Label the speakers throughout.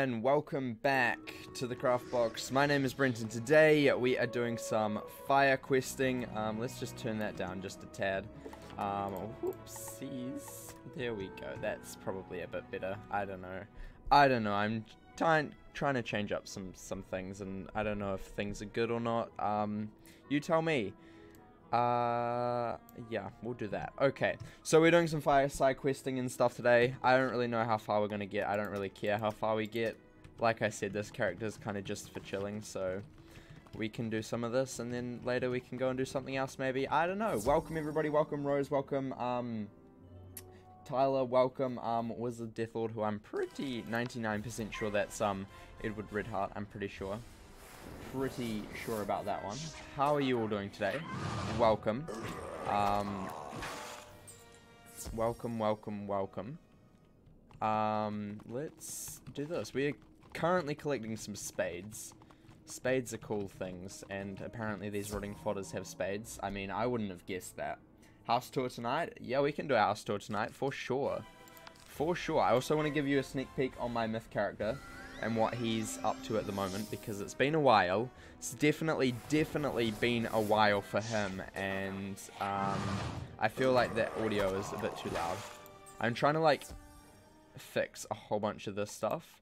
Speaker 1: everyone, welcome back to the craft box. My name is Brent and today we are doing some fire questing. Let's just turn that down just a tad. Whoopsies. There we go. That's probably a bit better. I don't know. I'm trying to change up some things, and I don't know if things are good or not. You tell me. Yeah, we'll do that. Okay, so we're doing some fire side questing and stuff today. I don't really know how far we're gonna get. I don't really care how far we get. Like I said, this character is kind of just for chilling, so we can do some of this, and then later we can go and do something else maybe. I don't know. Welcome everybody. Welcome Rose. Welcome Tyler. Welcome Wizard Deathlord, who I'm pretty 99% sure that's Edward Redheart. I'm pretty sure about that one. How are you all doing today? Welcome. Welcome. Let's do this. We are currently collecting some spades. Spades are cool things, and apparently these rotting fodders have spades. I mean, I wouldn't have guessed that. House tour tonight? Yeah, we can do a house tour tonight, for sure. For sure. I also want to give you a sneak peek on my myth character and what he's up to at the moment, because it's been a while. It's definitely been a while for him, and I feel like that audio is a bit too loud. I'm trying to like fix a whole bunch of this stuff.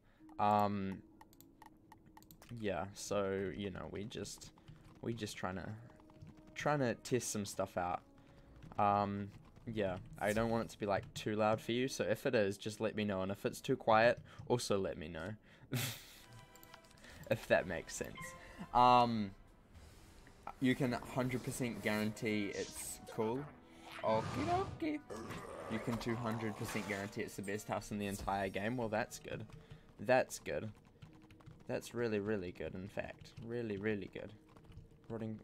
Speaker 1: Yeah, so you know, we just trying to test some stuff out. Yeah, I don't want it to be like too loud for you, so if it is, just let me know, and if it's too quiet, also let me know. If that makes sense. You can 100% guarantee it's cool. Okie dokie. You can 200% guarantee it's the best house in the entire game. Well, that's good. That's good. That's really good, in fact. Really good. Rotting...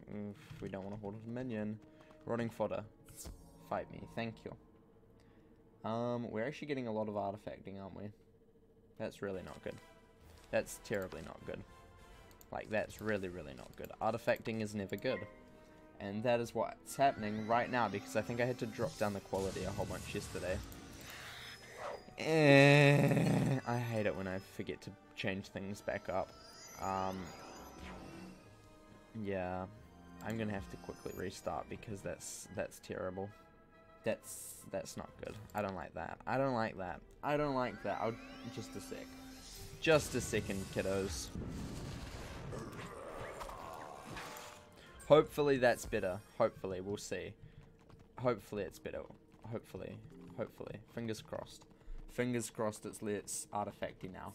Speaker 1: we don't want to hold a minion. Rotting fodder. Fight me. Thank you. We're actually getting a lot of artifacting, aren't we? That's really not good. That's terribly not good. Like, that's really not good. Artifacting is never good. And that is what's happening right now, because I think I had to drop down the quality a whole bunch yesterday. I hate it when I forget to change things back up. Yeah. I'm gonna have to quickly restart, because that's terrible. That's not good. I don't like that. I don't like that. I'll just a sec. Just a second, kiddos. Hopefully that's better. Hopefully, we'll see. Hopefully it's better. Hopefully. Fingers crossed. Fingers crossed it's less artifacty now.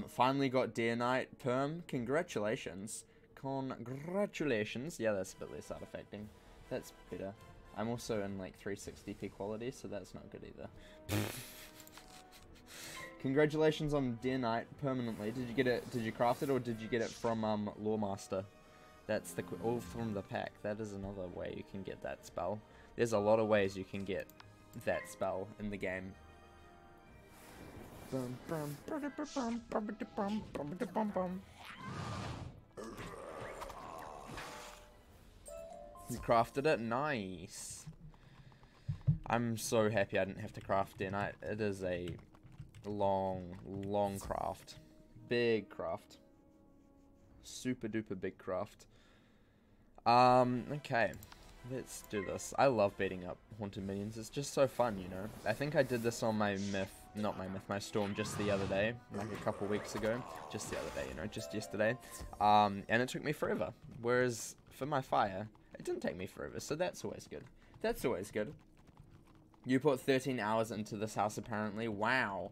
Speaker 1: Finally got Deer Knight perm. Congratulations. Congratulations. Yeah, that's a bit less artifacting. That's better. I'm also in like 360p quality, so that's not good either. Congratulations on Deer Knight permanently. Did you get it? Did you craft it, or did you get it from Lawmaster? That's all from the pack. That is another way you can get that spell. There's a lot of ways you can get that spell in the game. You crafted it? Nice. I'm so happy I didn't have to craft Deer Knight. It is a long craft. Big craft. Super duper big craft. Okay. Let's do this. I love beating up haunted minions. It's just so fun, you know. I think I did this on my my storm just the other day, like a couple weeks ago. Just the other day, you know, just yesterday. And it took me forever. Whereas for my fire, it didn't take me forever, so that's always good. That's always good. You put 13 hours into this house apparently. Wow.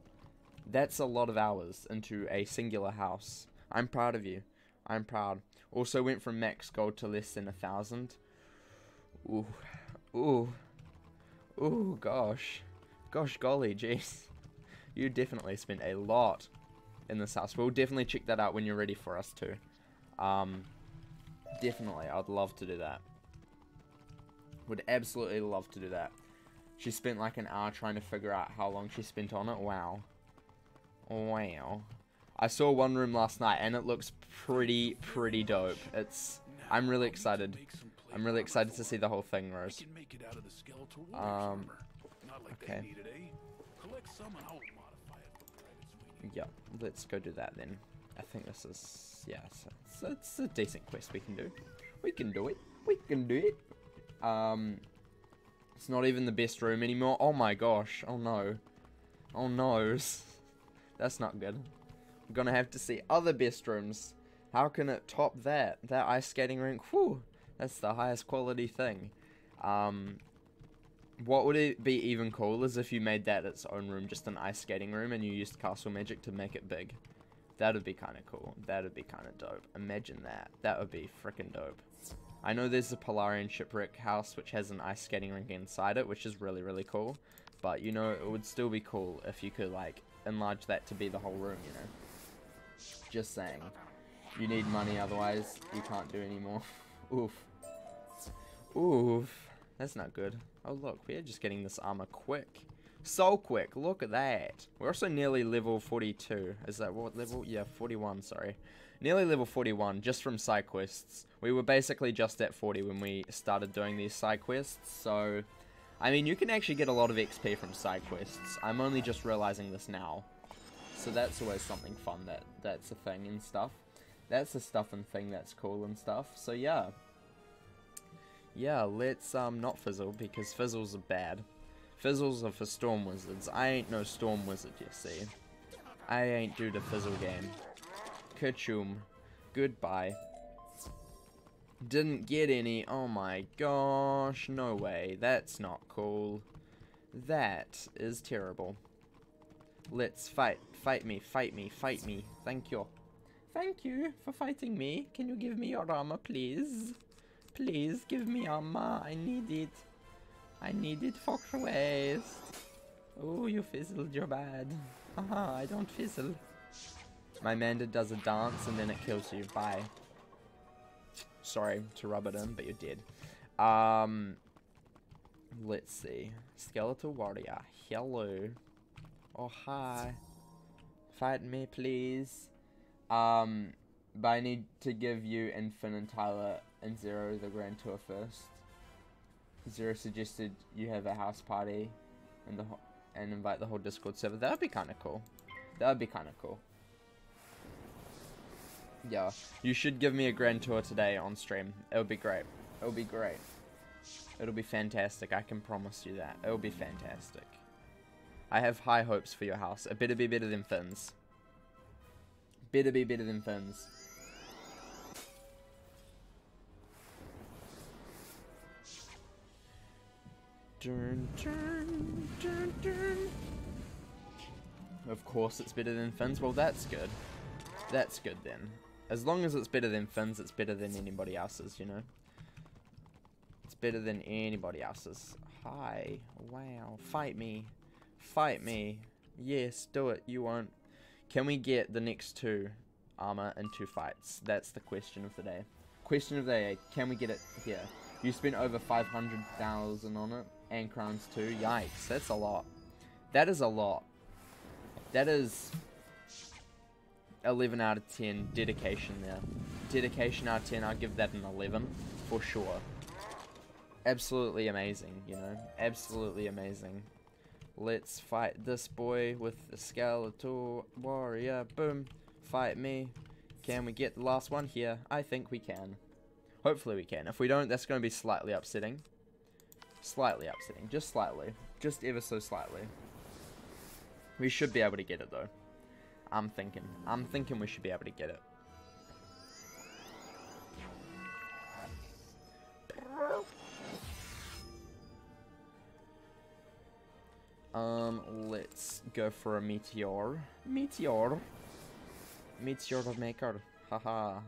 Speaker 1: That's a lot of hours into a singular house. I'm proud of you. I'm proud. Also went from max gold to less than 1,000. Ooh, gosh. Gosh golly, jeez. You definitely spent a lot in this house. We'll definitely check that out when you're ready for us to. Definitely, I'd love to do that. Would absolutely love to do that. She spent like an hour trying to figure out how long she spent on it. Wow. I saw one room last night and it looks pretty dope. I'm really excited. I'm really excited to see the whole thing, Rose. Okay. Yeah, let's go do that then. I think this is, yeah, it's a decent quest we can do. We can do it. We can do it. It's not even the best room anymore. Oh my gosh. Oh no. Oh no. That's not good. I'm gonna have to see other best rooms. How can it top that? That ice skating rink, whew, that's the highest quality thing. What would it be even cool is if you made that its own room, just an ice skating room, and you used castle magic to make it big. That would be kind of cool. That would be kind of dope. Imagine that. That would be freaking dope. I know there's a Polarian shipwreck house which has an ice skating rink inside it, which is really, really cool. But, you know, it would still be cool if you could, like, enlarge that to be the whole room, you know. Just saying. You need money, otherwise you can't do anymore. Oof. Oof. That's not good. Oh look, we're just getting this armor quick. So quick, look at that. We're also nearly level 42. Is that what level? Yeah, 41, sorry. Nearly level 41, just from side quests. We were basically just at 40 when we started doing these side quests, so... I mean, you can actually get a lot of XP from side quests. I'm only just realizing this now. So that's always something fun, that's a thing and stuff. That's the stuff and thing that's cool and stuff. So yeah. Yeah, let's not fizzle, because fizzles are bad. Fizzles are for storm wizards. I ain't no storm wizard, you see. I ain't do the fizzle game. Ka-choom. Goodbye. Didn't get any. Oh my gosh. No way. That's not cool. That is terrible. Let's fight. Fight me. Fight me. Fight me. Thank you. Thank you for fighting me. Can you give me your armor, please? Please give me armor. I need it. I need it for quest. Oh, you fizzled. You're bad. Haha, I don't fizzle. My Manda does a dance and then it kills you. Bye. Sorry to rub it in, but you're dead. Let's see. Skeletal warrior. Hello. Oh, hi. Fight me, please. But I need to give you Infin and Tyler and Zero the Grand Tour first. Zero suggested you have a house party and invite the whole Discord server. That would be kind of cool. That would be kind of cool. Yeah, you should give me a Grand Tour today on stream. It would be great. It would be great. It'll be fantastic. I can promise you that. It will be fantastic. I have high hopes for your house. It better be better than Finn's. Better be better than Finn's. Dun, dun, dun, dun. Of course it's better than Finn's. Well, that's good. That's good then. As long as it's better than Finn's, it's better than anybody else's, you know? It's better than anybody else's. Hi. Wow. Fight me. Fight me. Yes, do it. You won't. Can we get the next 2 armor in 2 fights? That's the question of the day. Question of the day. Can we get it here? You spent over 500,000 on it. And crowns too. Yikes. That's a lot. That is a lot. That is 11 out of 10 dedication there. Dedication out of 10, I'll give that an 11 for sure. Absolutely amazing, you know. Absolutely amazing. Let's fight this boy with the skeletal warrior. Boom. Fight me. Can we get the last one here? I think we can. Hopefully we can. If we don't, that's going to be slightly upsetting. Slightly upsetting. Just slightly. Just ever so slightly. We should be able to get it though. I'm thinking we should be able to get it. Let's go for a meteor. Meteor maker. Haha.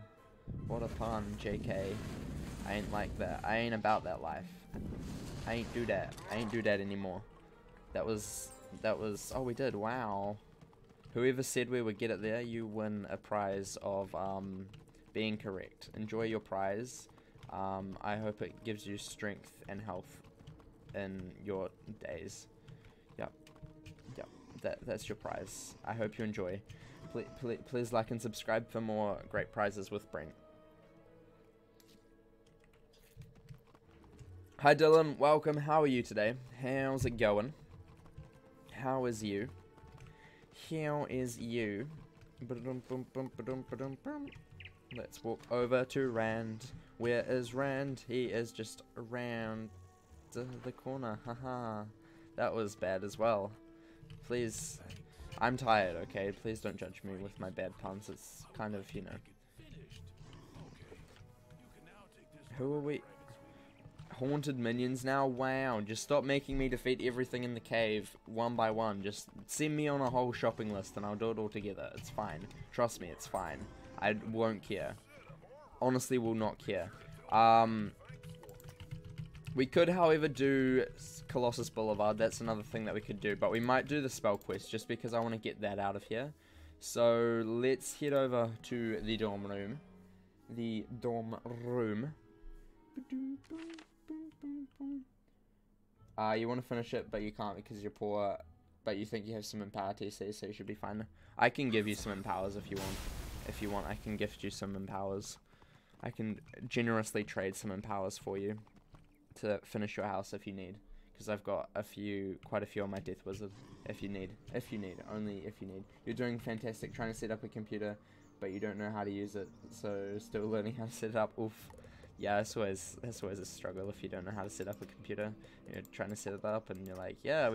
Speaker 1: What a pun, JK. I ain't like that. I ain't about that life. I ain't do that. I ain't do that anymore. That was, oh, we did. Wow. Whoever said we would get it there, you win a prize of being correct. Enjoy your prize. I hope it gives you strength and health in your days. Yep. Yep. That's your prize. I hope you enjoy. Please like and subscribe for more great prizes with Brent. Hi Dylan, welcome. How are you today? How's it going? How is you? Here is you. Let's walk over to Rand. Where is Rand? He is just around the corner. Haha. That was bad as well. Please. I'm tired, okay? Please don't judge me with my bad puns. It's kind of, you know. Who are we? Haunted minions now? Wow. Just stop making me defeat everything in the cave one by one. Just send me on a whole shopping list and I'll do it all together. It's fine. Trust me, it's fine. I won't care. Honestly, will not care. We could, however, do Colossus Boulevard. That's another thing that we could do. But we might do the spell quest just because I want to get that out of here. So let's head over to the dorm room. The dorm room. You want to finish it, but you can't because you're poor. But you think you have some Empower TC, so you should be fine. I can give you some Empowers if you want. If you want, I can gift you some Empowers. I can generously trade some Empowers for you to finish your house if you need. Because I've got quite a few on my Death Wizard. If you need, only if you need. You're doing fantastic trying to set up a computer, but you don't know how to use it. So still learning how to set it up. Oof. Yeah, that's always a struggle if you don't know how to set up a computer. You're trying to set it up and you're like, yeah,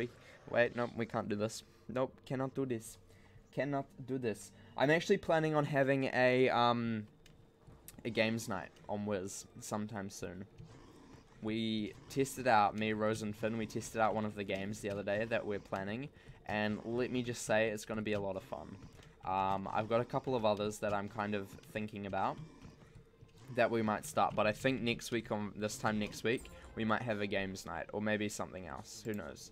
Speaker 1: nope, we can't do this. Nope, cannot do this. Cannot do this. I'm actually planning on having a games night on Wiz sometime soon. We tested out, me, Rose, and Finn, we tested out one of the games the other day that we're planning, and let me just say, it's going to be a lot of fun. I've got a couple of others that I'm kind of thinking about that we might start, but I think next week, this time next week, we might have a games night, or maybe something else, who knows.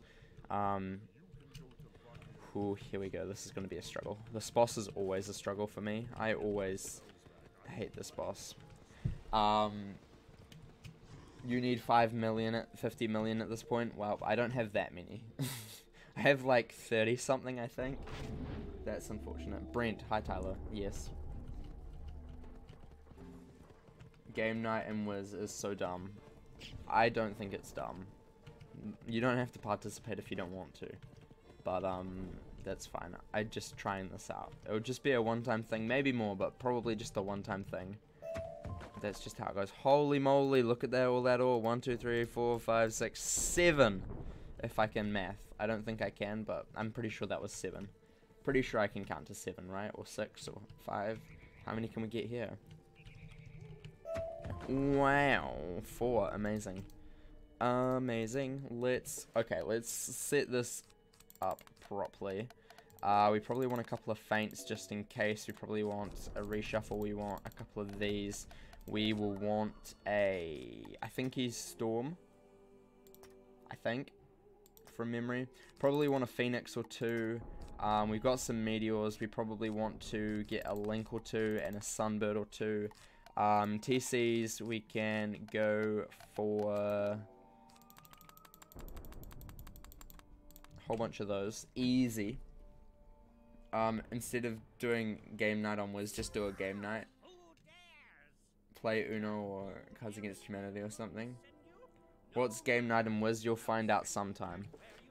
Speaker 1: Ooh, here we go, this is going to be a struggle. This boss is always a struggle for me. I always hate this boss. You need 5 million, 50 million at this point. Well, I don't have that many. I have like 30 something, I think. That's unfortunate. Brent, hi Tyler. Yes. Game night and Wiz is so dumb. I don't think it's dumb. You don't have to participate if you don't want to. But, that's fine. I'm just trying this out. It would just be a one-time thing. Maybe more, but probably just a one-time thing. That's just how it goes. Holy moly, look at that, all that ore. 1, 2, 3, 4, 5, 6, 7. If I can math. I don't think I can, but I'm pretty sure that was 7. Pretty sure I can count to 7, right? Or 6, or 5. How many can we get here? Wow. 4. Amazing. Amazing. Let's set this up properly. We probably want a couple of feints just in case. We probably want a reshuffle. We want a couple of these. We will want I think he's Storm. I think. From memory. Probably want a Phoenix or 2. We've got some Meteors. We probably want to get a Link or 2 and a Sunbird or 2. TCs, we can go for a whole bunch of those. Easy. Instead of doing game night on Wiz, just do a game night. Play Uno or Cards Against Humanity or something. What's game night and Wiz? You'll find out sometime.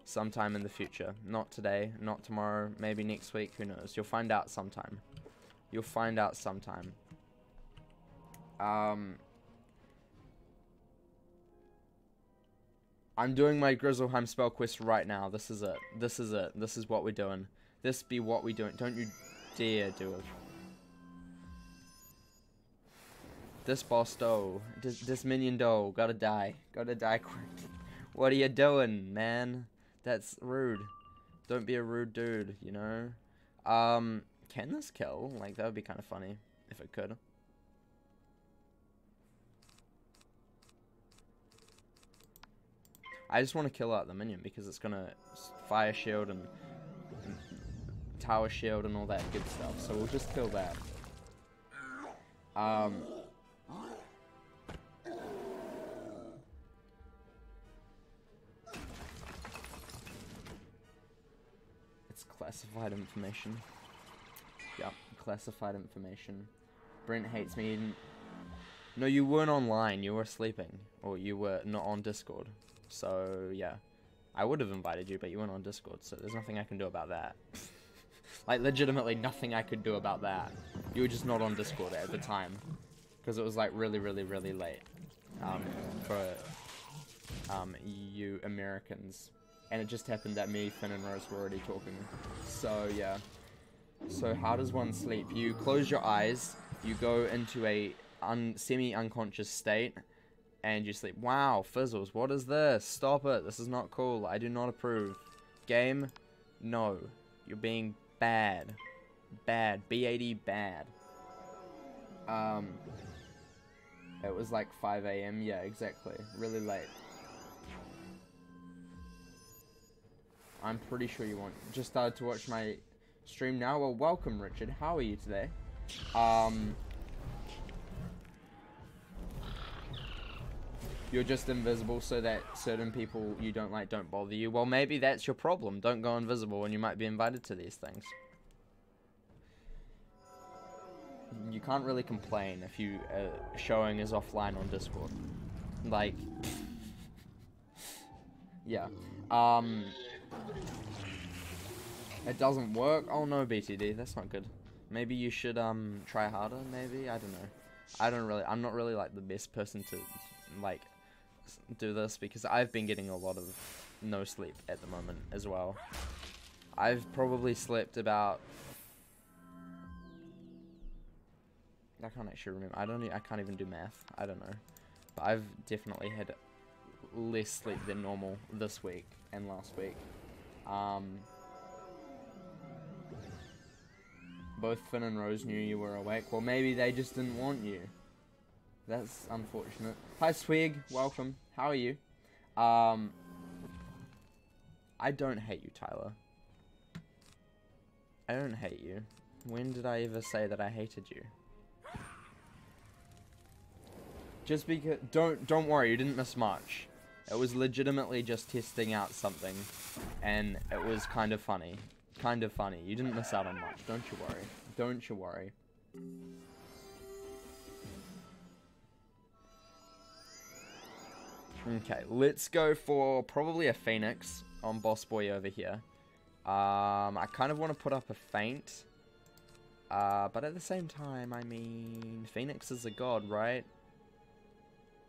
Speaker 1: Sometime in the future. Not today, not tomorrow, maybe next week, who knows. You'll find out sometime. You'll find out sometime. I'm doing my Grizzleheim spell quest right now. This is it. This is it. This is what we're doing. This be what we doing. Don't you dare do it. This boss though. This minion though. Gotta die. Gotta die quick. What are you doing, man? That's rude. Don't be a rude dude, you know? Can this kill? Like, that would be kind of funny if it could. I just want to kill out the minion because it's gonna fire shield and tower shield and all that good stuff. So we'll just kill that. It's classified information. Yep, classified information. Brent hates me. No, you weren't online. You were sleeping, or you were not on Discord. So, yeah. I would have invited you, but you weren't on Discord, so there's nothing I can do about that. Like, legitimately nothing I could do about that. You were just not on Discord at the time. Because it was, like, really, really, really late. For, you Americans. And it just happened that me, Finn, and Rose were already talking. So, yeah. So, how does one sleep? You close your eyes, you go into a semi-unconscious state, and you sleep. Wow, Fizzles, what is this? Stop it, this is not cool. I do not approve. Game, no. You're being bad. Bad. B-A-D, bad. It was like 5 AM, yeah, exactly. Really late. I'm pretty sure you just started to watch my stream now. Well, welcome, Richard. How are you today? You're just invisible so that certain people you don't like don't bother you. Well, maybe that's your problem. Don't go invisible and you might be invited to these things. You can't really complain if you showing is offline on Discord. Like, yeah. It doesn't work. Oh no, BTD, that's not good. Maybe you should try harder. Maybe, I don't know. I'm not really like the best person to like do this because I've been getting a lot of no sleep at the moment as well. I've probably slept about, I can't actually remember. I can't even do math. I don't know. But I've definitely had less sleep than normal this week and last week. Both Finn and Rose knew you were awake. Well, maybe they just didn't want you. That's unfortunate. Hi, Swig. Welcome. How are you? I don't hate you, Tyler. I don't hate you. When did I ever say that I hated you? Just because... Don't worry, you didn't miss much. It was legitimately just testing out something. And it was kind of funny. Kind of funny. You didn't miss out on much. Don't you worry. Don't you worry. Okay, let's go for probably a Phoenix on Boss Boy over here. I kind of want to put up a feint. But at the same time, I mean, Phoenix is a god, right?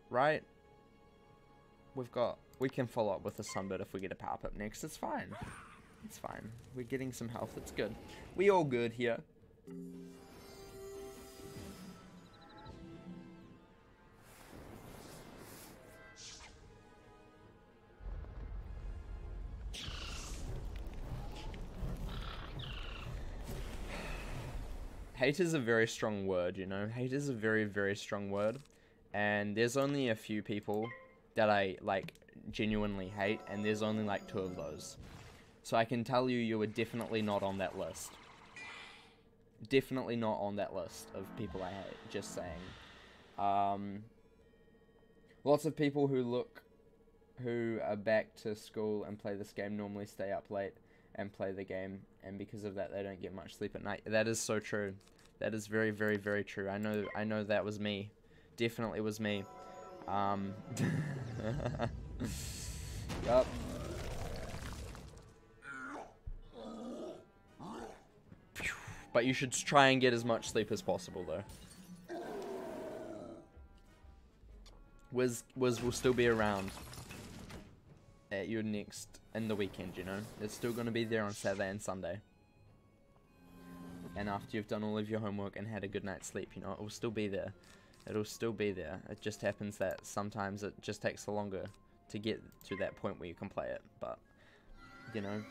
Speaker 1: Right? We can follow up with a Sunbird if we get a power up next. It's fine. It's fine. We're getting some health. It's good. We all good here. Hate is a very strong word, you know? Hate is a very, very strong word. And there's only a few people that I, like, genuinely hate, and there's only, like, 2 of those. So I can tell you, you were definitely not on that list. Definitely not on that list of people I hate, just saying. Lots of people who are back to school and play this game normally stay up late and play the game, and because of that they don't get much sleep at night. That is so true. That is very, very, very true. I know that was me. Definitely was me. Yup. But you should try and get as much sleep as possible, though. Wiz will still be around at your next in the weekend, you know. It's still going to be there on Saturday and Sunday. And after you've done all of your homework and had a good night's sleep, you know, it will still be there. It'll still be there. It just happens that sometimes it just takes longer to get to that point where you can play it. But, you know,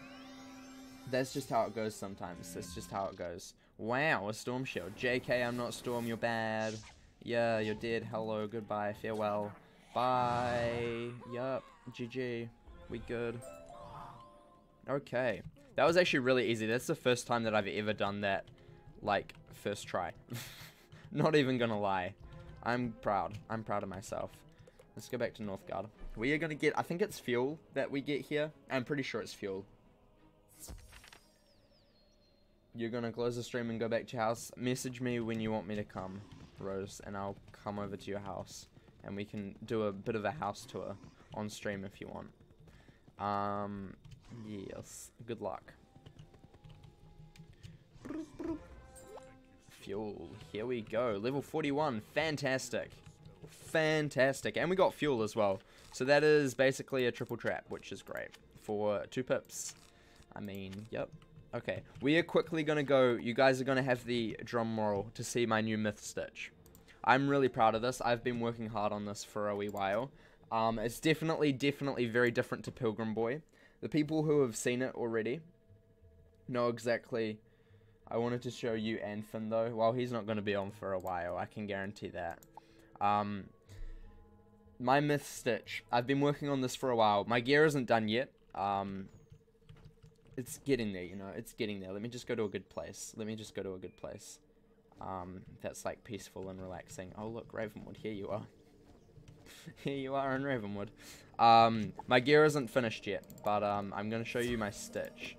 Speaker 1: that's just how it goes sometimes. That's just how it goes. Wow, a Storm Shield. JK, I'm not Storm, you're bad. Yeah, you're dead. Hello, goodbye, farewell. Bye. Yup, GG. We good. Okay. That was actually really easy. That's the first time that I've ever done that, like, first try. Not even gonna lie. I'm proud. I'm proud of myself. Let's go back to Northgard. We are gonna get, I think it's fuel that we get here. I'm pretty sure it's fuel. You're gonna close the stream and go back to your house. Message me when you want me to come, Rose, and I'll come over to your house. And we can do a bit of a house tour on stream if you want. Yes. Good luck. Fuel. Here we go. Level 41. Fantastic. Fantastic. And we got fuel as well. So that is basically a triple trap, which is great. For 2 pips. I mean, yep. Okay. We are quickly going to go. You guys are going to have the drum roll to see my new myth stitch. I'm really proud of this. I've been working hard on this for a wee while. It's definitely very different to Pilgrim Boy. The people who have seen it already know exactly. I wanted to show you and Finn though. Well, he's not going to be on for a while. I can guarantee that. My myth stitch. I've been working on this for a while. My gear isn't done yet. It's getting there, you know. It's getting there. Let me just go to a good place. That's like peaceful and relaxing. Oh look, Ravenwood. Here you are. Here you are in Ravenwood. My gear isn't finished yet, but I'm going to show you my stitch.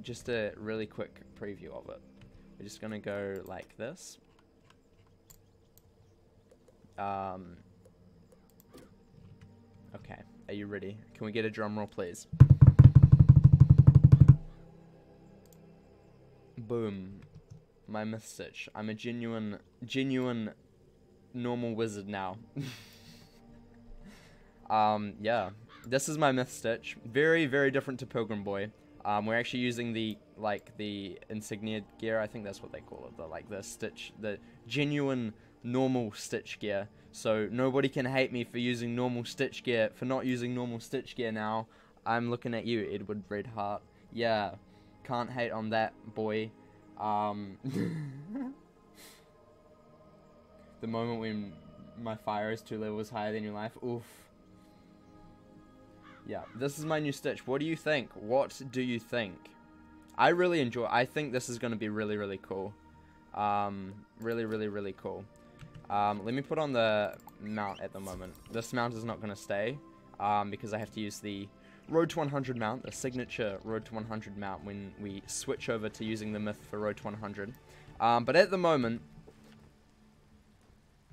Speaker 1: Just a really quick preview of it. We're just going to go like this. Okay, are you ready? Can we get a drum roll, please? Boom. My myth stitch. I'm a genuine normal wizard now. Yeah. This is my myth stitch. Very different to Pilgrim Boy. We're actually using the insignia gear. I think that's what they call it. The genuine normal stitch gear. So nobody can hate me for using normal stitch gear, for not using normal stitch gear now. I'm looking at you, Edward Redheart. Yeah. Can't hate on that, boy. The moment when my fire is 2 levels higher than your life. Oof. Yeah, this is my new stitch. What do you think? What do you think? I really enjoy. I think this is going to be really cool. Really cool. Let me put on the mount at the moment. This mount is not going to stay because I have to use the Road to 100 mount, the signature Road to 100 mount when we switch over to using the myth for Road to 100. But at the moment,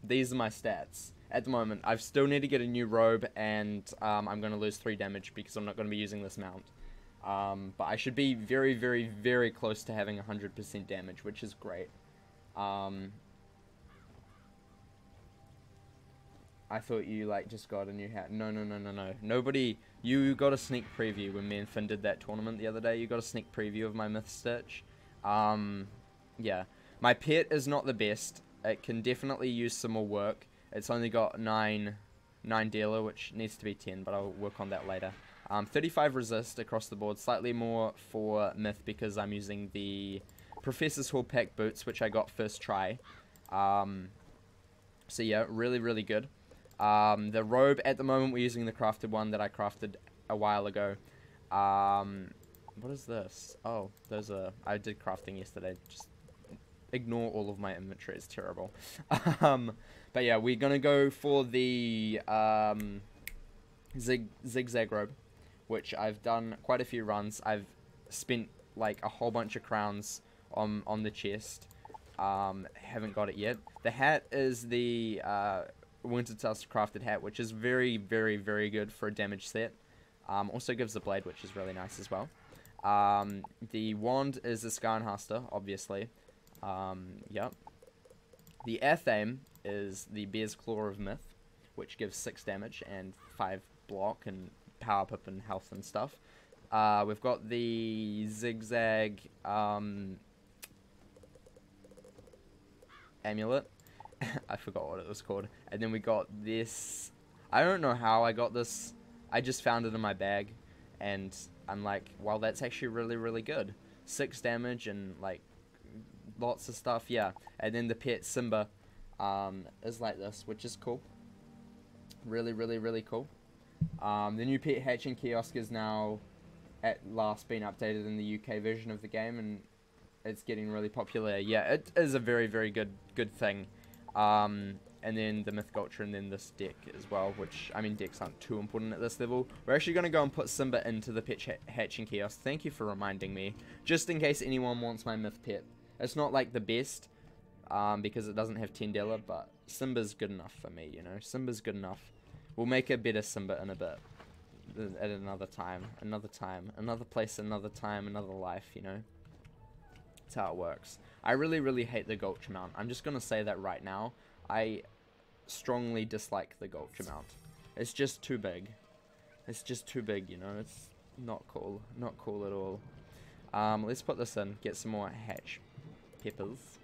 Speaker 1: these are my stats. At the moment, I still need to get a new robe, and I'm going to lose 3 damage because I'm not going to be using this mount. But I should be very close to having 100% damage, which is great. I thought you, like, just got a new hat. No. Nobody... You got a sneak preview when me and Finn did that tournament the other day. You got a sneak preview of my myth stitch. Yeah. My pet is not the best. It can definitely use some more work. It's only got 9 dealer, which needs to be 10, but I'll work on that later. 35 resist across the board. Slightly more for myth because I'm using the Professor's Hall pack boots, which I got first try. So yeah, really good. The robe, at the moment, we're using the crafted one that I crafted a while ago. What is this? Oh, those are... I did crafting yesterday. Just ignore all of my inventory. It's terrible. But yeah, we're going to go for the zigzag robe, which I've done quite a few runs. I've spent like a whole bunch of crowns on the chest. Haven't got it yet. The hat is the... Winter Tusk crafted hat, which is very good for a damage set. Also gives the blade, which is really nice as well. The wand is the Skarnhaster, obviously. Yep. The Athame is the Bear's Claw of Myth, which gives 6 damage and 5 block and power pip and health and stuff. We've got the Zigzag amulet. I forgot what it was called. And then we got this. I don't know how I got this. I just found it in my bag. And I'm like, well, that's actually really good. 6 damage and like lots of stuff. Yeah. And then the pet Simba is like this, which is cool. Really cool. The new pet hatching kiosk is now at last been updated in the UK version of the game. And it's getting really popular. Yeah, it is a very good thing. And then the Myth Gulcher and then this deck as well, which, I mean, decks aren't too important at this level. We're actually going to go and put Simba into the pet hatching kiosk. Thank you for reminding me. Just in case anyone wants my Myth pet. It's not like the best, because it doesn't have 10 Della, but Simba's good enough for me, you know. Simba's good enough. We'll make a better Simba in a bit. At another time. Another place, another time, another life, you know. That's how it works. I really, really hate the Gulch mount. I'm just gonna say that right now. I strongly dislike the Gulch mount. It's just too big. It's just too big, you know. It's not cool. Not cool at all. Let's put this in. Get some more hatch peppers.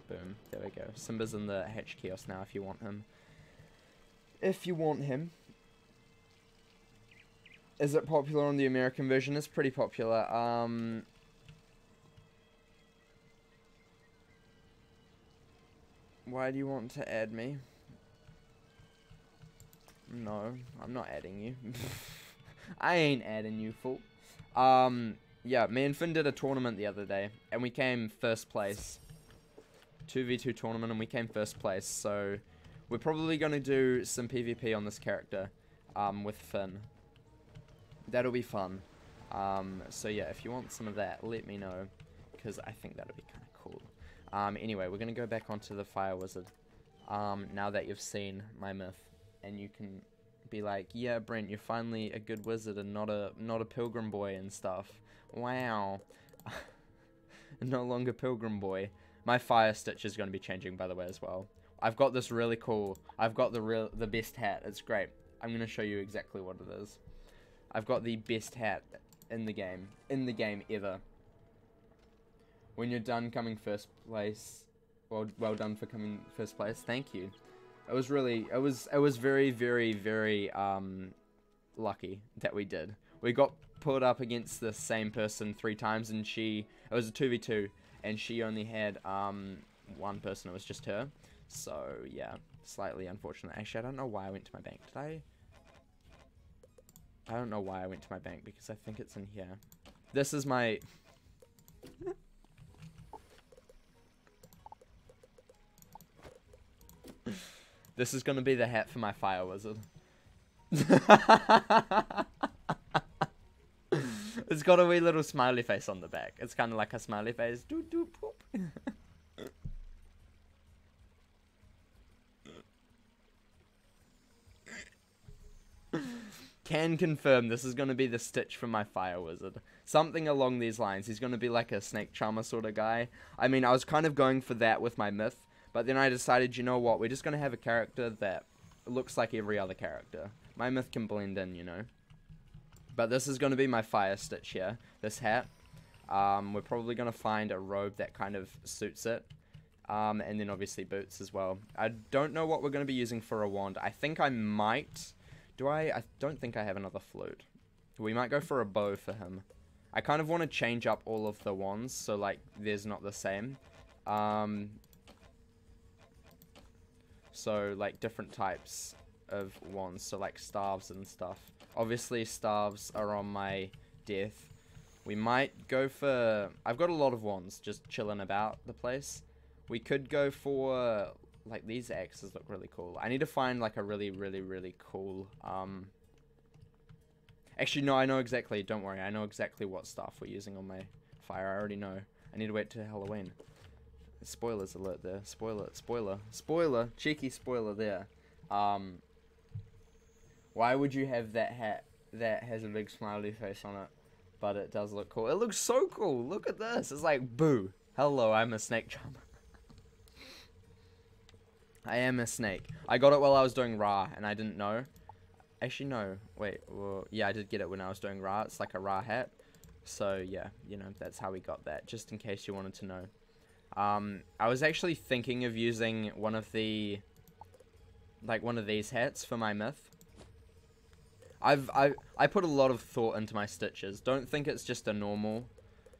Speaker 1: Boom. There we go. Simba's in the hatch kiosk now if you want him. If you want him. Is it popular on the American version? It's pretty popular. Why do you want to add me? No, I'm not adding you. I ain't adding you, fool. Yeah, me and Finn did a tournament the other day, and we came first place. 2v2 tournament, and we came first place, so we're probably going to do some PvP on this character, with Finn. That'll be fun. So yeah, if you want some of that, let me know, because I think that'll be kind of cool. Anyway, we're going to go back onto the Fire Wizard, now that you've seen my myth, and you can be like, yeah, Brent, you're finally a good wizard and not a pilgrim boy and stuff. Wow. No longer pilgrim boy. My fire stitch is going to be changing, by the way, as well. I've got this really cool, I've got the best hat. It's great. I'm going to show you exactly what it is. I've got the best hat in the game ever. When you're done coming first place, well done for coming first place. Thank you. It was really, it was very, very, very lucky that we did. We got put up against the same person 3 times, and it was a 2v2, and she only had one person. It was just her. So yeah, slightly unfortunate. Actually, I don't know why I went to my bank. Did I? I don't know why I went to my bank, because I think it's in here. This is my... This is going to be the hat for my Fire Wizard. It's got a wee little smiley face on the back. It's kind of like a smiley face. Doo doo poop. Can confirm this is going to be the stitch for my Fire Wizard. Something along these lines. He's going to be like a snake charmer sort of guy. I mean, I was kind of going for that with my myth, but then I decided, you know what, we're just going to have a character that looks like every other character. My myth can blend in, you know. But this is going to be my fire stitch here, this hat. We're probably going to find a robe that kind of suits it. And then obviously boots as well. I don't know what we're going to be using for a wand. I think I might... I don't think I have another flute. We might go for a bow for him. I kind of want to change up all of the wands, so like there's not the same. So like different types of wands, so like staves and stuff. Obviously staves are on my death. We might go for... I've got a lot of wands just chilling about the place. We could go for... Like, these axes look really cool. I need to find, like, a really, really, really cool, Actually, no, I know exactly. Don't worry. I know exactly what stuff we're using on my fire. I already know. I need to wait till Halloween. Spoilers alert there. Spoiler. Cheeky spoiler there. Why would you have that hat that has a big smiley face on it? But it does look cool. It looks so cool. Look at this. It's like, boo. Hello, I'm a snake charmer. I am a snake. I got it while I was doing Ra, and I didn't know. Actually, no. Wait. Well, yeah, I did get it when I was doing Ra. It's like a Ra hat. So, yeah, you know, that's how we got that, just in case you wanted to know. I was actually thinking of using one of the... Like, one of these hats for my myth. I put a lot of thought into my stitches. Don't think it's just a normal...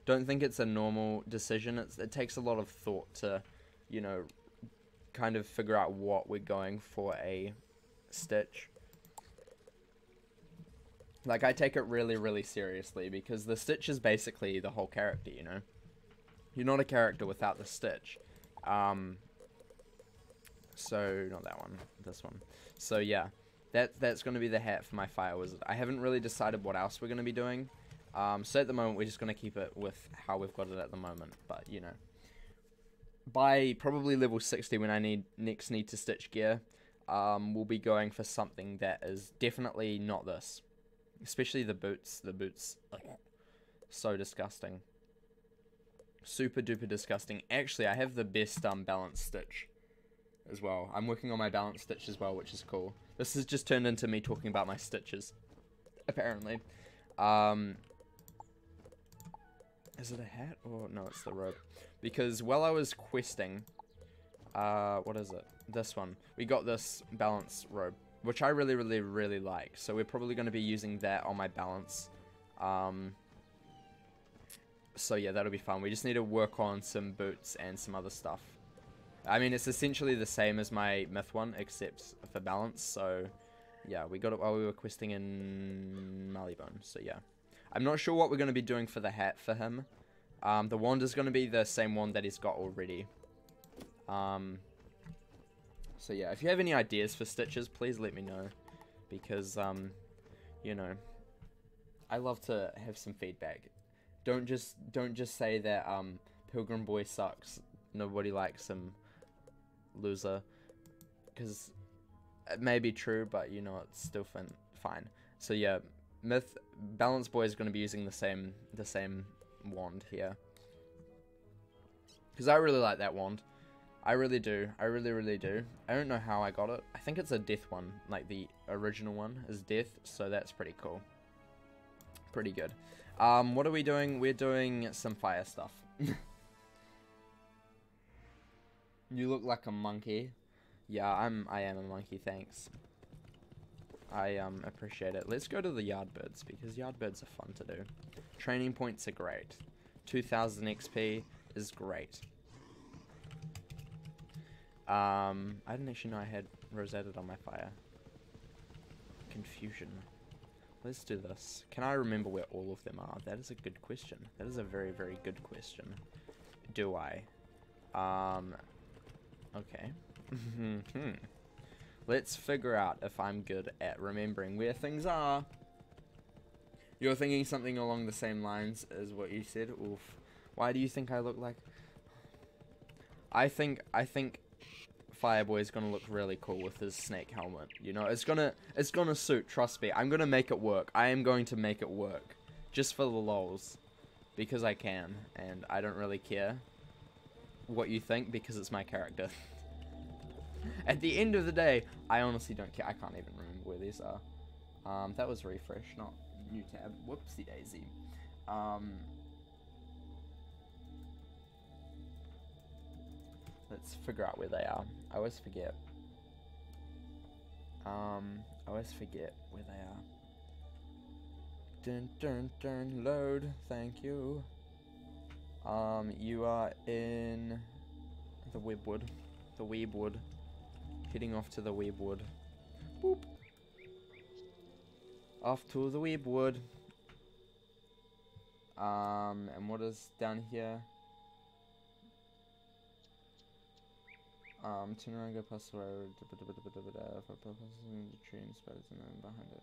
Speaker 1: Don't think it's a normal decision. It takes a lot of thought to, you know... kind of figure out what we're going for a stitch. Like, I take it really, really seriously, because the stitch is basically the whole character, you know? You're not a character without the stitch. So, not that one, this one. So, yeah, that's going to be the hat for my Fire Wizard. I haven't really decided what else we're going to be doing. So, at the moment, we're just going to keep it with how we've got it at the moment, but, you know. By probably level 60, when I next need to stitch gear, we'll be going for something that is definitely not this. Especially the boots. The boots, so disgusting. Super duper disgusting. Actually, I have the best balance stitch as well. I'm working on my balance stitch as well, which is cool. This has just turned into me talking about my stitches, apparently. Is it a hat or no? It's the robe. Because while I was questing, what is it? This one. We got this balance robe, which I really, really, really like. So we're probably going to be using that on my balance. So yeah, that'll be fun. We just need to work on some boots and some other stuff. I mean, it's essentially the same as my myth one, except for balance. So yeah, we got it while we were questing in Marleybone. So yeah. I'm not sure what we're going to be doing for the hat for him. The wand is going to be the same wand that he's got already. So yeah, if you have any ideas for stitches, please let me know. Because, you know, I love to have some feedback. Don't just say that, Pilgrim Boy sucks. Nobody likes him. Loser. Because it may be true, but, you know, it's still fine. So yeah, Balance Boy is going to be using the same wand here. Because I really like that wand. I really do. I really, really do. I don't know how I got it. I think it's a death one. Like the original one is death. So that's pretty cool. Pretty good. What are we doing? We're doing some fire stuff. You look like a monkey. Yeah, I am a monkey, thanks. I appreciate it. Let's go to the Yardbirds, because Yardbirds are fun to do. Training points are great. 2000 XP is great. I didn't actually know I had rosetted on my fire. Confusion. Let's do this. Can I remember where all of them are? That is a good question. That is a very, very good question. Do I? Okay. Let's figure out if I'm good at remembering where things are. You're thinking something along the same lines as what you said. Oof. Why do you think I look like... I think Fireboy is gonna look really cool with his snake helmet. You know, it's gonna suit, trust me. I'm gonna make it work. I am going to make it work. Just for the lols. Because I can. And I don't really care what you think, because it's my character. At the end of the day, I honestly don't care. I can't even remember where these are. That was refresh, not new tab. Whoopsie daisy. Let's figure out where they are. I always forget. I always forget where they are. Dun dun dun, load, thank you. You are in the Webwood. The Weebwood. Heading off to the Weebwood. Boop. Off to the Weebwood. And what is down here? Turn around, go past the road. Tree and spiders and then behind it.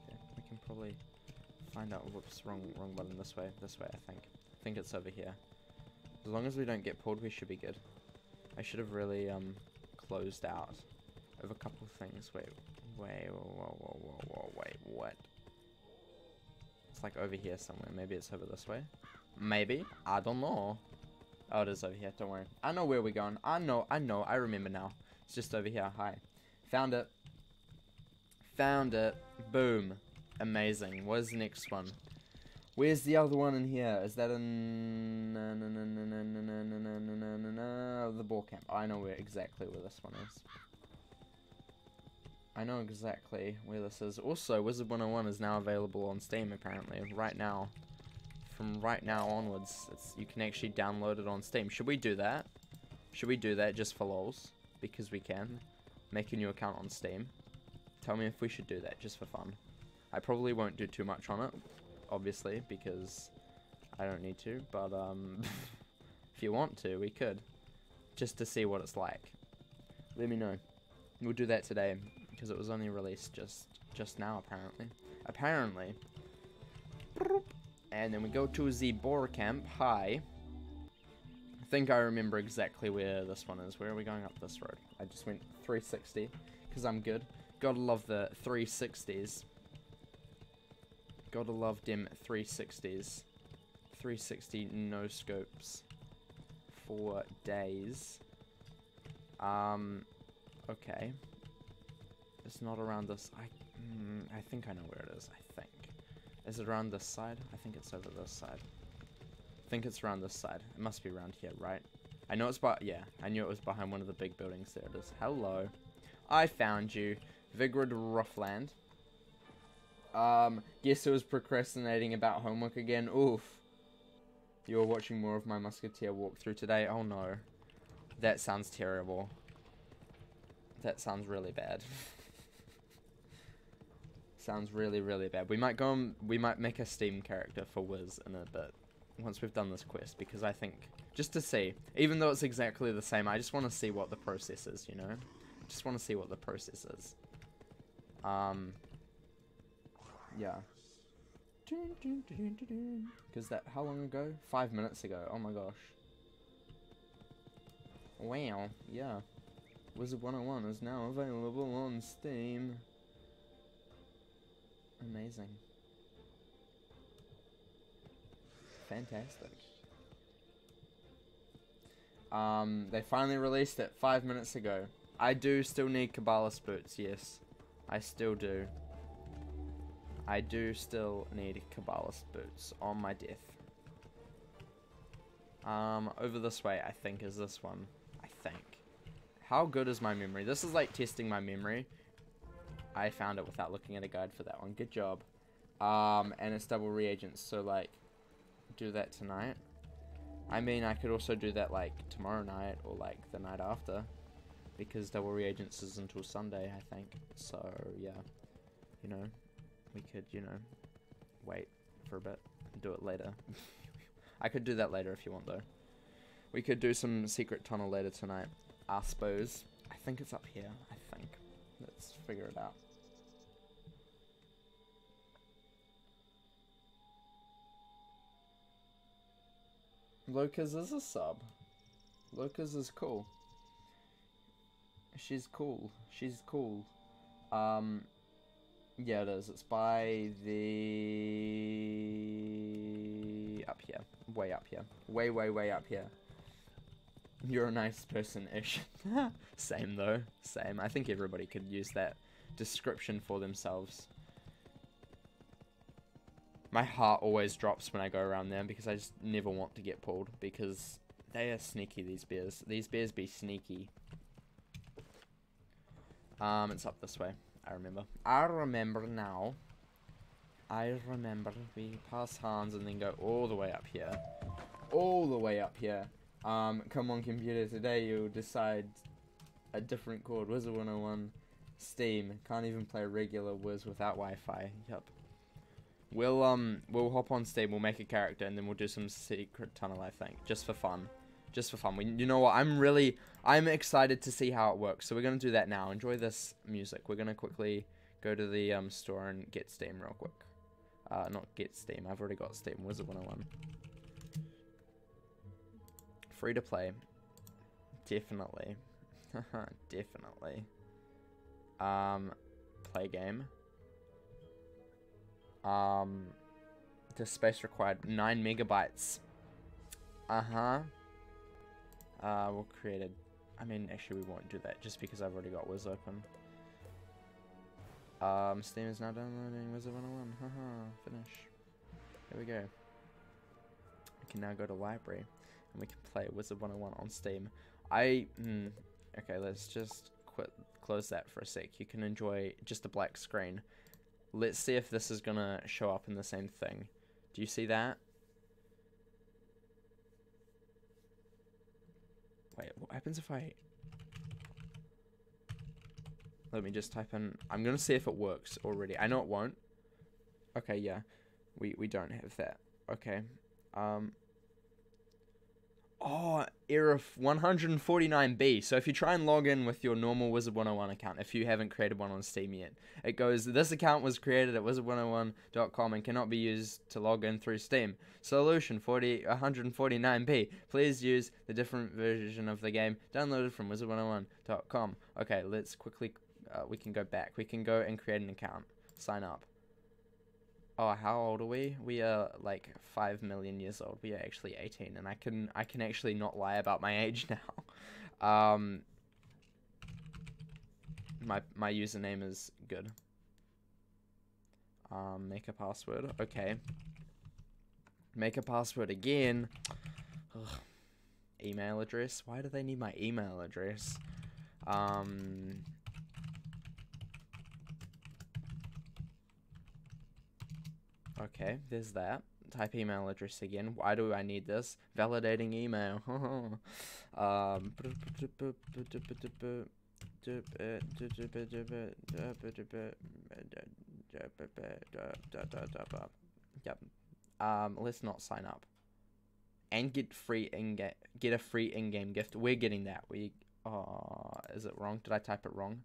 Speaker 1: Okay, we can probably find out. Whoops, wrong button. This way, I think it's over here. As long as we don't get pulled, we should be good. I should have really closed out of a couple of things. Wait, what? It's like over here somewhere. Maybe it's over this way. Maybe, I don't know. Oh, it is over here. Don't worry. I know where we're going. I know. I remember now. It's just over here. Hi. Found it. Boom. Amazing. What is the next one? Where's the other one in here? Is that in... the ball camp. I know exactly where this one is. I know exactly where this is. Also, Wizard101 is now available on Steam, apparently. Right now. From right now onwards, you can actually download it on Steam. Should we do that? Should we do that just for lols? Because we can. Make a new account on Steam. Tell me if we should do that, just for fun. I probably won't do too much on it, obviously, because I don't need to. But, if you want to, we could. Just to see what it's like. Let me know. We'll do that today, because it was only released just now, apparently. And then we go to the boar camp. Hi. I think I remember exactly where this one is. Where are we going up this road? I just went 360 because I'm good. Gotta love the 360s. Gotta love them 360s. 360 no scopes. for days. Okay. It's not around this. I think I know where it is. I think. Is it around this side? I think it's over this side. I think it's around this side. It must be around here, right? I know it's yeah, I knew it was behind one of the big buildings. There it is. Hello. I found you. Vigrid Ruffland. Guess who was procrastinating about homework again? Oof. You were watching more of my Musketeer walkthrough today? Oh no. That sounds terrible. That sounds really bad. Sounds really, really bad. We might we might make a Steam character for Wiz in a bit. Once we've done this quest, because I think, just to see, even though it's exactly the same, I just want to see what the process is, you know? Just want to see what the process is. Yeah. Because that, how long ago? 5 minutes ago. Oh my gosh. Wow. Yeah. Wizard101 is now available on Steam. Amazing. Fantastic. They finally released it 5 minutes ago. I do still need Kabbalah boots, yes. I still do. I do still need Kabbalah boots on my death. Over this way, I think, is this one. I think. How good is my memory? This is like testing my memory. I found it without looking at a guide for that one. Good job. And it's double reagents, so like, do that tonight. I mean, I could also do that like tomorrow night or like the night after, because double reagents is until Sunday, I think. So yeah, you know, we could, you know, wait for a bit and do it later. I could do that later if you want though. We could do some secret tunnel later tonight, I suppose. I think it's up here, I think. Let's figure it out. Lucas is a sub. Lucas is cool. She's cool. She's cool. Yeah, it is. It's by the... up here. Way up here. Way, way, way up here. You're a nice person-ish. Same, though. Same. I think everybody could use that description for themselves. My heart always drops when I go around there because I just never want to get pulled because they are sneaky, these bears. These bears be sneaky. It's up this way. I remember. I remember now. I remember. We pass Hans and then go all the way up here. All the way up here. Come on, computer. Today you'll decide a different chord. Wizard101 Steam. Can't even play regular Wiz without Wi-Fi. Yup. We'll hop on Steam, we'll make a character, and then we'll do some secret tunnel, I think. Just for fun. Just for fun. You know what, I'm excited to see how it works, so we're gonna do that now. Enjoy this music. We're gonna quickly go to the, store and get Steam real quick. Not get Steam, I've already got Steam, Wizard101. Free to play. Definitely. Definitely. Play game. The space required 9 megabytes. We'll create a... I mean, actually, we won't do that just because I've already got Wiz open. Steam is now downloading Wizard101. Finish. There we go. We can now go to library and we can play Wizard101 on Steam. Okay, let's just close that for a sec. You can enjoy just a black screen. Let's see if this is gonna show up in the same thing. Do you see that? Wait, what happens if I... Let me just type in... I'm gonna see if it works already. I know it won't. Okay, yeah. We don't have that. Okay. Oh, error 149B. So if you try and log in with your normal Wizard101 account, if you haven't created one on Steam yet, it goes, this account was created at wizard101.com and cannot be used to log in through Steam. Solution 149B. Please use the different version of the game downloaded from wizard101.com. Okay, let's quickly, we can go back. We can go and create an account. Sign up. Oh, how old are we? We are like 5 million years old. We are actually 18, and I can actually not lie about my age now. My username is good. Make a password. Okay. Make a password again. Ugh. Email address. Why do they need my email address? Okay, there's that. Type email address again. Why do I need this? Validating email. Yep. Let's not sign up. And get a free in-game gift. We're getting that. Is it wrong? Did I type it wrong?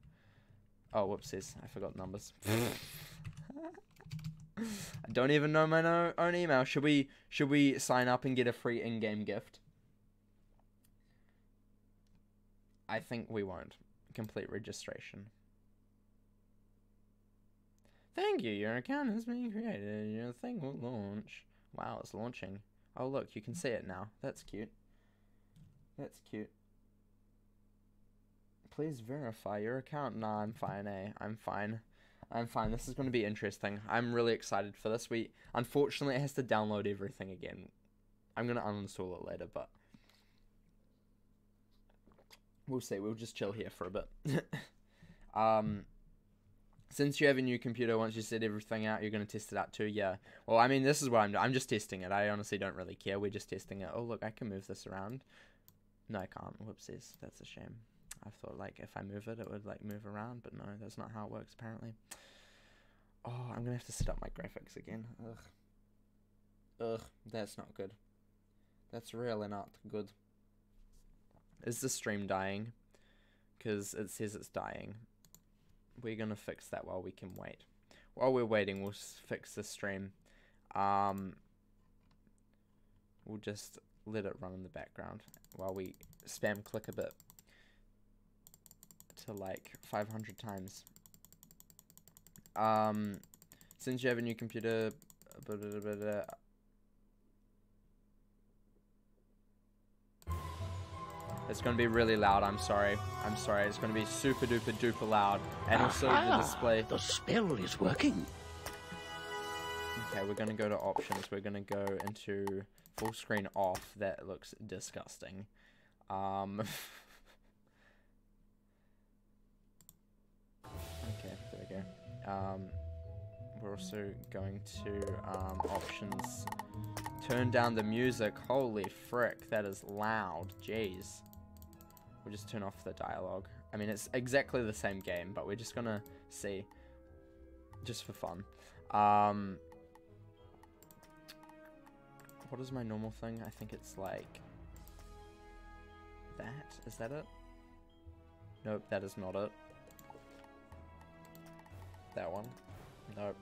Speaker 1: Oh, whoopsies. I forgot numbers. I don't even know my own email. Should we sign up and get a free in-game gift? I think we won't. Complete registration. Thank you. Your account has been created. Your thing will launch. Wow, it's launching. Oh, look, you can see it now. That's cute. That's cute. Please verify your account. Nah, I'm fine, I'm fine. I'm fine. This is going to be interesting. I'm really excited for this. Unfortunately, it has to download everything again. I'm going to uninstall it later, but we'll see. We'll just chill here for a bit. Since you have a new computer, once you set everything out, you're going to test it out too? Yeah. Well, I mean, this is what I'm just testing it. I honestly don't really care. We're just testing it. Oh, look, I can move this around. No, I can't. Whoopsies. That's a shame. I thought, like, if I move it, it would, like, move around. But no, that's not how it works, apparently. Oh, I'm going to have to set up my graphics again. Ugh, that's not good. That's really not good. Is the stream dying? Because it says it's dying. We're going to fix that while we can wait. While we're waiting, we'll fix the stream. We'll just let it run in the background while we spam click a bit to like 500 times. Since you have a new computer, it's going to be really loud. I'm sorry. It's going to be super duper duper loud. And also the display.
Speaker 2: The spell is working.
Speaker 1: Okay, we're going to go to options. We're going to go into full screen off. That looks disgusting. Okay, there we go. We're also going to options. Turn down the music. Holy frick, that is loud. Jeez. We'll just turn off the dialogue. I mean, it's exactly the same game, but we're just gonna see. Just for fun. What is my normal thing? I think it's like that. Is that it? Nope, that is not it. That one. Nope.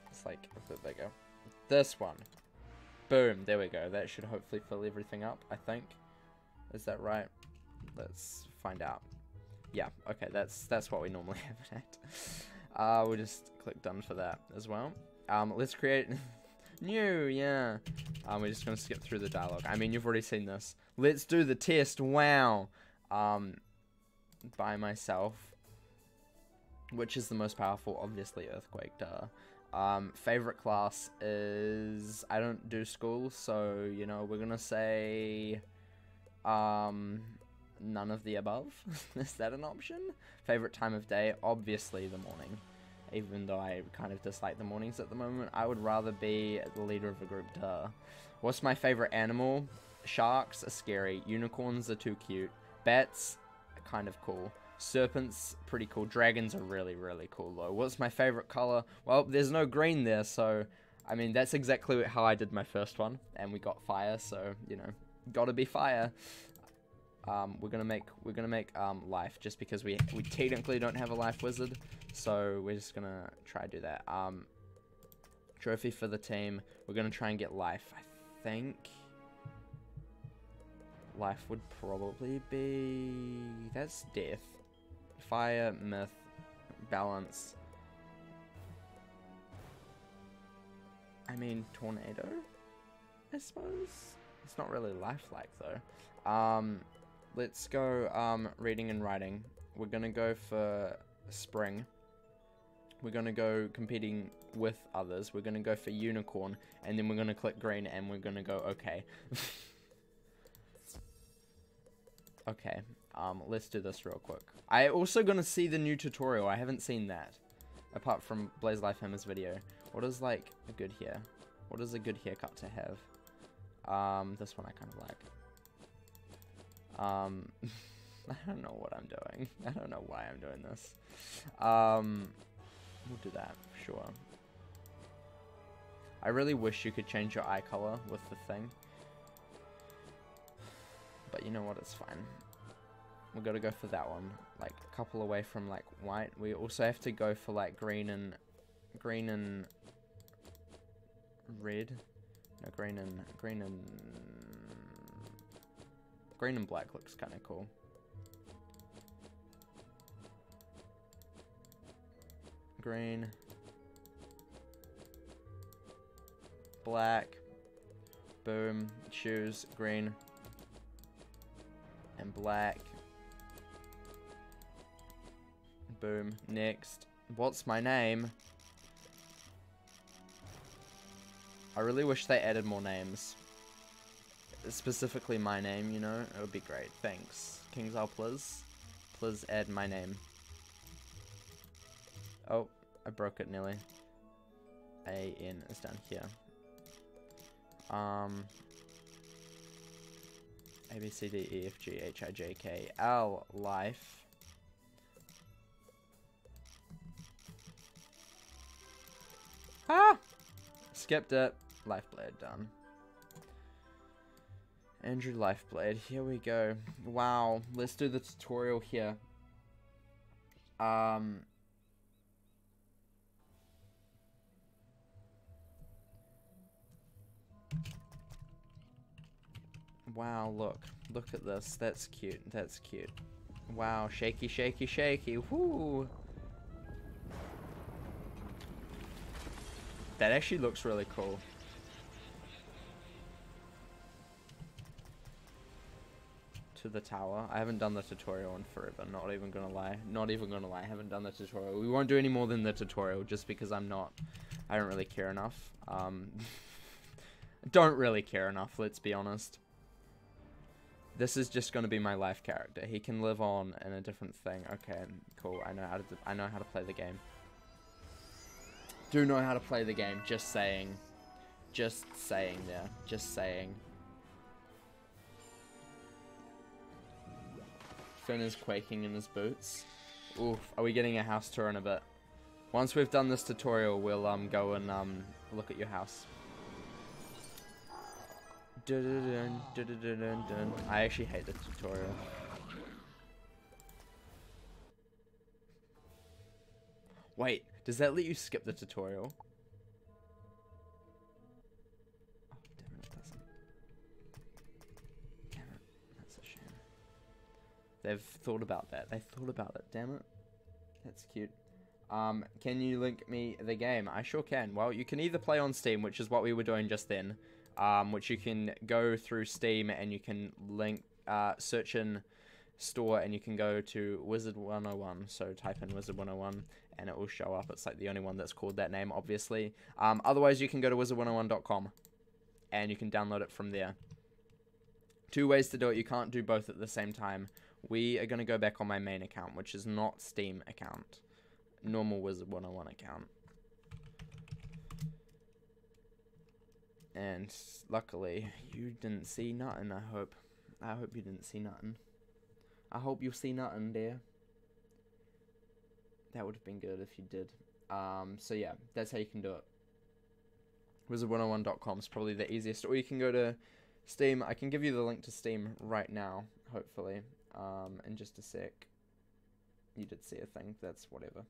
Speaker 1: It's like a bit bigger. This one. Boom, there we go. That should hopefully fill everything up, I think. Is that right? Let's find out. Yeah, okay, that's what we normally have it at. We'll just click done for that as well. Let's create new, yeah. We're just gonna skip through the dialogue. I mean, you've already seen this. Let's do the test. Wow. By myself. Which is the most powerful? Obviously, Earthquake, duh. Favorite class is... I don't do school, so, you know, we're gonna say... none of the above. Is that an option? Favorite time of day? Obviously the morning. Even though I kind of dislike the mornings at the moment. I would rather be the leader of a group, duh. What's my favorite animal? Sharks are scary. Unicorns are too cute. Bats are kind of cool. Serpents, pretty cool. Dragons are really, really cool, though. What's my favorite color? Well, there's no green there, so... I mean, that's exactly how I did my first one. And we got fire, so, you know, gotta be fire. We're gonna make life, just because we technically don't have a life wizard. So, we're just gonna try to do that. Trophy for the team. We're gonna try and get life, I think... Life would probably be... That's death. Fire, myth, balance. I mean, tornado, I suppose. It's not really lifelike though. Let's go reading and writing. We're gonna go for spring. We're gonna go competing with others. We're gonna go for unicorn, and then we're gonna click green, and we're gonna go okay. Okay. Let's do this real quick. I also gonna see the new tutorial. I haven't seen that, apart from Blaze Life Hammer's video. What is like a good hair? What is a good haircut to have? This one I kind of like. I don't know what I'm doing. I don't know why I'm doing this. We'll do that, sure. I really wish you could change your eye color with the thing. But you know what, it's fine. We've got to go for that one. Like, a couple away from, like, white. We also have to go for, like, green and red. No, green and black looks kind of cool. Green, black, boom, shoes, green, and black, boom. Next, what's my name? I really wish they added more names, specifically my name, you know. It would be great. Thanks, Kingsale, please add my name. Oh, I broke it nearly. A-N is down here. A, B, C, D, E, F, G, H, I, J, K, L, life. Ah! Skipped it. Lifeblade done. Andrew Lifeblade, here we go. Wow, let's do the tutorial here. Wow, look at this. That's cute. That's cute. Wow, shaky, shaky, shaky. Whoo! That actually looks really cool. To the tower. I haven't done the tutorial in forever. Not even gonna lie. Not even gonna lie. I haven't done the tutorial. We won't do any more than the tutorial just because I don't really care enough. Don't really care enough, let's be honest. This is just going to be my life character. He can live on in a different thing. Okay, cool. I know how to play the game. Do know how to play the game. Just saying. Just saying there. Just saying. Finn is quaking in his boots. Oof. Are we getting a house tour in a bit? Once we've done this tutorial, we'll go and look at your house. I actually hate the tutorial. Wait, does that let you skip the tutorial? Oh, damn it, it doesn't. Damn it, that's a shame. They've thought about that. They thought about it, damn it. That's cute. Can you link me the game? I sure can. Well, you can either play on Steam, which is what we were doing just then. Which you can go through Steam and you can link, search in store and you can go to Wizard101. So type in Wizard101 and it will show up. It's like the only one that's called that name, obviously. Otherwise, you can go to Wizard101.com and you can download it from there. Two ways to do it. You can't do both at the same time. We are going to go back on my main account, which is not Steam account. Normal Wizard101 account. And luckily, you didn't see nothing, I hope. I hope you didn't see nothing. I hope you see nothing there. That would have been good if you did. So yeah, that's how you can do it. Wizard101.com is probably the easiest. Or you can go to Steam. I can give you the link to Steam right now, hopefully. In just a sec. You did see a thing. That's whatever.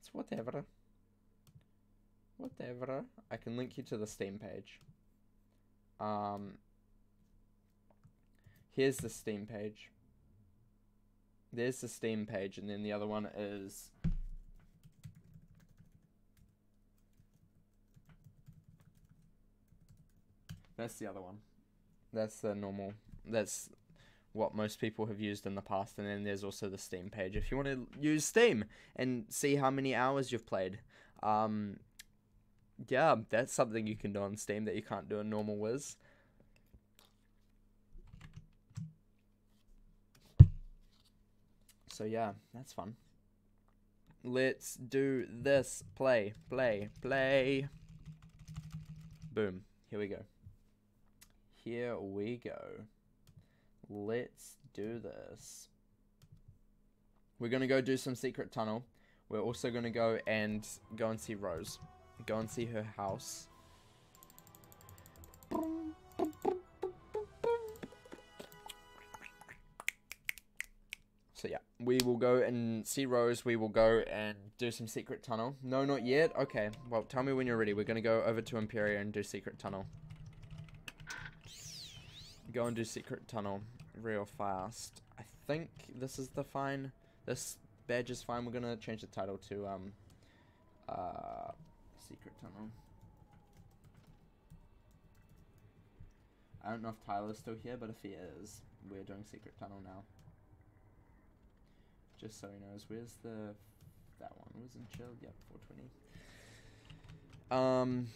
Speaker 1: It's whatever. Whatever. I can link you to the Steam page. Here's the Steam page. There's the Steam page, and then the other one is That's the other one. That's the normal. That's what most people have used in the past. And then there's also the Steam page. If you want to use Steam and see how many hours you've played. Yeah, that's something you can do on Steam that you can't do in normal Wiz. So yeah, that's fun. Let's do this. Play, play, play. Boom. Here we go. Here we go. Let's do this. We're going to go do some secret tunnel. We're also going to go and see Rose. Go and see her house. So yeah, we will go and see Rose. We will go and do some secret tunnel. No, not yet? Okay, well, tell me when you're ready. We're going to go over to Imperia and do secret tunnel. Go and do secret tunnel real fast. I think this is the fine. This badge is fine. We're going to change the title to secret tunnel. I don't know if Tyler's still here, but if he is, we're doing secret tunnel now. Just so he knows, where's that one? Was in chill? Yep, 420.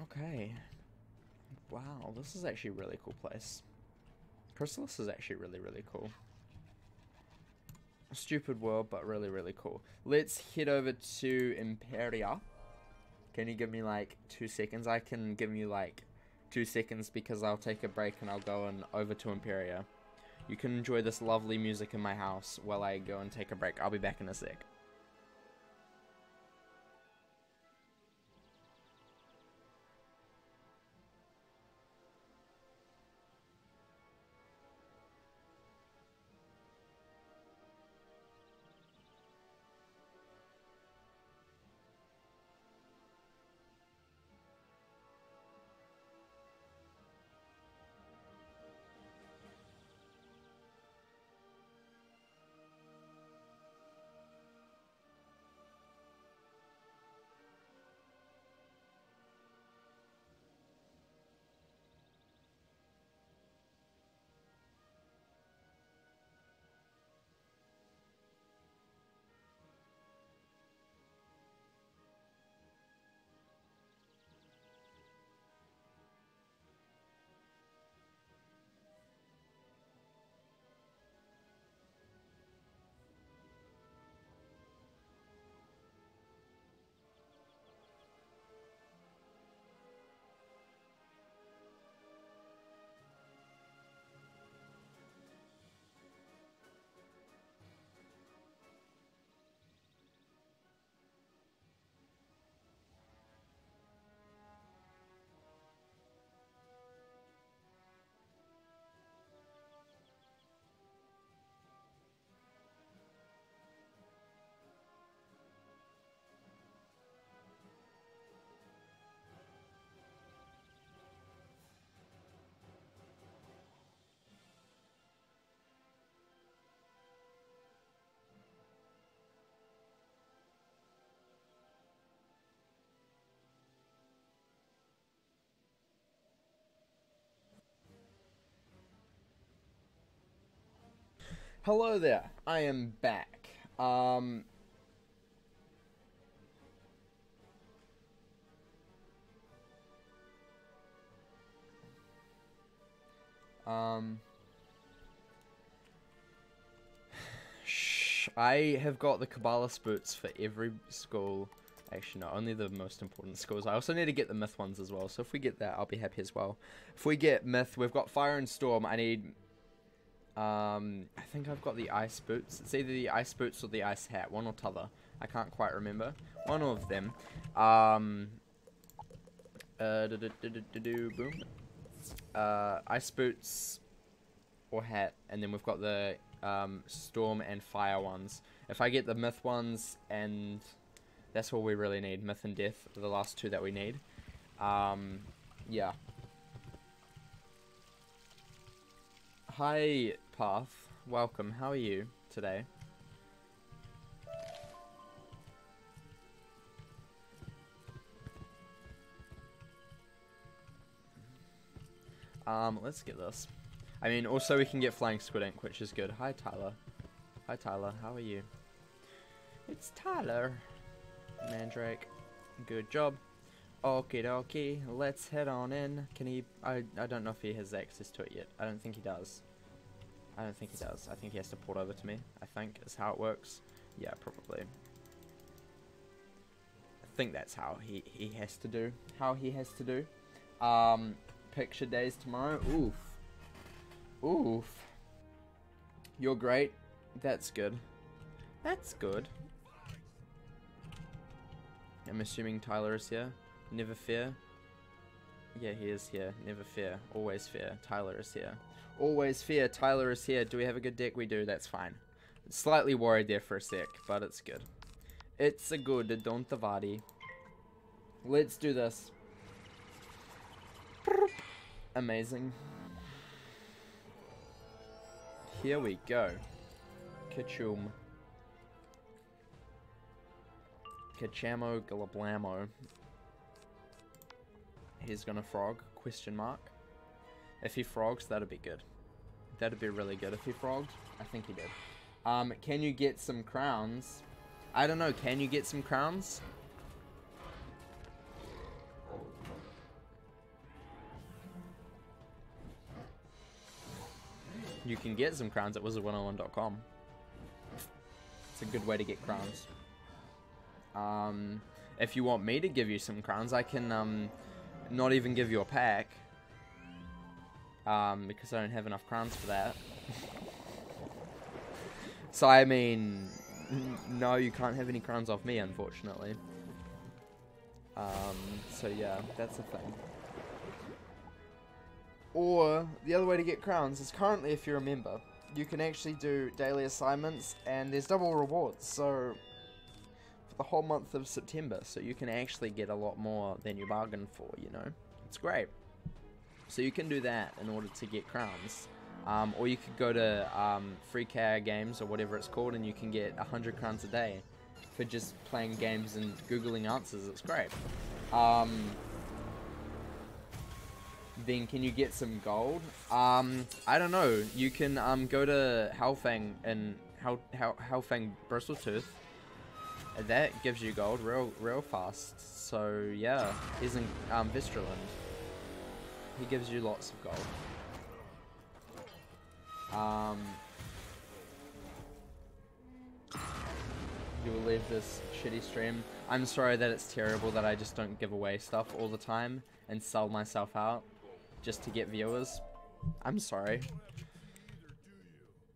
Speaker 1: Okay. Wow, this is actually a really cool place. Chrysalis is actually really, really cool. A stupid world, but really, really cool. Let's head over to Imperia. Can you give me like 2 seconds? I can give you like 2 seconds because I'll take a break and I'll go over to Imperia. You can enjoy this lovely music in my house while I go and take a break. I'll be back in a sec. Hello there. I am back. I have got the Kabbalist boots for every school. Actually, no, only the most important schools. I also need to get the Myth ones as well. So if we get that, I'll be happy as well. If we get Myth, we've got Fire and Storm. I need... I think I've got the Ice boots. It's either the Ice boots or the Ice hat. One or t'other. I can't quite remember. One of them. Boom. Ice boots or hat. And then we've got the... Storm and Fire ones. If I get the Myth ones, and that's all we really need. Myth and Death are the last two that we need. Yeah. Hi, Path. Welcome. How are you today? Let's get this. I mean, also we can get Flying Squid Ink, which is good. Hi, Tyler. Hi, Tyler. How are you? It's Tyler. Mandrake. Good job. Okie dokie. Let's head on in. Can he... I don't know if he has access to it yet. I don't think he does. I don't think he does. I think he has to port over to me. I think is how it works. Yeah, probably. I think that's how he has to do. How he has to do. Picture days tomorrow. Oof. Oof. You're great. That's good. That's good. I'm assuming Tyler is here. Never fear. Yeah, he is here. Never fear. Always fear. Tyler is here. Always fear. Tyler is here. Do we have a good deck? We do. That's fine. Slightly worried there for a sec, but it's good. It's a good. Don't Tavadi. Let's do this. Amazing. Here we go. Kachum. Kachamo Galablamo. He's gonna frog? Question mark. If he frogs, that'd be good. That'd be really good if he frogged. I think he did. Can you get some crowns? I don't know. Can you get some crowns? You can get some crowns at Wizard101.com. It's a good way to get crowns. If you want me to give you some crowns, I can not even give you a pack. Because I don't have enough crowns for that. So I mean, no, you can't have any crowns off me, unfortunately. So yeah, that's the thing. Or, the other way to get crowns is currently, if you're a member, you can actually do daily assignments, and there's double rewards, so, for the whole month of September, so you can actually get a lot more than you bargained for, you know? It's great. So you can do that in order to get crowns. Or you could go to Free KR Games, or whatever it's called, and you can get 100 crowns a day for just playing games and Googling answers. It's great. Then can you get some gold? I don't know. You can go to Halfang and Halfang Bristletooth. That gives you gold real fast. So yeah, he's in Vestraland. He gives you lots of gold. You will leave this shitty stream. I'm sorry that it's terrible that I just don't give away stuff all the time and sell myself out just to get viewers. I'm sorry.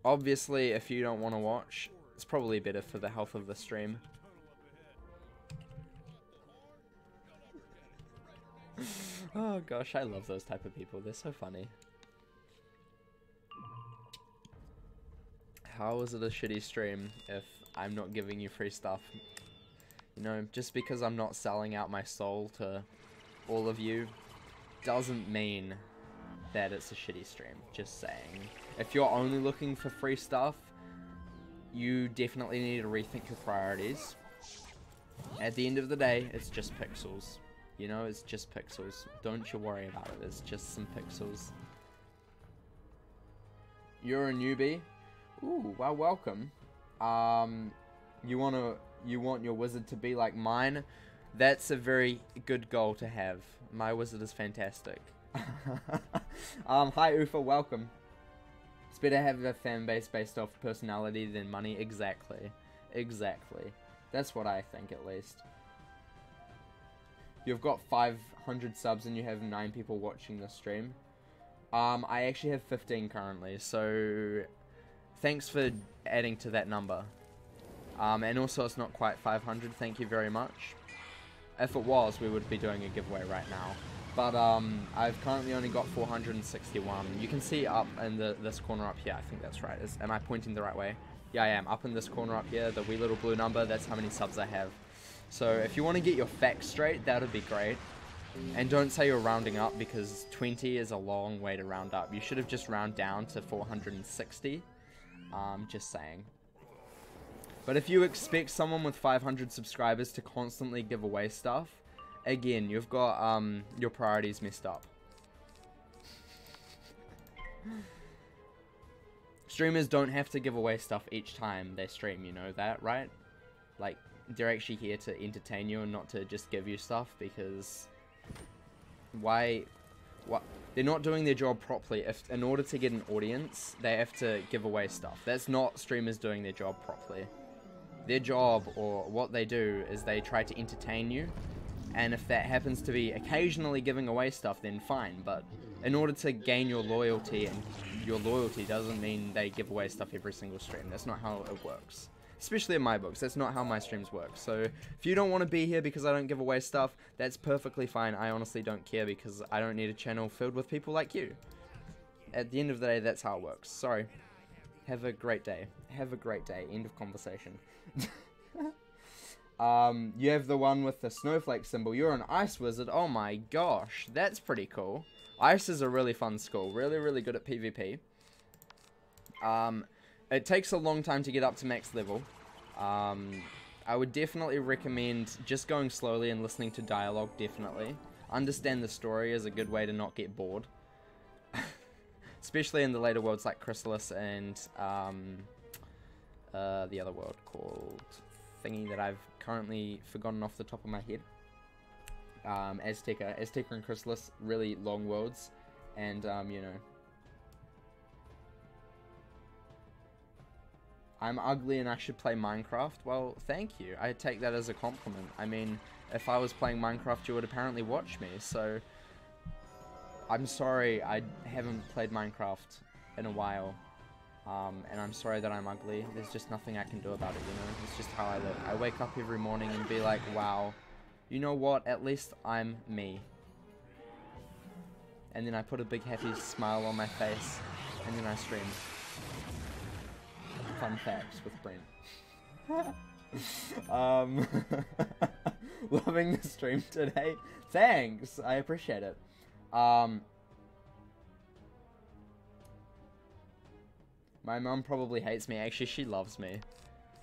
Speaker 1: Obviously, if you don't want to watch, it's probably better for the health of the stream. Oh gosh, I love those type of people. They're so funny. How is it a shitty stream if I'm not giving you free stuff? You know, just because I'm not selling out my soul to all of you doesn't mean that it's a shitty stream. Just saying. If you're only looking for free stuff, you definitely need to rethink your priorities. At the end of the day, it's just pixels. You know, it's just pixels. Don't you worry about it. It's just some pixels. You're a newbie? Ooh, well, welcome. You want your wizard to be like mine? That's a very good goal to have. My wizard is fantastic. Hi Ufa, welcome. It's better to have a fan base based off personality than money. Exactly. Exactly. That's what I think, at least. You've got 500 subs and you have 9 people watching this stream. I actually have 15 currently, so thanks for adding to that number. And also it's not quite 500, thank you very much. If it was, we would be doing a giveaway right now. But I've currently only got 461. You can see up in this corner up here, I think that's right. Am I pointing the right way? Yeah, I am. Up in this corner up here, the wee little blue number, that's how many subs I have. So if you want to get your facts straight, that would be great. And don't say you're rounding up, because 20 is a long way to round up. You should have just round down to 460. Just saying. But if you expect someone with 500 subscribers to constantly give away stuff, again, you've got your priorities messed up. Streamers don't have to give away stuff each time they stream, you know that, right? Like, they're actually here to entertain you and not to just give you stuff, because why? What? They're not doing their job properly. If in order to get an audience, they have to give away stuff. That's not streamers doing their job properly. Their job, or what they do, is they try to entertain you, and if that happens to be occasionally giving away stuff, then fine. But in order to gain your loyalty, and your loyalty doesn't mean they give away stuff every single stream. That's not how it works. Especially in my books, that's not how my streams work. So if you don't want to be here because I don't give away stuff, that's perfectly fine. I honestly don't care, because I don't need a channel filled with people like you. At the end of the day, that's how it works. Sorry. Have a great day. Have a great day. End of conversation. You have the one with the snowflake symbol. You're an ice wizard. Oh my gosh, that's pretty cool. Ice is a really fun school. Really, really good at PvP. It takes a long time to get up to max level. I would definitely recommend just going slowly and listening to dialogue, definitely. Understand the story is a good way to not get bored. Especially in the later worlds like Chrysalis and the other world called thingy that I've currently forgotten off the top of my head. Azteca. Azteca and Chrysalis, really long worlds. And, you know, I'm ugly and I should play Minecraft. Well, thank you. I take that as a compliment. I mean, if I was playing Minecraft, you would apparently watch me, so I'm sorry I haven't played Minecraft in a while. And I'm sorry that I'm ugly. There's just nothing I can do about it, you know? It's just how I live. I wake up every morning and be like, wow, you know what? At least I'm me. And then I put a big happy smile on my face, and then I stream. Fun facts with Brent. Loving the stream today. Thanks, I appreciate it. My mum probably hates me. Actually, she loves me.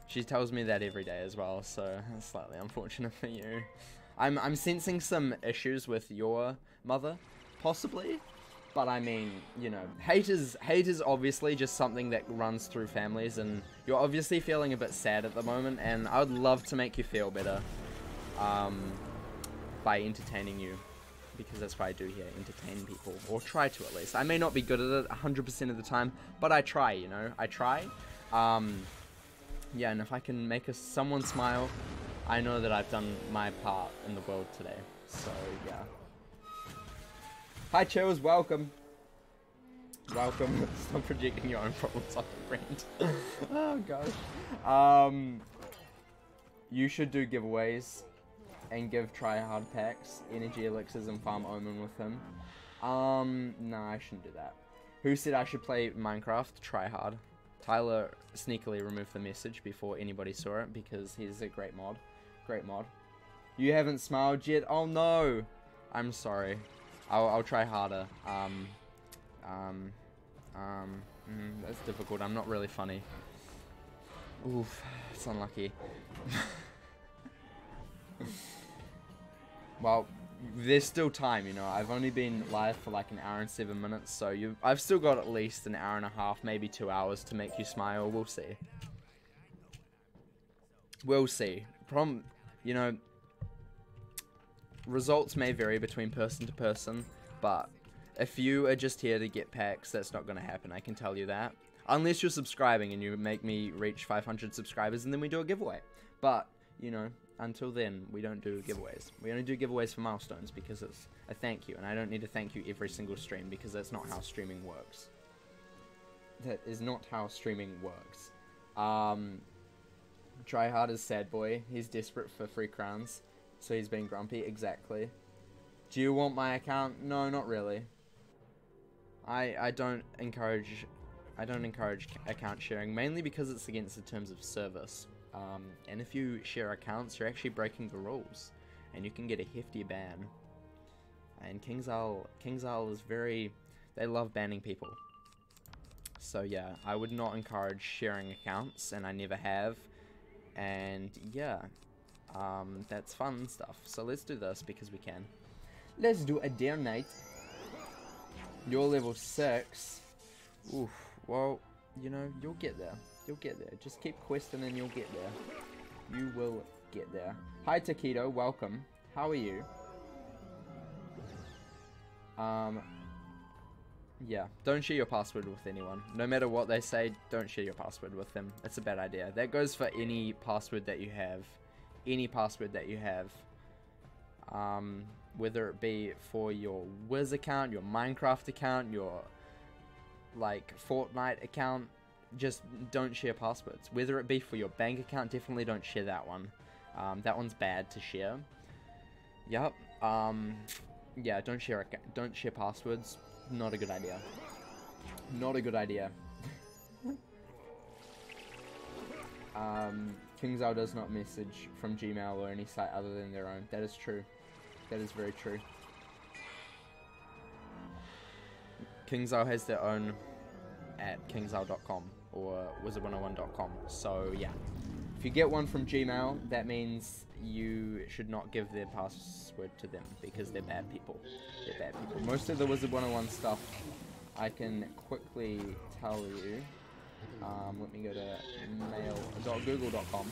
Speaker 1: She tells me that every day as well, so that's slightly unfortunate for you. I'm sensing some issues with your mother, possibly. But I mean, you know, hate is obviously just something that runs through families, and you're obviously feeling a bit sad at the moment, and I would love to make you feel better by entertaining you, because that's what I do here, entertain people, or try to at least. I may not be good at it 100% of the time, but I try, you know, I try. Yeah, and if I can make someone smile, I know that I've done my part in the world today, so yeah. Hi Chills, welcome. Welcome. Stop projecting your own problems onto Brent. Oh gosh. You should do giveaways and give tryhard packs, energy elixirs, and farm omen with him. No, I shouldn't do that. Who said I should play Minecraft? Tryhard. Tyler sneakily removed the message before anybody saw it, because he's a great mod. Great mod. You haven't smiled yet? Oh no! I'm sorry. I'll try harder. That's difficult. I'm not really funny. Oof, it's unlucky. Well, there's still time, you know. I've only been live for like an hour and 7 minutes, so I've still got at least an hour and a half, maybe 2 hours to make you smile. We'll see. We'll see. You know, results may vary between person to person, but if you are just here to get packs, that's not going to happen, I can tell you that. Unless you're subscribing and you make me reach 500 subscribers, and then we do a giveaway. But, you know, until then, we don't do giveaways. We only do giveaways for milestones, because it's a thank you, and I don't need to thank you every single stream, because that's not how streaming works. That is not how streaming works. Tryhard is sad boy. He's desperate for free crowns. So he's being grumpy, exactly. Do you want my account? No, not really. I don't encourage account sharing, mainly because it's against the terms of service. And if you share accounts, you're actually breaking the rules, and you can get a hefty ban. And KingsIsle is they love banning people. So yeah, I would not encourage sharing accounts, and I never have. And yeah. That's fun stuff. So let's do this because we can. Let's do a dare night. You're level 6. Oof. Well, you know, you'll get there. You'll get there. Just keep questing and you'll get there. You will get there. Hi, Taquito. Welcome. How are you? Yeah. Don't share your password with anyone. No matter what they say, don't share your password with them. It's a bad idea. That goes for any password that you have. Any password that you have. Whether it be for your Wiz account, your Minecraft account, your like Fortnite account, just don't share passwords. Whether it be for your bank account, definitely don't share that one. That one's bad to share. Yep. Yeah, don't share passwords. Not a good idea. Not a good idea. KingsOwl does not message from Gmail or any site other than their own. That is true. That is very true. KingsOwl has their own at kingsowl.com or wizard101.com. So yeah, if you get one from Gmail, that means you should not give their password to them because they're bad people. They're bad people. Most of the Wizard101 stuff I can quickly tell you. Let me go to mail.google.com.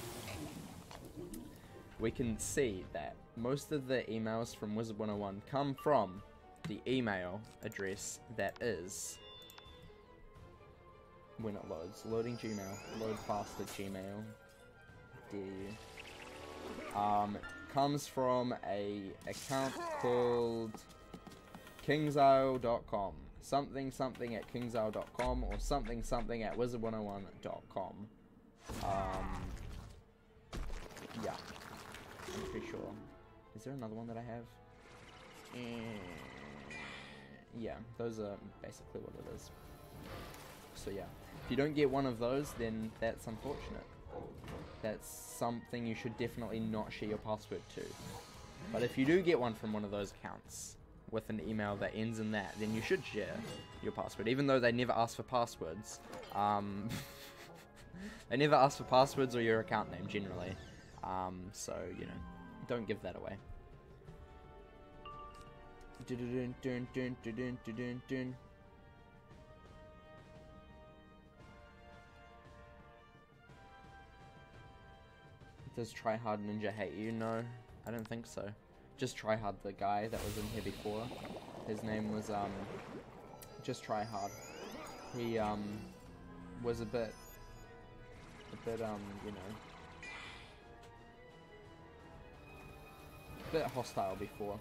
Speaker 1: We can see that most of the emails from Wizard101 come from the email address that is, when it loads, loading Gmail, load faster Gmail, comes from a account called kingsowl.com, something at kingsowl.com, or something at wizard101.com. Yeah, I'm pretty sure. Is there another one that I have? Yeah, those are basically what it is. So yeah, if you don't get one of those, then that's unfortunate. That's something you should definitely not share your password to. But if you do get one from one of those accounts with an email that ends in that, then you should share your password, even though they never ask for passwords. They never ask for passwords or your account name generally. So, you know, don't give that away. Does Tryhard Ninja hate you? No, I don't think so. Just Tryhard, the guy that was in here before. His name was just Tryhard. He was a bit you know, a bit hostile before.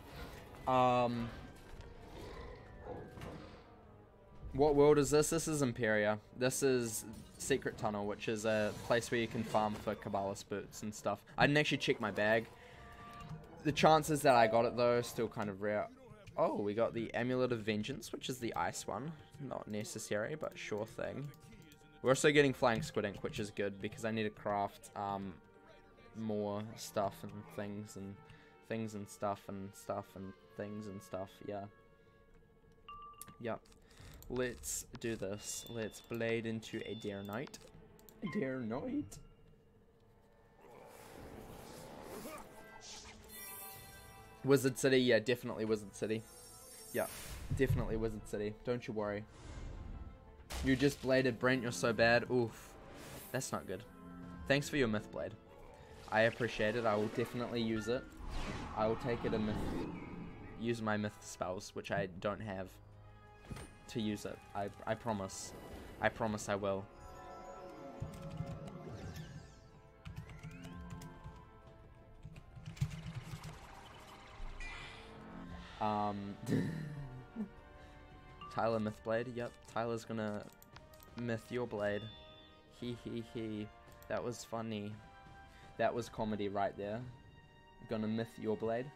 Speaker 1: What world is this? This is Imperia. This is Secret Tunnel, which is a place where you can farm for Kabbalist boots and stuff. I didn't actually check my bag. The chances that I got it though are still kind of rare. Oh, we got the Amulet of Vengeance, which is the ice one. Not necessary, but sure thing. We're also getting Flying Squid Ink, which is good because I need to craft more stuff and things and things and stuff and stuff and things and stuff. Yeah. Yep. Let's do this. Let's blade into a Dare Knight. A Dare Knight? Wizard City? Yeah, definitely Wizard City. Yeah, definitely Wizard City. Don't you worry. You just bladed Brent, you're so bad. Oof. That's not good. Thanks for your myth blade. I appreciate it. I will definitely use it. I will take it and use my myth spells, which I don't have, to use it. I promise. I promise I will. Tyler Mythblade. Yep, Tyler's gonna myth your blade. He. That was funny. That was comedy right there. Gonna myth your blade.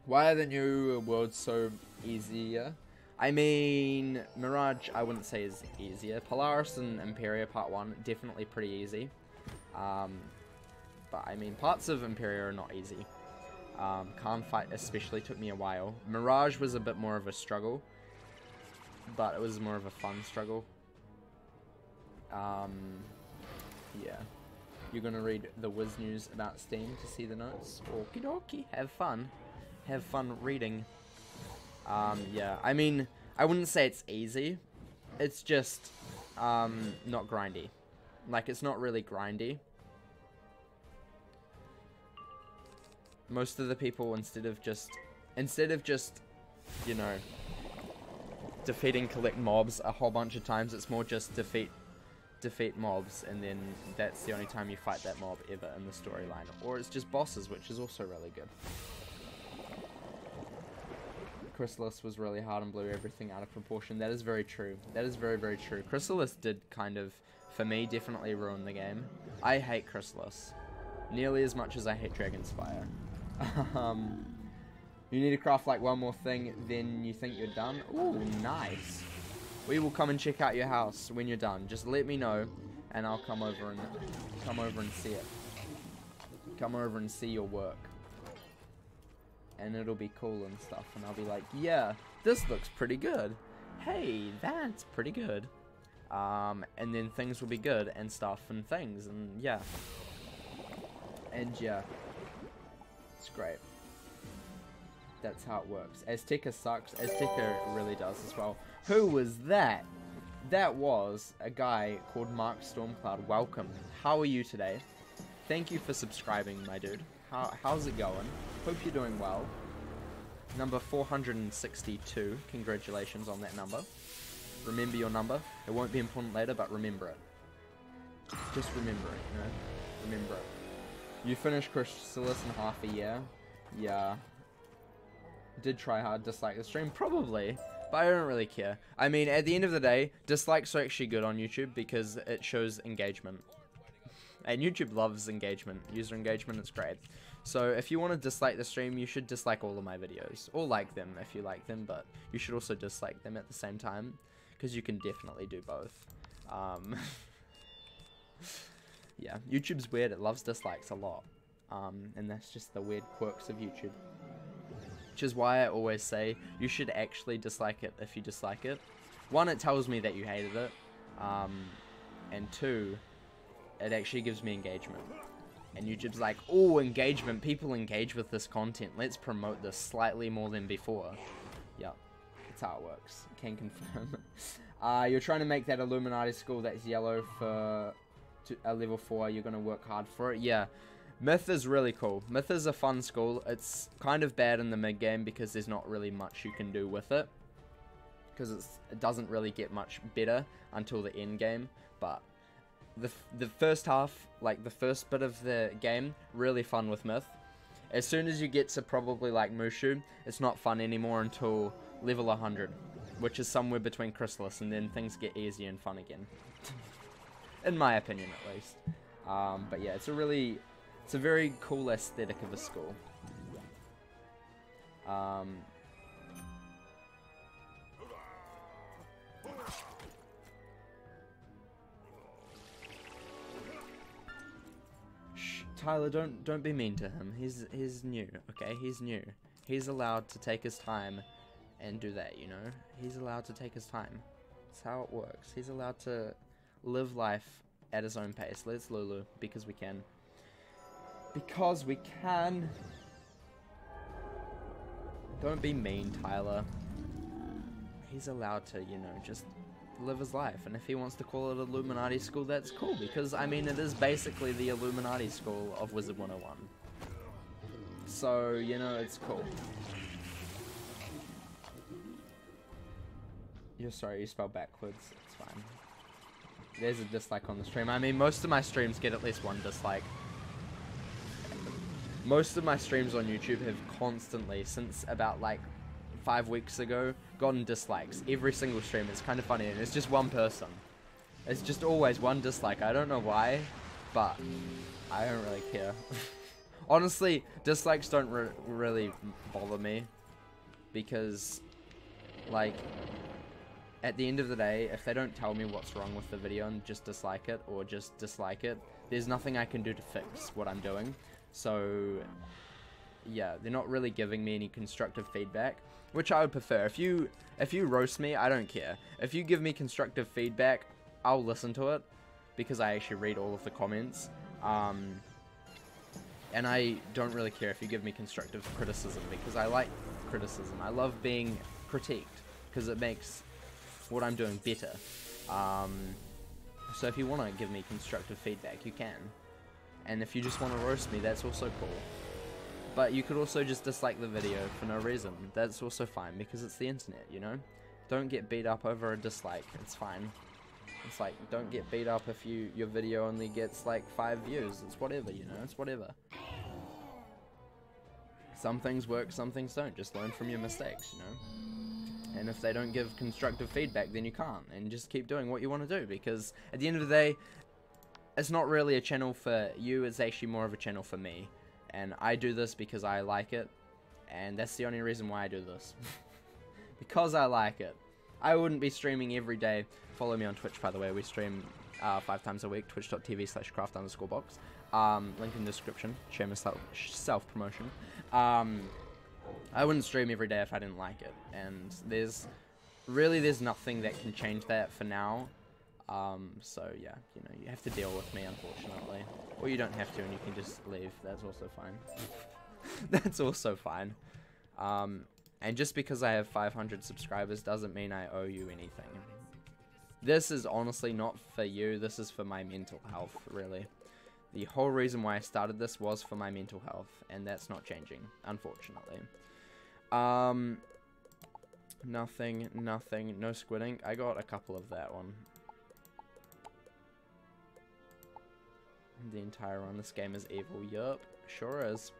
Speaker 1: Why are the new worlds so easier? I mean, Mirage I wouldn't say is easier. Polaris and Imperia Part 1, definitely pretty easy. But I mean, parts of Imperia are not easy. Khan fight especially took me a while. Mirage was a bit more of a struggle, but it was more of a fun struggle. Yeah. You're gonna read the Wiz news about Steam to see the notes. Okie dokie. Have fun. Have fun reading. Yeah. I mean, I wouldn't say it's easy, it's just not grindy. Like, it's not really grindy. Most of the people, instead of just, you know, defeating collect mobs a whole bunch of times, it's more just defeat mobs, and then that's the only time you fight that mob ever in the storyline. Or it's just bosses, which is also really good. Chrysalis was really hard and blew everything out of proportion. That is very true. That is very, very true. Chrysalis did kind of, for me, definitely ruin the game. I hate Chrysalis nearly as much as I hate Dragonspire. You need to craft like one more thing, then you think you're done. Ooh, nice. We will come and check out your house when you're done. Just let me know, and I'll come over and see it. Come over and see your work. And it'll be cool and stuff, and I'll be like, yeah, this looks pretty good. Hey, that's pretty good. And then things will be good and stuff and things, and yeah. And yeah, it's great. That's how it works. Azteca sucks. Azteca really does as well. Who was that? That was a guy called Mark Stormcloud. Welcome. How are you today? Thank you for subscribing, my dude. How's it going? Hope you're doing well. Number 462. Congratulations on that number. Remember your number. It won't be important later, but remember it. Just remember it, you know? Remember it. You finished Chrysalis in half a year. Yeah. Did try hard, dislike the stream? Probably. But I don't really care. I mean, at the end of the day, dislikes are actually good on YouTube because it shows engagement. And YouTube loves engagement. User engagement is great. So if you want to dislike the stream, you should dislike all of my videos. Or like them if you like them, but you should also dislike them at the same time. Because you can definitely do both. Yeah, YouTube's weird. It loves dislikes a lot. And that's just the weird quirks of YouTube. Which is why I always say you should actually dislike it if you dislike it. One, it tells me that you hated it. And two, it actually gives me engagement. And YouTube's like, oh, engagement. People engage with this content. Let's promote this slightly more than before. Yep. That's how it works. Can confirm. You're trying to make that Illuminati school that's yellow for a level 4. You're going to work hard for it. Yeah. Myth is really cool. Myth is a fun school. It's kind of bad in the mid game because there's not really much you can do with it. Because it doesn't really get much better until the end game. But the first half, like the first bit of the game, really fun with Myth. As soon as you get to probably like Mushu, it's not fun anymore until level 100. Which is somewhere between Chrysalis, and then things get easy and fun again. In my opinion, at least. But yeah, it's a very cool aesthetic of a school. Shh, Tyler, don't be mean to him. He's new, okay? He's new. He's allowed to take his time and do that, you know? He's allowed to take his time. That's how it works. He's allowed to live life at his own pace. Let's Lulu, because we can. Because we can. Don't be mean, Tyler. He's allowed to, you know, just live his life. And if he wants to call it Illuminati school, that's cool. Because, I mean, it is basically the Illuminati school of Wizard101. So, you know, it's cool. You're sorry, you spelled backwards. It's fine. There's a dislike on the stream. I mean, most of my streams get at least one dislike. Most of my streams on YouTube have constantly, since about like 5 weeks ago, gotten dislikes. Every single stream. It's kind of funny, and it's just one person. It's just always one dislike. I don't know why, but I don't really care. Honestly, dislikes don't really bother me, because, like, at the end of the day, if they don't tell me what's wrong with the video and just dislike it, or just dislike it, there's nothing I can do to fix what I'm doing. So, yeah, they're not really giving me any constructive feedback, which I would prefer. If you roast me, I don't care. If you give me constructive feedback, I'll listen to it, because I actually read all of the comments. And I don't really care if you give me constructive criticism, because I like criticism. I love being critiqued, because it makes what I'm doing better. So if you want to give me constructive feedback, you can. And if you just want to roast me, that's also cool. But you could also just dislike the video for no reason. That's also fine, because it's the internet, you know? Don't get beat up over a dislike. It's fine. It's like, don't get beat up if your video only gets like 5 views. It's whatever, you know? It's whatever. Some things work, some things don't. Just learn from your mistakes, you know? And if they don't give constructive feedback, then you can't. And just keep doing what you want to do, because at the end of the day, it's not really a channel for you, it's actually more of a channel for me. And I do this because I like it, and that's the only reason why I do this. Because I like it. I wouldn't be streaming every day. Follow me on Twitch, by the way. We stream 5 times a week, twitch.tv/craft_box. Link in the description. Shameless self-promotion. I wouldn't stream every day if I didn't like it. And there's nothing that can change that for now. So yeah, you know, you have to deal with me, unfortunately. Or you don't have to, and you can just leave. That's also fine. That's also fine. And just because I have 500 subscribers doesn't mean I owe you anything. This is honestly not for you, this is for my mental health, really. The whole reason why I started this was for my mental health, and that's not changing, unfortunately. Nothing, no squidding. I got a couple of that one. The entire run, this game is evil. Yup, sure is.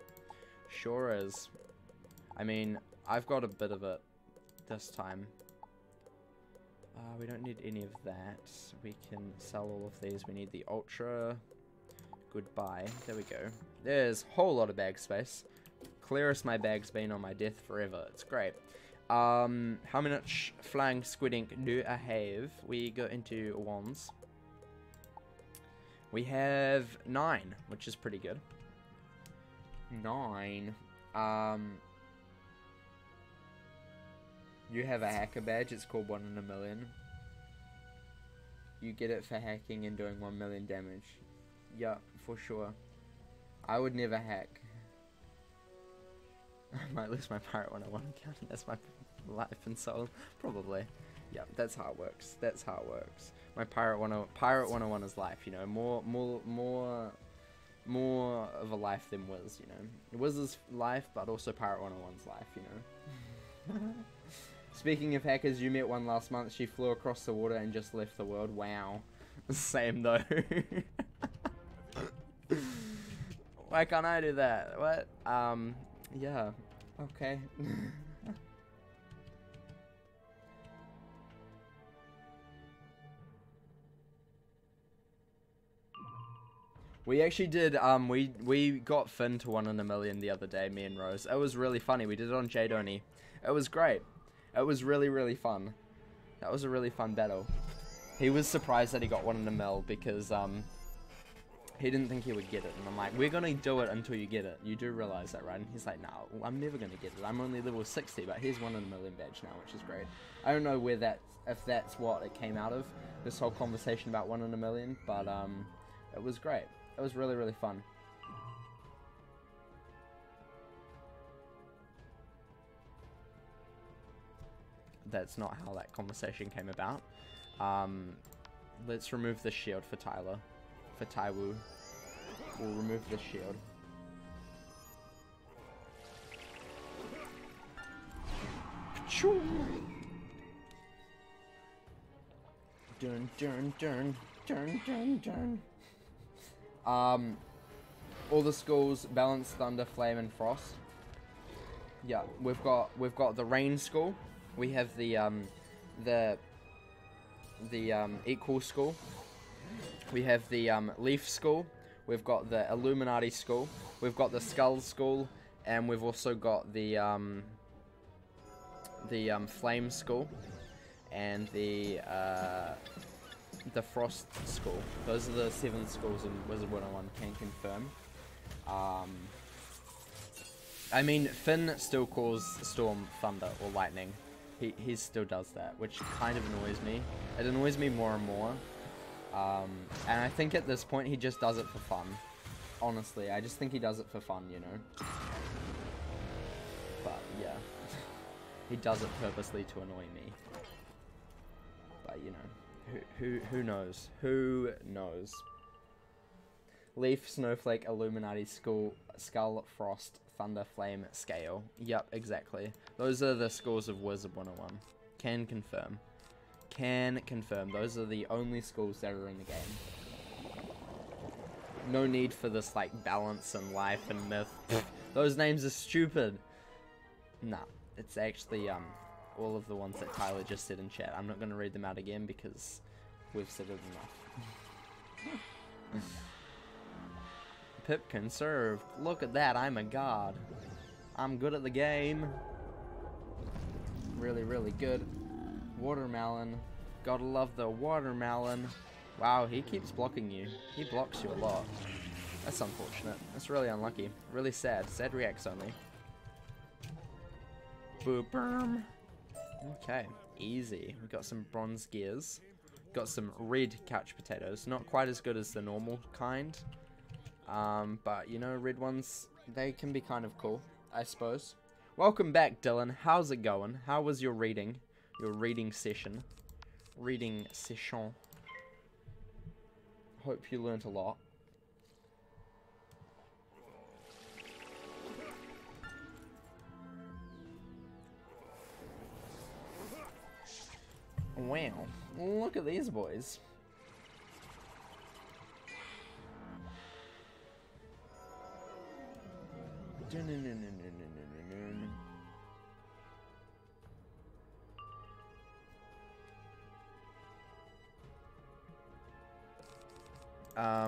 Speaker 1: Sure is. I mean, I've got a bit of it this time. We don't need any of that. We can sell all of these. We need the Ultra. Goodbye. There we go. There's a whole lot of bag space. Clearest my bag's been on my death forever. It's great. How much flying squid ink do I have? We go into wands. We have 9, which is pretty good. 9. You have a hacker badge. It's called 1 in a million. You get it for hacking and doing 1 million damage. Yeah, for sure. I would never hack. I might lose my Pirate 101 account. That's my life and soul. Probably. Yeah, that's how it works. That's how it works. My Pirate 101 is life, you know. More of a life than Wiz, you know. Wiz is life, but also Pirate 101's life, you know. Speaking of hackers, you met one last month. She flew across the water and just left the world. Wow. Same though. Why can't I do that? What? Yeah. Okay. We actually did, we got Finn to 1 in a million the other day, me and Rose. It was really funny. We did it on Jadoni. It was great. It was really, really fun. That was a really fun battle. He was surprised that he got 1 in a mil because, he didn't think he would get it. And I'm like, we're gonna do it until you get it. You do realize that, right? And he's like, no, I'm never gonna get it. I'm only level 60, but here's 1 in a million badge now, which is great. I don't know where if that's what it came out of, this whole conversation about 1 in a million, but, it was great. It was really, really fun. That's not how that conversation came about. Let's remove the shield for Tyler. For Taiwu. We'll remove the shield. Dun dun dun dun dun dun. All the schools: Balance, Thunder, Flame, and Frost. Yeah, we've got the Rain school. We have the Equal school. We have the Leaf school. We've got the Illuminati school. We've got the Skull school, and we've also got the Flame school, and the Frost school. Those are the 7 schools in Wizard101. Can confirm. I mean, Finn still calls Storm Thunder or Lightning. He still does that, which kind of annoys me. It annoys me more and more. And I think at this point he just does it for fun. Honestly, I just think he does it for fun, you know. But yeah, he does it purposely to annoy me. you know, who knows? Who knows? Leaf, Snowflake, Illuminati, Skull, Frost, Thunder, Flame, Scale. Yep, exactly. Those are the schools of Wizard101. Can confirm. Can confirm. Those are the only schools that are in the game. No need for this, like, balance and life and myth. Those names are stupid. Nah, it's actually, all of the ones that Tyler just said in chat. I'm not going to read them out again because we've said it enough. Pip can serve. Look at that, I'm a god. I'm good at the game. Really, really good. Watermelon. Gotta love the watermelon. Wow, he keeps blocking you. He blocks you a lot. That's unfortunate. That's really unlucky. Really sad. Sad reacts only. Boop. Okay, easy. We've got some bronze gears. Got some red couch potatoes. Not quite as good as the normal kind. But, you know, red ones, they can be kind of cool, I suppose. Welcome back, Dylan. How's it going? How was your reading? Your reading session? Reading session. Hope you learnt a lot. Wow. Look at these boys.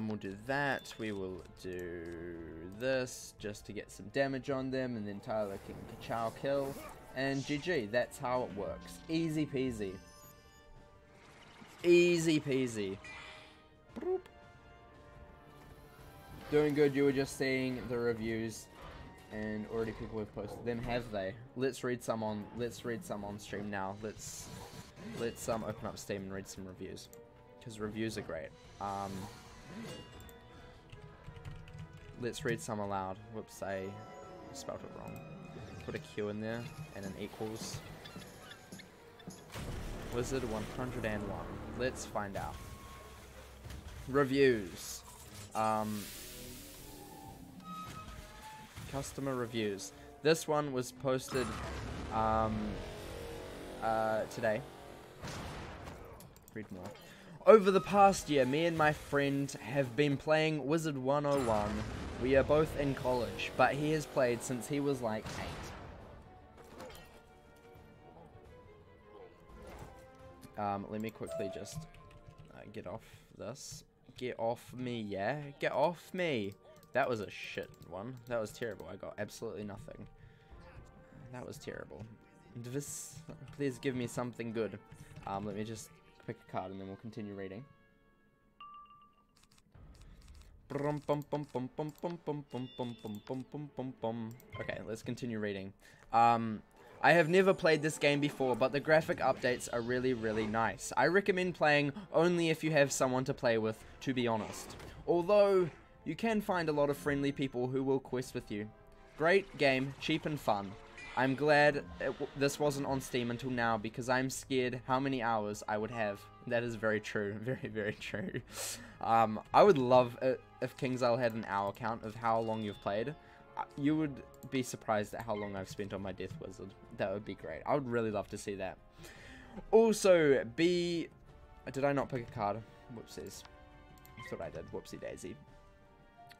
Speaker 1: We'll do that. We will do this just to get some damage on them, and then Tyler can ka-chow kill. And GG. That's how it works. Easy peasy. Easy peasy. Boop. Doing good. You were just seeing the reviews, and already people have posted them. Have they? Let's read some on. Let's read some on stream now. Let's open up Steam and read some reviews, because reviews are great. Let's read some aloud. Whoops, I spelled it wrong. Put a Q in there and an equals. Wizard101. Let's find out. Reviews. Customer reviews. This one was posted today. Read more. Over the past year, me and my friend have been playing Wizard101. We are both in college, but he has played since he was like 8. Let me quickly just get off this. Get off me, yeah? Get off me! That was a shit one. That was terrible. I got absolutely nothing. That was terrible. Please give me something good. Let me just pick a card and then we'll continue reading. Okay, let's continue reading. I have never played this game before, but the graphic updates are really, really nice. I recommend playing only if you have someone to play with, to be honest. Although, you can find a lot of friendly people who will quest with you. Great game, cheap and fun. I'm glad this wasn't on Steam until now because I'm scared how many hours I would have. That is very true. Very, very true. I would love it if KingsIsle had an hour count of how long you've played. You would be surprised at how long I've spent on my Death Wizard. That would be great. I would really love to see that. Also, did I not pick a card? Whoopsies. I thought I did. Whoopsie daisy.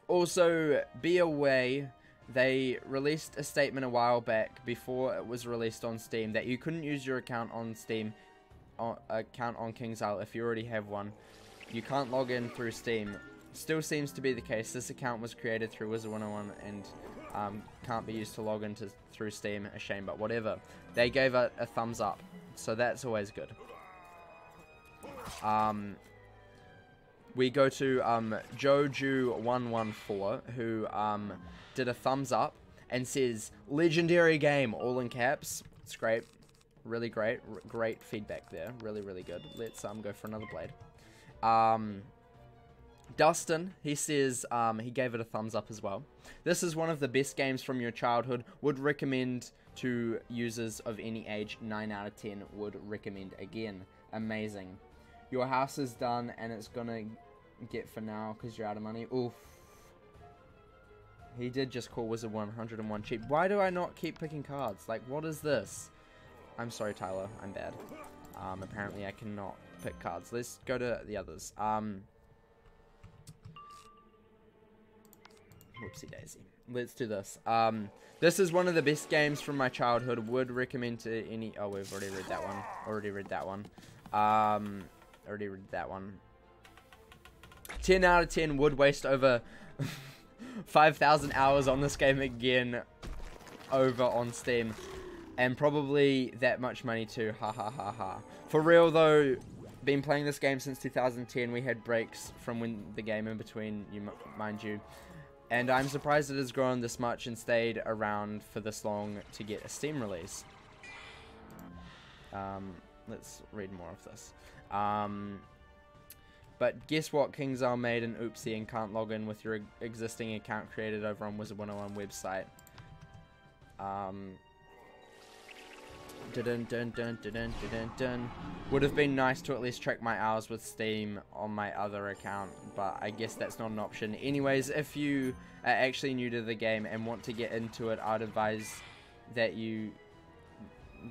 Speaker 1: Also, be aware, they released a statement a while back before it was released on Steam that you couldn't use your account on Steam, account on KingsIsle if you already have one. You can't log in through Steam. Still seems to be the case. This account was created through Wizard101 and can't be used to log into through Steam. A shame, but whatever. They gave it a thumbs up, so that's always good. We go to Joju114, who did a thumbs up and says, legendary game, all in caps. It's great. Really great. Great feedback there. Really, really good. Let's go for another blade. Dustin, he says he gave it a thumbs up as well. This is one of the best games from your childhood. Would recommend to users of any age. 9 out of 10 would recommend again. Amazing. Your house is done and it's gonna get for now because you're out of money. Oof. He did just call Wizard101 cheap. Why do I not keep picking cards? Like, what is this? I'm sorry, Tyler. I'm bad. Apparently I cannot pick cards. Let's go to the others. Whoopsie daisy. Let's do this. This is one of the best games from my childhood. Would recommend to any... Oh, we've already read that one. Already read that one. Already read that one. 10 out of 10 would waste over 5,000 hours on this game again over on Steam. And probably that much money too. Ha ha ha ha. For real though, been playing this game since 2010. We had breaks from when the game in between, mind you. And I'm surprised it has grown this much and stayed around for this long to get a Steam release. Let's read more of this. But guess what? KingsIsle made an oopsie and can't log in with your existing account created over on Wizard101 website. Would have been nice to at least track my hours with Steam on my other account, but I guess that's not an option. Anyways, if you are actually new to the game and want to get into it, I'd advise that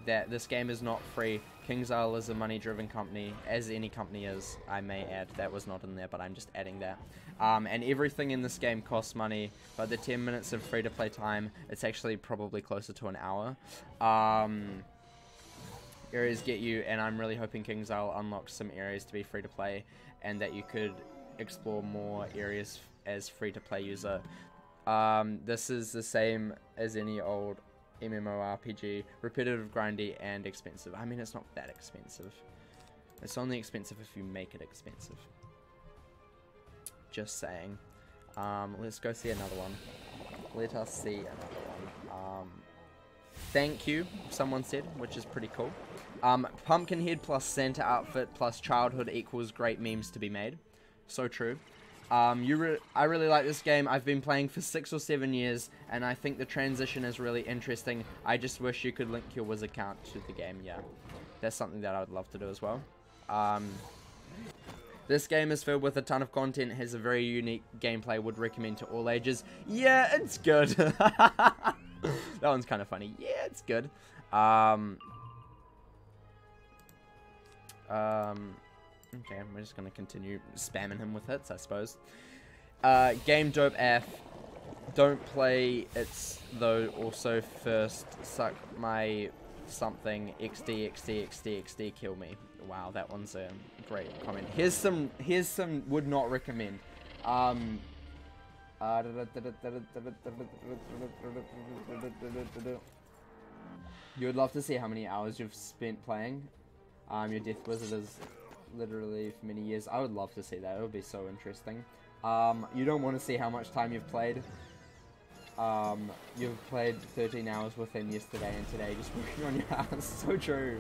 Speaker 1: this game is not free. KingsIsle is a money-driven company, as any company is, I may add. That was not in there, but I'm just adding that. And everything in this game costs money, but the 10 minutes of free-to-play time, it's actually probably closer to an hour. Areas get you, and I'm really hoping KingsIsle unlocks some areas to be free-to-play, and that you could explore more areas as free-to-play user. This is the same as any old MMORPG, repetitive, grindy, and expensive. I mean, it's not that expensive. It's only expensive if you make it expensive. Just saying. Let's go see another one. Let us see another one. Thank you, someone said, which is pretty cool. Pumpkinhead plus Santa outfit plus childhood equals great memes to be made. So true. I really like this game. I've been playing for 6 or 7 years, and I think the transition is really interesting. I just wish you could link your Wizard account to the game. Yeah, that's something that I would love to do as well. This game is filled with a ton of content, has a very unique gameplay, would recommend to all ages. Yeah, it's good. That one's kind of funny. Yeah, it's good. Okay, we're just gonna continue spamming him with hits, I suppose. Game dope F. Don't play it's though. Also first suck my something XD XD XD XD kill me. Wow, that one's a great comment. Here's some would not recommend. You would love to see how many hours you've spent playing. Your Death Wizard is literally for many years. I would love to see that. It would be so interesting. You don't want to see how much time you've played. You've played 13 hours with him yesterday and today just working on your house. So true.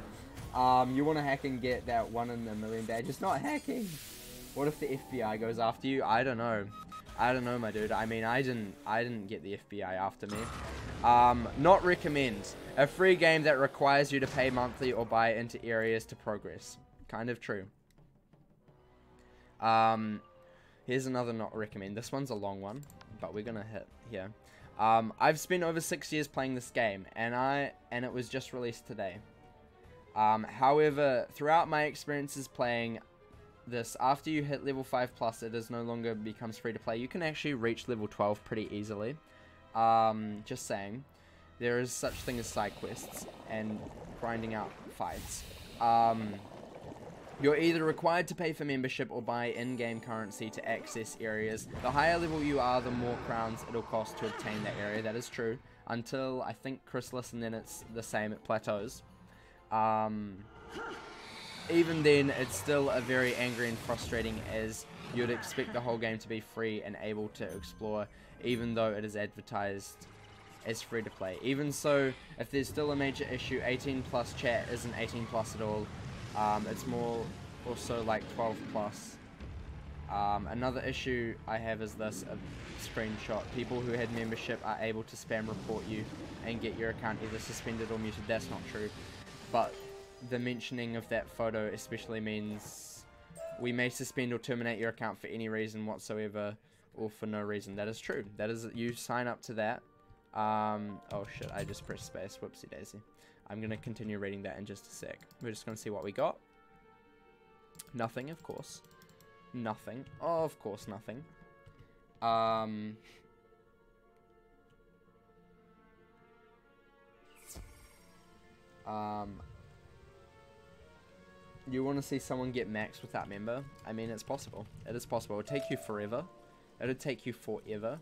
Speaker 1: You want to hack and get that 1 in a million badge. It's not hacking. What if the FBI goes after you? I don't know. I don't know, my dude. I mean, I didn't get the FBI after me. Not recommend. A free game that requires you to pay monthly or buy into areas to progress. Kind of true. Here's another not recommend. This one's a long one, but we're gonna hit here. I've spent over 6 years playing this game, and it was just released today. However, throughout my experiences playing this, after you hit level 5+, it is no longer becomes free to play. You can actually reach level 12 pretty easily. Just saying. There is such thing as side quests and grinding out fights. You're either required to pay for membership or buy in-game currency to access areas. The higher level you are, the more crowns it'll cost to obtain that area. That is true. Until, I think, Chrysalis, and then it's the same at plateaus. Even then, it's still a very angry and frustrating, as you'd expect the whole game to be free and able to explore, even though it is advertised as free to play. Even so, if there's still a major issue, 18+ chat isn't 18+ at all. It's more also like 12+. Another issue I have is this, a screenshot. People who had membership are able to spam report you and get your account either suspended or muted. That's not true. But the mentioning of that photo especially means we may suspend or terminate your account for any reason whatsoever or for no reason. That is true. That is, you sign up to that. Oh shit, I just pressed space. Whoopsie daisy. I'm going to continue reading that in just a sec. We're just going to see what we got. Nothing, of course. Nothing. Oh, of course, nothing. You want to see someone get maxed without member? I mean, it's possible. It is possible. It'll take you forever. It'll take you forever.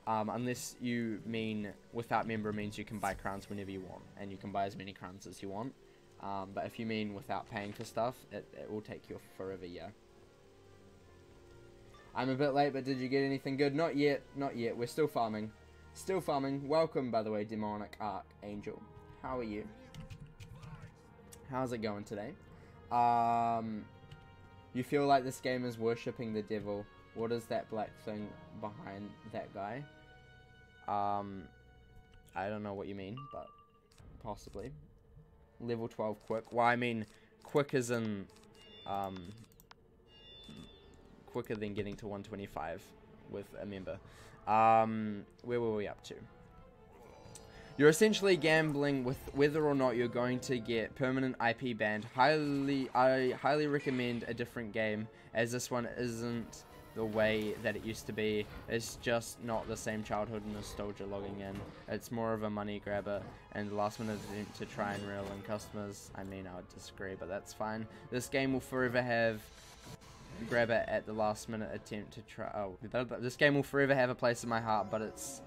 Speaker 1: Unless you mean without member means you can buy crowns whenever you want. And you can buy as many crowns as you want. But if you mean without paying for stuff, it will take you forever, yeah. I'm a bit late, but did you get anything good? Not yet, not yet. We're still farming. Still farming. Welcome, by the way, Demonic Archangel. How are you? How's it going today? You feel like this game is worshipping the devil. What is that black thing behind that guy? I don't know what you mean, but possibly. Level 12 quick. Well, I mean, quick as in, quicker than getting to 125 with a member. Where were we up to? You're essentially gambling with whether or not you're going to get permanent IP banned. I highly recommend a different game, as this one isn't the way that it used to be. It's just not the same childhood nostalgia logging in. It's more of a money grabber and last minute attempt to try and reel in customers. I mean, I would disagree, but that's fine. This game will forever have grab it at the last minute attempt to try. Oh, this game will forever have a place in my heart, but it's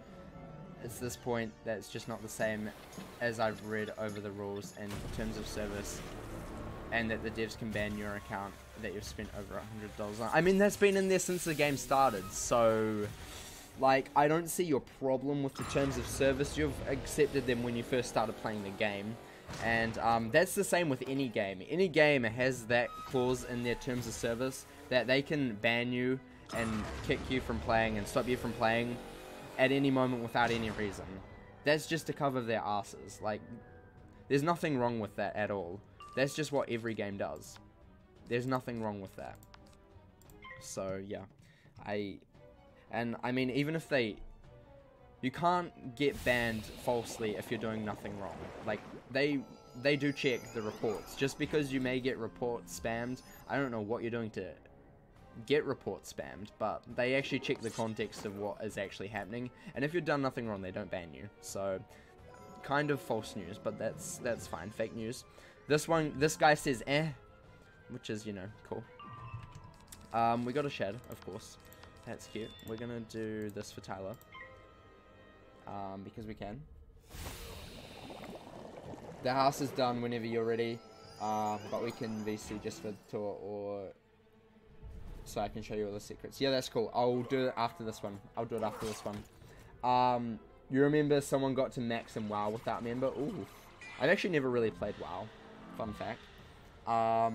Speaker 1: this point that's just not the same as I've read over the rules and terms of service, and that the devs can ban your account that you've spent over $100 on. I mean, that's been in there since the game started, so like, I don't see your problem with the terms of service. You've accepted them when you first started playing the game. And that's the same with any game. Any game has that clause in their terms of service that they can ban you and kick you from playing and stop you from playing at any moment without any reason. That's just to cover their asses. Like, there's nothing wrong with that at all. That's just what every game does. There's nothing wrong with that. So yeah, I mean, even if you can't get banned falsely if you're doing nothing wrong. Like, they do check the reports. Just because you may get reports spammed, I don't know what you're doing to get reports spammed, but they actually check the context of what is actually happening. And if you've done nothing wrong, they don't ban you. So, kind of false news, but that's fine. Fake news. This guy says which is, you know, cool. We got a shed, of course. That's cute. We're gonna do this for Tyler. Because we can. The house is done whenever you're ready, but we can VC just for the tour, or so I can show you all the secrets. Yeah, that's cool. I'll do it after this one. I'll do it after this one. You remember someone got to max in WoW without member? Ooh. I've actually never really played WoW. Fun fact. How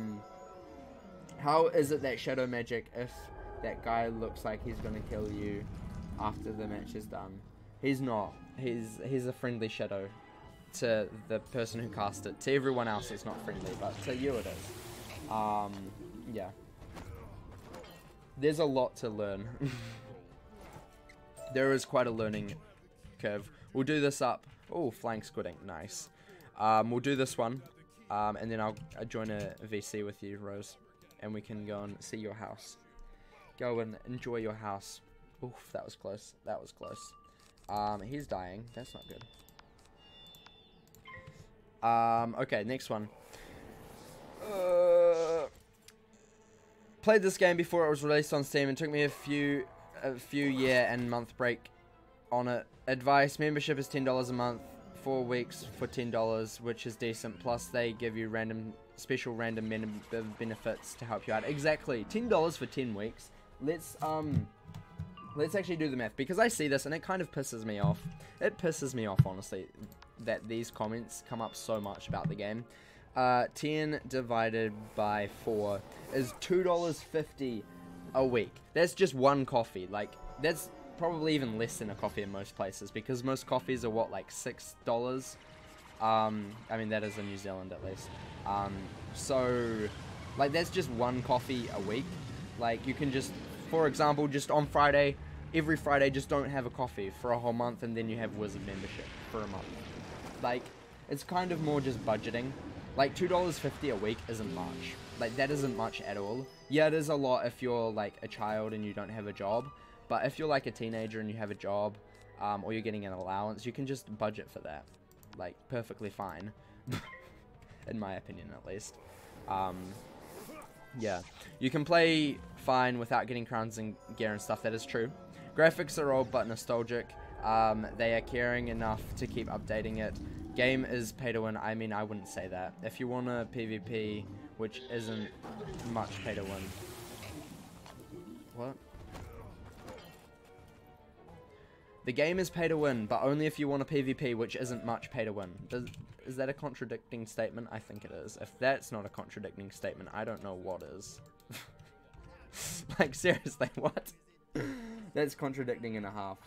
Speaker 1: is it that shadow magic if that guy looks like he's gonna kill you after the match is done? He's not. He's a friendly shadow to the person who cast it. To everyone else it's not friendly, but to you it is. Yeah. There's a lot to learn. There is quite a learning curve. We'll do this up. Oh, flying squidding. Nice. We'll do this one. And then I'll join a VC with you, Rose. And we can go and see your house. Go and enjoy your house. Oof, that was close. That was close. He's dying. That's not good. Okay, next one. Played this game before it was released on Steam and took me a few year and month break on it. Advice: membership is $10 a month, 4 weeks for $10, which is decent. Plus they give you special random benefits to help you out. Exactly, $10 for 10 weeks. Let's actually do the math, because I see this and it kind of pisses me off. It pisses me off, honestly, that these comments come up so much about the game. 10 divided by 4 is $2.50 a week. That's just one coffee. Like, that's probably even less than a coffee in most places, because most coffees are what, like $6? I mean, that is in New Zealand at least. So, like, that's just one coffee a week. Like, you can just, for example, just on Friday, every Friday, just don't have a coffee for a whole month, and then you have Wizard membership for a month. Like, it's kind of more just budgeting. Like, $2.50 a week isn't much. Like, that isn't much at all. Yeah, it is a lot if you're, like, a child and you don't have a job. But if you're, like, a teenager and you have a job, or you're getting an allowance, you can just budget for that. Like, perfectly fine. In my opinion, at least. Yeah. You can play fine without getting crowns and gear and stuff, that is true. Graphics are old but nostalgic. They are caring enough to keep updating it. Game is pay to win. I mean, I wouldn't say that. If you want a PvP, which isn't much pay to win. What? The game is pay to win, but only if you want a PvP, which isn't much pay to win. Is that a contradicting statement? I think it is. If that's not a contradicting statement, I don't know what is. Like, seriously, what? That's contradicting and a half.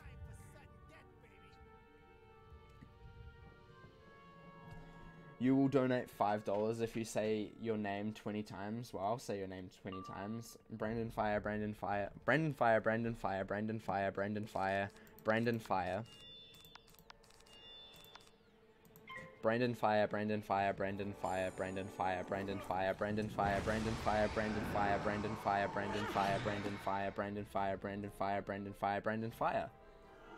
Speaker 1: You will donate $5 if you say your name 20 times. Well, I'll say your name 20 times. Brandon Fire, Brandon Fire, Brandon Fire, Brandon Fire, Brandon Fire, Brandon Fire, Brandon Fire. Brandon Fire, Brandon Fire, Brandon Fire, Brandon Fire, Brandon Fire, Brandon Fire, Brandon Fire, Brandon Fire, Brandon Fire, Brandon Fire, Brandon Fire, Brandon Fire, Brandon Fire, Brandon Fire, Brandon Fire.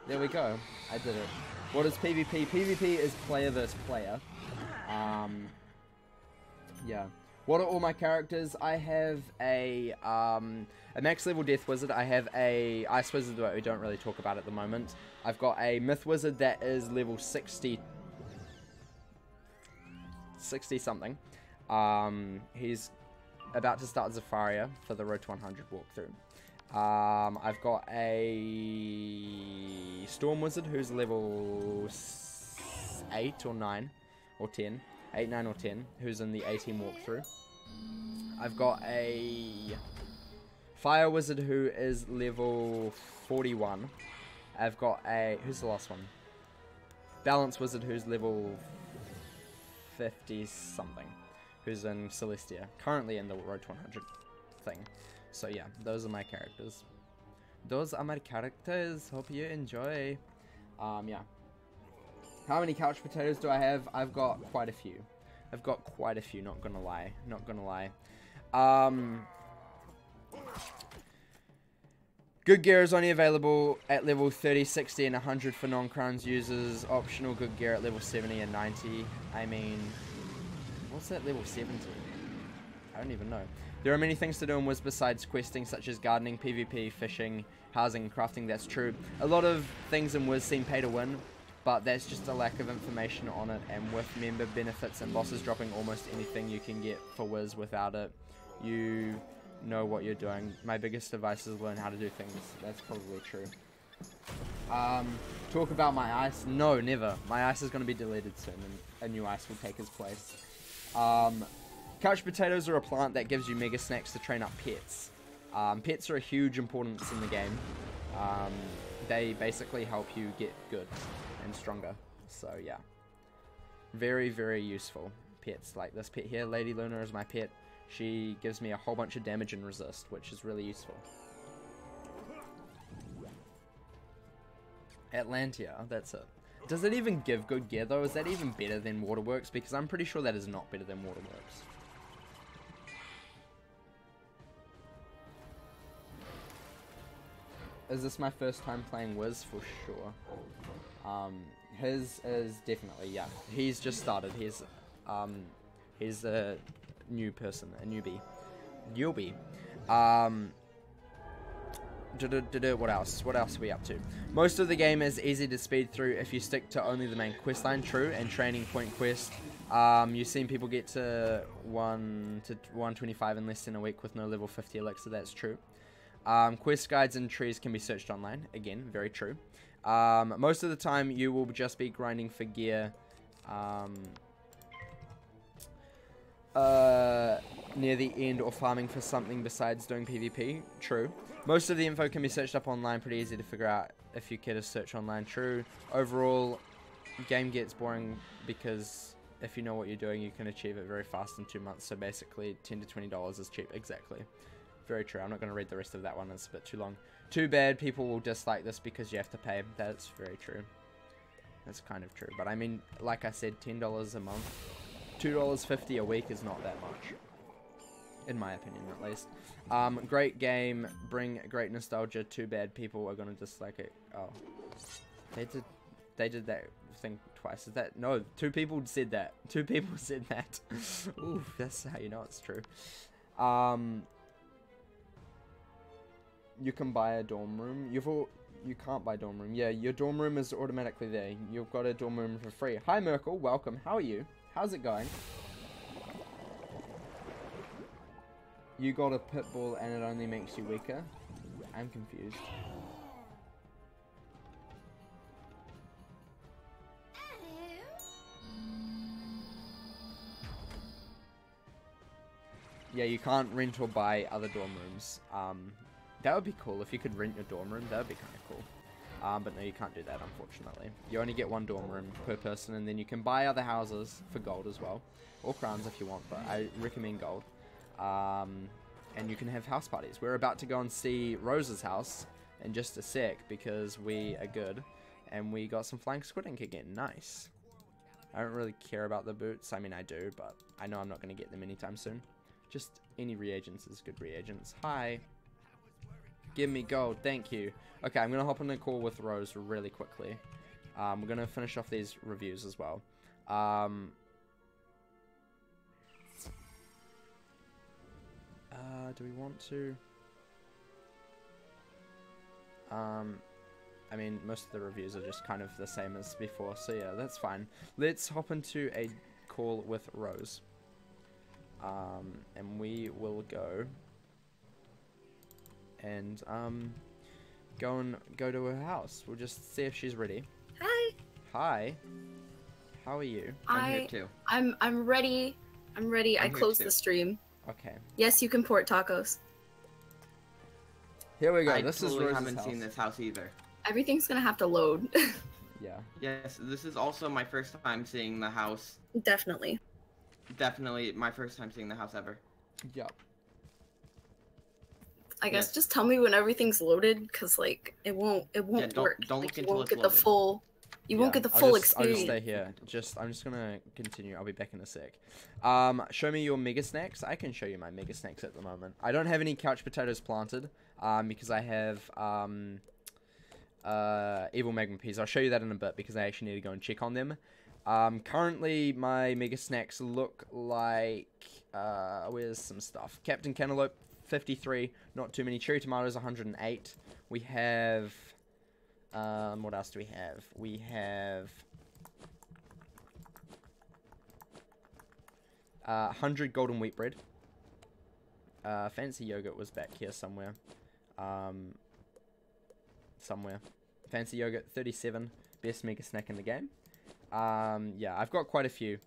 Speaker 1: There we go. I did it. What is PvP? PvP is player versus player. Yeah. What are all my characters? I have a max level Death Wizard. I have a Ice Wizard that we don't really talk about at the moment. I've got a Myth Wizard that is level 60 something. He's about to start Zafaria for the Road to 100 walkthrough. I've got a Storm Wizard who's level 8 or 9 or 10. 8, 9, or 10, who's in the 18 walkthrough. I've got a Fire Wizard who is level 41. I've got a... Who's the last one? Balance Wizard who's level 50-something. Who's in Celestia. Currently in the Road to 100 thing. So yeah, those are my characters. Those are my characters. Hope you enjoy. Yeah. How many couch potatoes do I have? I've got quite a few. I've got quite a few, not gonna lie. Not gonna lie. Good gear is only available at level 30, 60, and 100 for non-crowns users. Optional good gear at level 70 and 90. I mean, what's that level 70? I don't even know. There are many things to do in Wiz besides questing, such as gardening, PvP, fishing, housing, and crafting. That's true. A lot of things in Wiz seem pay to win, but that's just a lack of information on it, and with member benefits and bosses dropping almost anything you can get for Wiz without it, you know what you're doing. My biggest advice is learn how to do things. That's probably true. Talk about my ice? No, never. My ice is going to be deleted soon, and a new ice will take its place. Couch potatoes are a plant that gives you mega snacks to train up pets. Pets are a huge importance in the game. They basically help you get good and stronger. So yeah, very, very useful pets. Like this pet here, Lady Luna, is my pet. She gives me a whole bunch of damage and resist, which is really useful. Atlantia, that's it. Does it even give good gear though? Is that even better than Waterworks? Because I'm pretty sure that is not better than Waterworks. Is this my first time playing Wiz? For sure. His is definitely, yeah. He's just started. He's a new person, a newbie. What else? What else are we up to? Most of the game is easy to speed through if you stick to only the main quest line. True, and training point quest. You've seen people get to 1 to 125 in less than a week with no level 50 elixir. That's true. Quest guides and trees can be searched online. Again, very true. Most of the time, you will just be grinding for gear. near the end or farming for something besides doing PvP. True. Most of the info can be searched up online, pretty easy to figure out if you care to search online. True. Overall, game gets boring because if you know what you're doing, you can achieve it very fast in 2 months. So basically, $10 to $20 is cheap. Exactly. Very true. I'm not going to read the rest of that one. It's a bit too long. Too bad people will dislike this because you have to pay. That's very true. That's kind of true. But I mean, like I said, $10 a month. $2.50 a week is not that much. In my opinion, at least. Great game. Bring great nostalgia. Too bad people are going to dislike it. Oh. They did that thing twice. Is that? No, 2 people said that. 2 people said that. Oof, that's how you know it's true. You can buy a dorm room. You can't buy dorm room. Yeah, your dorm room is automatically there. You've got a dorm room for free. Hi Merkel, welcome. How are you? How's it going? You got a pit bull and it only makes you weaker? I'm confused. Yeah, you can't rent or buy other dorm rooms. That would be cool if you could rent your dorm room. That would be kind of cool. But no, you can't do that, unfortunately. You only get 1 dorm room per person, and then you can buy other houses for gold as well. Or crowns if you want, but I recommend gold. And you can have house parties. We're about to go and see Rose's house in just a sec, because we are good. And we got some flying squid ink again. Nice. I don't really care about the boots. I mean, I do, but I know I'm not going to get them anytime soon. Just any reagents is good reagents. Hi. Give me gold, thank you. Okay, I'm gonna hop on a call with Rose really quickly. We're gonna finish off these reviews as well. Do we want to? I mean, most of the reviews are just kind of the same as before, so yeah, that's fine. Let's hop into a call with Rose. And we will go and go to her house. We'll just see if she's ready.
Speaker 2: Hi.
Speaker 1: Hi. How are you?
Speaker 3: I'm here too.
Speaker 2: I'm ready. I'm ready. I closed the stream.
Speaker 1: Okay.
Speaker 2: Yes, you can port tacos.
Speaker 1: Here we go.
Speaker 3: I
Speaker 1: this
Speaker 3: totally
Speaker 1: is Rose's
Speaker 3: haven't
Speaker 1: house.
Speaker 3: seen this house either.
Speaker 2: Everything's gonna have to load.
Speaker 1: Yeah.
Speaker 3: Yes, this is also my first time seeing the house.
Speaker 2: Definitely.
Speaker 3: Definitely my first time seeing the house ever.
Speaker 1: Yep.
Speaker 2: I guess
Speaker 3: Yes.
Speaker 2: just tell me when everything's loaded, cause like it won't
Speaker 3: Yeah,
Speaker 2: work.
Speaker 3: don't
Speaker 2: like,
Speaker 3: look
Speaker 2: you
Speaker 3: until
Speaker 2: won't
Speaker 3: it's
Speaker 2: get the
Speaker 3: loaded.
Speaker 2: full. You won't get the
Speaker 1: I'll
Speaker 2: full
Speaker 1: just
Speaker 2: experience.
Speaker 1: stay here. I'm just gonna continue. I'll be back in a sec. Show me your mega snacks. I can show you my mega snacks at the moment. I don't have any couch potatoes planted, because I have evil magma peas. I'll show you that in a bit because I actually need to go and check on them. Currently my mega snacks look like where's some stuff. Captain Cantaloupe 53, not too many. Cherry tomatoes 108. We have what else do we have? We have 100 golden wheat bread. Fancy yogurt was back here somewhere. Fancy yogurt 37, best mega snack in the game. Yeah, I've got quite a few.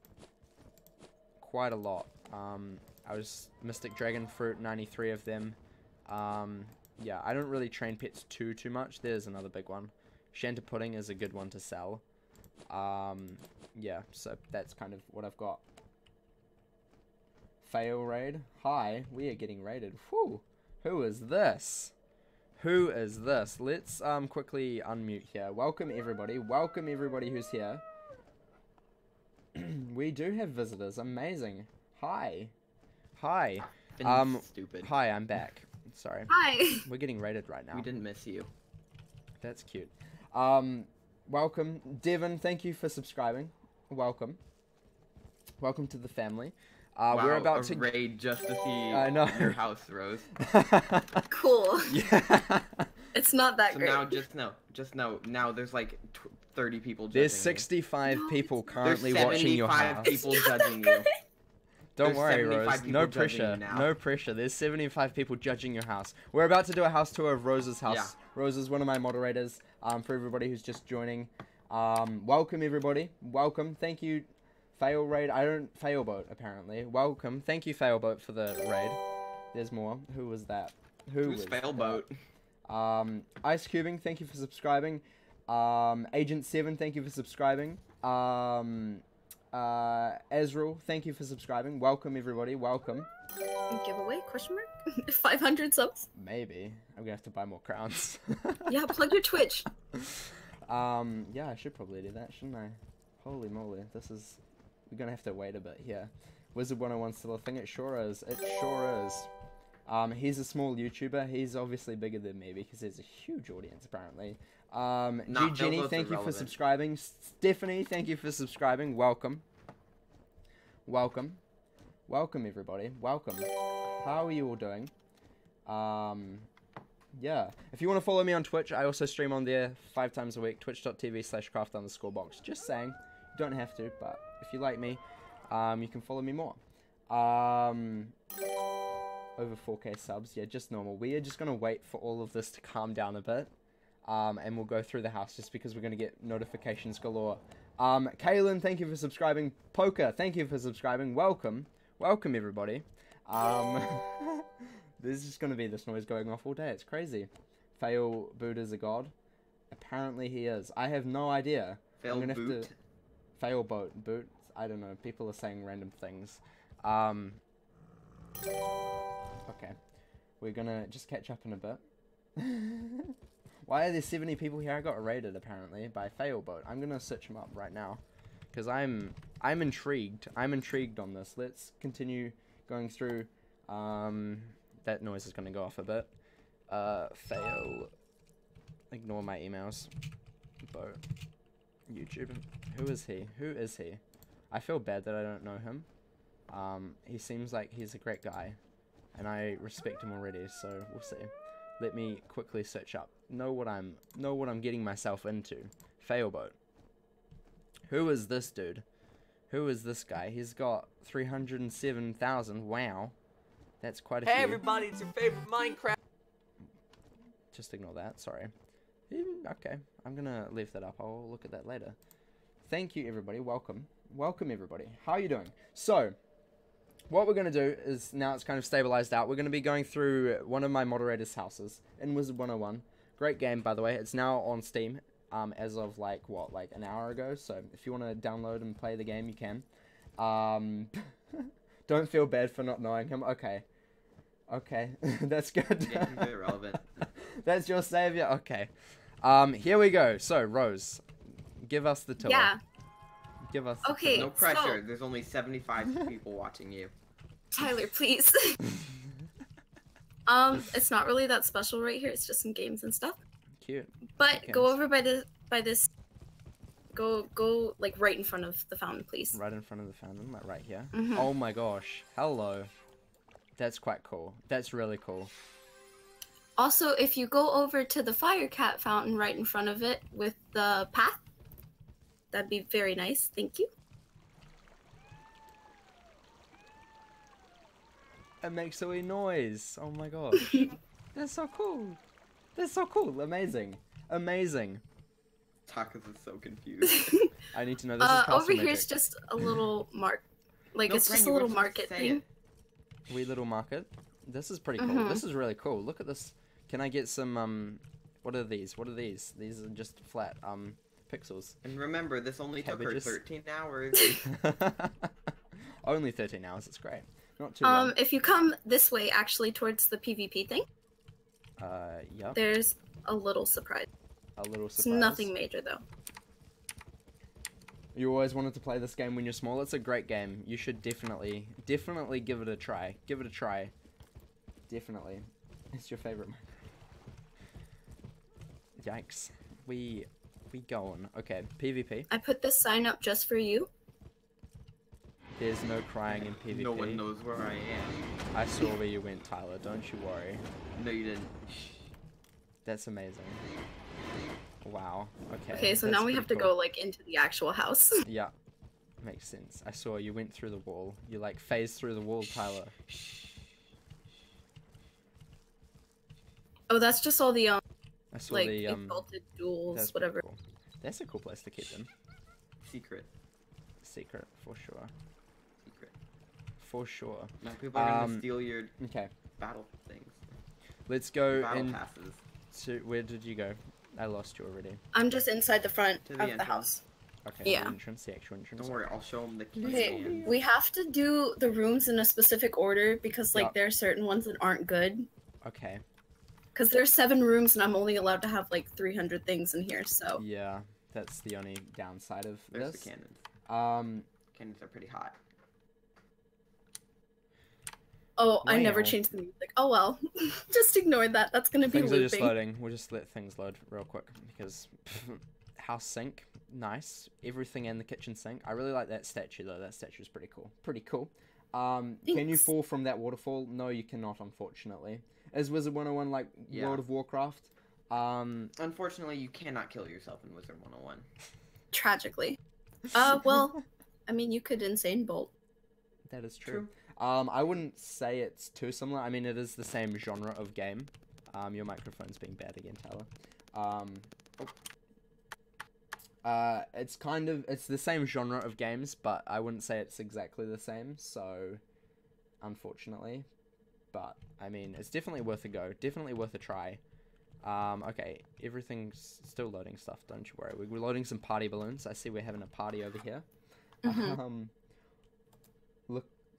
Speaker 1: Quite a lot. I was Mystic Dragon Fruit, 93 of them. Yeah, I don't really train pets too much. There's another big one. Shanta Pudding is a good one to sell. Yeah, so that's kind of what I've got. Fail raid. Hi, we are getting raided. Whew. Who is this? Who is this? Let's quickly unmute here. Welcome everybody. Welcome everybody who's here. We do have visitors. Amazing. Hi. Hi.
Speaker 3: Stupid.
Speaker 1: Hi, I'm back. Sorry.
Speaker 2: Hi.
Speaker 1: We're getting raided right now.
Speaker 3: We didn't miss you.
Speaker 1: That's cute. Welcome. Devin, thank you for subscribing. Welcome. Welcome to the family.
Speaker 3: Wow,
Speaker 1: we're about to
Speaker 3: raid just to see
Speaker 1: I know.
Speaker 3: your house, Rose.
Speaker 2: Cool.
Speaker 1: Yeah.
Speaker 2: It's not that
Speaker 3: So
Speaker 2: great.
Speaker 3: now, just know, now there's like 30 people judging
Speaker 1: There's
Speaker 3: you.
Speaker 1: 65 people
Speaker 3: There's
Speaker 1: currently watching your
Speaker 3: 75
Speaker 1: house.
Speaker 3: people judging you.
Speaker 1: Don't
Speaker 3: There's
Speaker 1: worry,
Speaker 3: 75
Speaker 1: Rose.
Speaker 3: people
Speaker 1: No
Speaker 3: judging
Speaker 1: pressure.
Speaker 3: you now.
Speaker 1: No pressure. There's 75 people judging your house. We're about to do a house tour of Rose's house.
Speaker 3: Yeah.
Speaker 1: Rose is one of my moderators. For everybody who's just joining, welcome everybody. Welcome. Thank you Fail raid. I don't Failboat apparently. Welcome. Thank you Failboat for the raid. There's more. Who was that?
Speaker 3: Who's Failboat?
Speaker 1: Ice Cubing. Thank you for subscribing. Agent 7. Thank you for subscribing. Ezreal. Thank you for subscribing. Welcome everybody. Welcome.
Speaker 2: Giveaway? Question mark? 500 subs?
Speaker 1: Maybe. I'm gonna have to buy more crowns.
Speaker 2: Yeah, plug your Twitch.
Speaker 1: Yeah, I should probably do that, shouldn't I? Holy moly, this is... We're gonna have to wait a bit here. Wizard101 still a thing? It sure is. It sure is. He's a small YouTuber. He's obviously bigger than me because there's a huge audience, apparently. Jenny, thank you for subscribing. Stephanie, thank you for subscribing. Welcome. Welcome. Welcome, everybody. Welcome. How are you all doing? Yeah. If you want to follow me on Twitch, I also stream on there 5 times a week. Twitch.tv/craft_box. Just saying. You don't have to, but if you like me, you can follow me more. Over 4K subs. Yeah, just normal. We are just going to wait for all of this to calm down a bit. And we'll go through the house just because we're going to get notifications galore. Kaylin, thank you for subscribing. Poker, thank you for subscribing. Welcome. Welcome, everybody. There's just going to be this noise going off all day. It's crazy. Fail Boot is a god. Apparently he is. I have no idea.
Speaker 3: Fail Boot?
Speaker 1: Fail Boat. Boot. I don't know. People are saying random things. Okay. We're going to just catch up in a bit. Why are there 70 people here? I got raided, apparently, by Failboat. I'm going to search him up right now. Because I'm intrigued. I'm intrigued on this. Let's continue going through. That noise is going to go off a bit. Fail. Ignore my emails. Boat. YouTube. Who is he? Who is he? I feel bad that I don't know him. He seems like he's a great guy. And I respect him already, so we'll see. Let me quickly search up. Know what I'm getting myself into. Failboat. Who is this dude? Who is this guy? He's got 307,000. Wow. That's quite a few.
Speaker 4: Hey everybody, it's your favorite Minecraft.
Speaker 1: Just ignore that, sorry. Okay, I'm gonna leave that up. I'll look at that later. Thank you everybody, welcome. Welcome everybody. How are you doing? So, what we're gonna do is, now it's kind of stabilized out, we're gonna be going through one of my moderators' houses in Wizard101. Great game, by the way. It's now on Steam, as of like an hour ago. So if you want to download and play the game, you can. Don't feel bad for not knowing him. Okay. Okay. That's good.
Speaker 3: Yeah, he's irrelevant.
Speaker 1: That's your savior? Okay. Here we go. So, Rose, give us the tour.
Speaker 2: Yeah.
Speaker 1: Give us
Speaker 2: Okay.
Speaker 3: No pressure. There's only 75 people watching you.
Speaker 2: Tyler, please. It's not really that special right here. It's just some games and stuff.
Speaker 1: Cute.
Speaker 2: But go over by this. Go like right in front of the fountain, please.
Speaker 1: Right in front of the fountain, like right here.
Speaker 2: Mm-hmm.
Speaker 1: Oh my gosh. Hello. That's quite cool. That's really cool.
Speaker 2: Also, if you go over to the fire cat fountain right in front of it with the path, that'd be very nice. Thank you.
Speaker 1: It makes a wee noise. Oh my gosh. That's so cool. That's so cool. Amazing. Amazing.
Speaker 3: Takas is so confused.
Speaker 1: I need to know this is castle
Speaker 2: over
Speaker 1: magic.
Speaker 2: here's just a little mark. Like,
Speaker 3: No,
Speaker 2: it's
Speaker 3: Fran,
Speaker 2: just a
Speaker 3: you were
Speaker 2: little
Speaker 3: supposed
Speaker 2: market
Speaker 3: to say
Speaker 2: thing.
Speaker 3: it.
Speaker 1: Wee little market. This is pretty cool.
Speaker 2: Mhm.
Speaker 1: This is really cool. Look at this. Can I get some, what are these? What are these? These are just flat, pixels.
Speaker 3: And remember, this only
Speaker 1: Cabbages.
Speaker 3: took her 13 hours.
Speaker 1: Only 13 hours. It's great. Not too long.
Speaker 2: If you come this way, actually, towards the PvP thing,
Speaker 1: Yep.
Speaker 2: there's a little surprise.
Speaker 1: A little
Speaker 2: It's
Speaker 1: surprise.
Speaker 2: nothing major, though.
Speaker 1: You always wanted to play this game when you're small. It's a great game. You should definitely give it a try. Give it a try. Definitely. It's your favorite. Yikes. We going. Okay, PvP.
Speaker 2: I put this sign up just for you.
Speaker 1: There's no crying in PvP.
Speaker 3: No one knows where I am.
Speaker 1: I saw where you went, Tyler. Don't you worry.
Speaker 3: No, you didn't.
Speaker 1: That's amazing. Wow. Okay.
Speaker 2: Okay, so
Speaker 1: that's
Speaker 2: now we have to
Speaker 1: pretty cool.
Speaker 2: go, like, into the actual house.
Speaker 1: Yeah. Makes sense. I saw you went through the wall. You, like, phased through the wall, Tyler.
Speaker 2: Oh, that's just all the,
Speaker 1: I saw
Speaker 2: like,
Speaker 1: the,
Speaker 2: exalted jewels,
Speaker 1: that's pretty
Speaker 2: whatever.
Speaker 1: cool. That's a cool place to keep them.
Speaker 3: Secret.
Speaker 1: secret, for sure.
Speaker 3: Secret.
Speaker 1: For sure.
Speaker 3: Now people are gonna steal your
Speaker 1: Okay.
Speaker 3: battle things.
Speaker 1: Let's go
Speaker 3: Battle
Speaker 1: in
Speaker 3: passes.
Speaker 1: to... Where did you go? I lost you already.
Speaker 2: I'm just inside the front
Speaker 3: To
Speaker 2: of
Speaker 3: the
Speaker 2: the
Speaker 3: entrance.
Speaker 2: house.
Speaker 1: Okay,
Speaker 2: Yeah.
Speaker 1: the entrance, the actual entrance.
Speaker 3: Don't worry, I'll show them the key.
Speaker 2: Okay,
Speaker 3: man.
Speaker 2: we have to do the rooms in a specific order because like
Speaker 1: Yup.
Speaker 2: there are certain ones that aren't good.
Speaker 1: Okay.
Speaker 2: Because there's 7 rooms and I'm only allowed to have like 300 things in here, so.
Speaker 1: Yeah, that's the only downside of
Speaker 3: There's
Speaker 1: this.
Speaker 3: the cannons.
Speaker 1: Um,
Speaker 3: Cannons are pretty hot.
Speaker 2: Oh, I never
Speaker 1: Wow.
Speaker 2: changed the music. Oh well. Just ignore that. That's gonna be
Speaker 1: things are just
Speaker 2: looping.
Speaker 1: loading. We'll just let things load real quick because house sink, nice. Everything in the kitchen sink. I really like that statue though. That statue is pretty cool. Pretty cool. Can you
Speaker 2: Thanks.
Speaker 1: fall from that waterfall? No, you cannot, unfortunately. Is Wizard101 like
Speaker 3: Yeah.
Speaker 1: World of Warcraft?
Speaker 3: Unfortunately, you cannot kill yourself in Wizard 101.
Speaker 2: Tragically. Well, I mean, you could insane bolt.
Speaker 1: That is true. I wouldn't say it's too similar. I mean, it is the same genre of game. Your microphone's being bad again, Tyler. It's the same genre of games, but I wouldn't say it's exactly the same, so, unfortunately. But, I mean, it's definitely worth a go. Definitely worth a try. Okay, everything's still loading stuff, don't you worry. We're loading some party balloons. I see we're having a party over here.
Speaker 2: Mhm.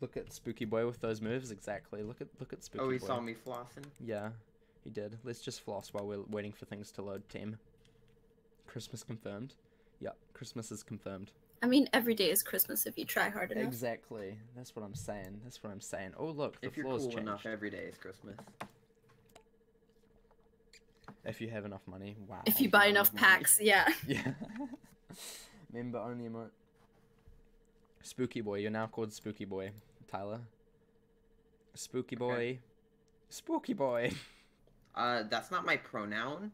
Speaker 1: Look at Spooky Boy with those moves, exactly. Look at Spooky Boy.
Speaker 3: Oh, he saw me flossing.
Speaker 1: Yeah, he did. Let's just floss while we're waiting for things to load, team. Christmas confirmed. Yep, Christmas is confirmed.
Speaker 2: I mean, every day is Christmas if you try hard enough.
Speaker 1: Exactly. That's what I'm saying. That's what I'm saying. Oh, look, the
Speaker 3: If you're
Speaker 1: floor's
Speaker 3: cool
Speaker 1: changed.
Speaker 3: enough, every day is Christmas.
Speaker 1: If you have enough money, wow.
Speaker 2: If you buy enough
Speaker 3: money.
Speaker 2: packs, yeah.
Speaker 1: Yeah. Member only emote. Spooky Boy, you're now called Spooky Boy, Tyler. Spooky Boy.
Speaker 3: Okay.
Speaker 1: Spooky Boy.
Speaker 3: That's not my pronoun.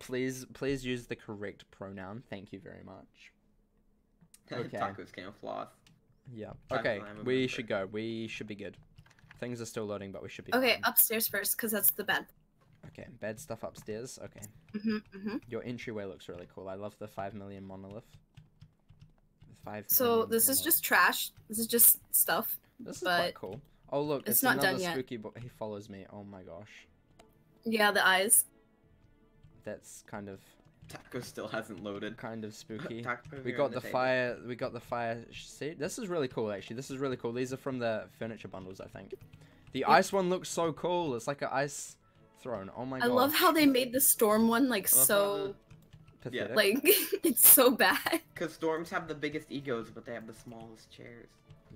Speaker 1: Please use the correct pronoun. Thank you very much. Okay.
Speaker 3: Tacos can't floss.
Speaker 1: Yeah.
Speaker 3: That's
Speaker 1: Okay,
Speaker 3: what I'm
Speaker 1: we
Speaker 3: remember.
Speaker 1: should go. We should be good. Things are still loading, but we should be
Speaker 2: Okay,
Speaker 1: fine.
Speaker 2: upstairs first, because that's the bed.
Speaker 1: Okay, bad stuff upstairs. Okay.
Speaker 2: Mm-hmm.
Speaker 1: Your entryway looks really cool. I love the 5 million monolith. The 5
Speaker 2: So
Speaker 1: million
Speaker 2: this is
Speaker 1: monolith.
Speaker 2: just trash. This is just stuff.
Speaker 1: This is
Speaker 2: but
Speaker 1: quite cool. Oh look,
Speaker 2: it's
Speaker 1: it's
Speaker 2: not
Speaker 1: another
Speaker 2: done yet.
Speaker 1: Spooky Boy. He follows me. Oh my gosh.
Speaker 2: Yeah, the eyes.
Speaker 1: That's kind of
Speaker 3: Taco still hasn't loaded.
Speaker 1: spooky.
Speaker 3: Taco
Speaker 1: We
Speaker 3: here
Speaker 1: got
Speaker 3: on
Speaker 1: the
Speaker 3: table.
Speaker 1: fire. We got the fire seat. This is really cool, actually. This is really cool. These are from the furniture bundles, I think. The ice one looks so cool. It's like an ice throne. Oh my god.
Speaker 2: I love how they made the storm one like
Speaker 3: I love how
Speaker 2: so
Speaker 1: pathetic.
Speaker 2: like it's so bad.
Speaker 3: Because storms have the biggest egos, but they have the smallest chairs.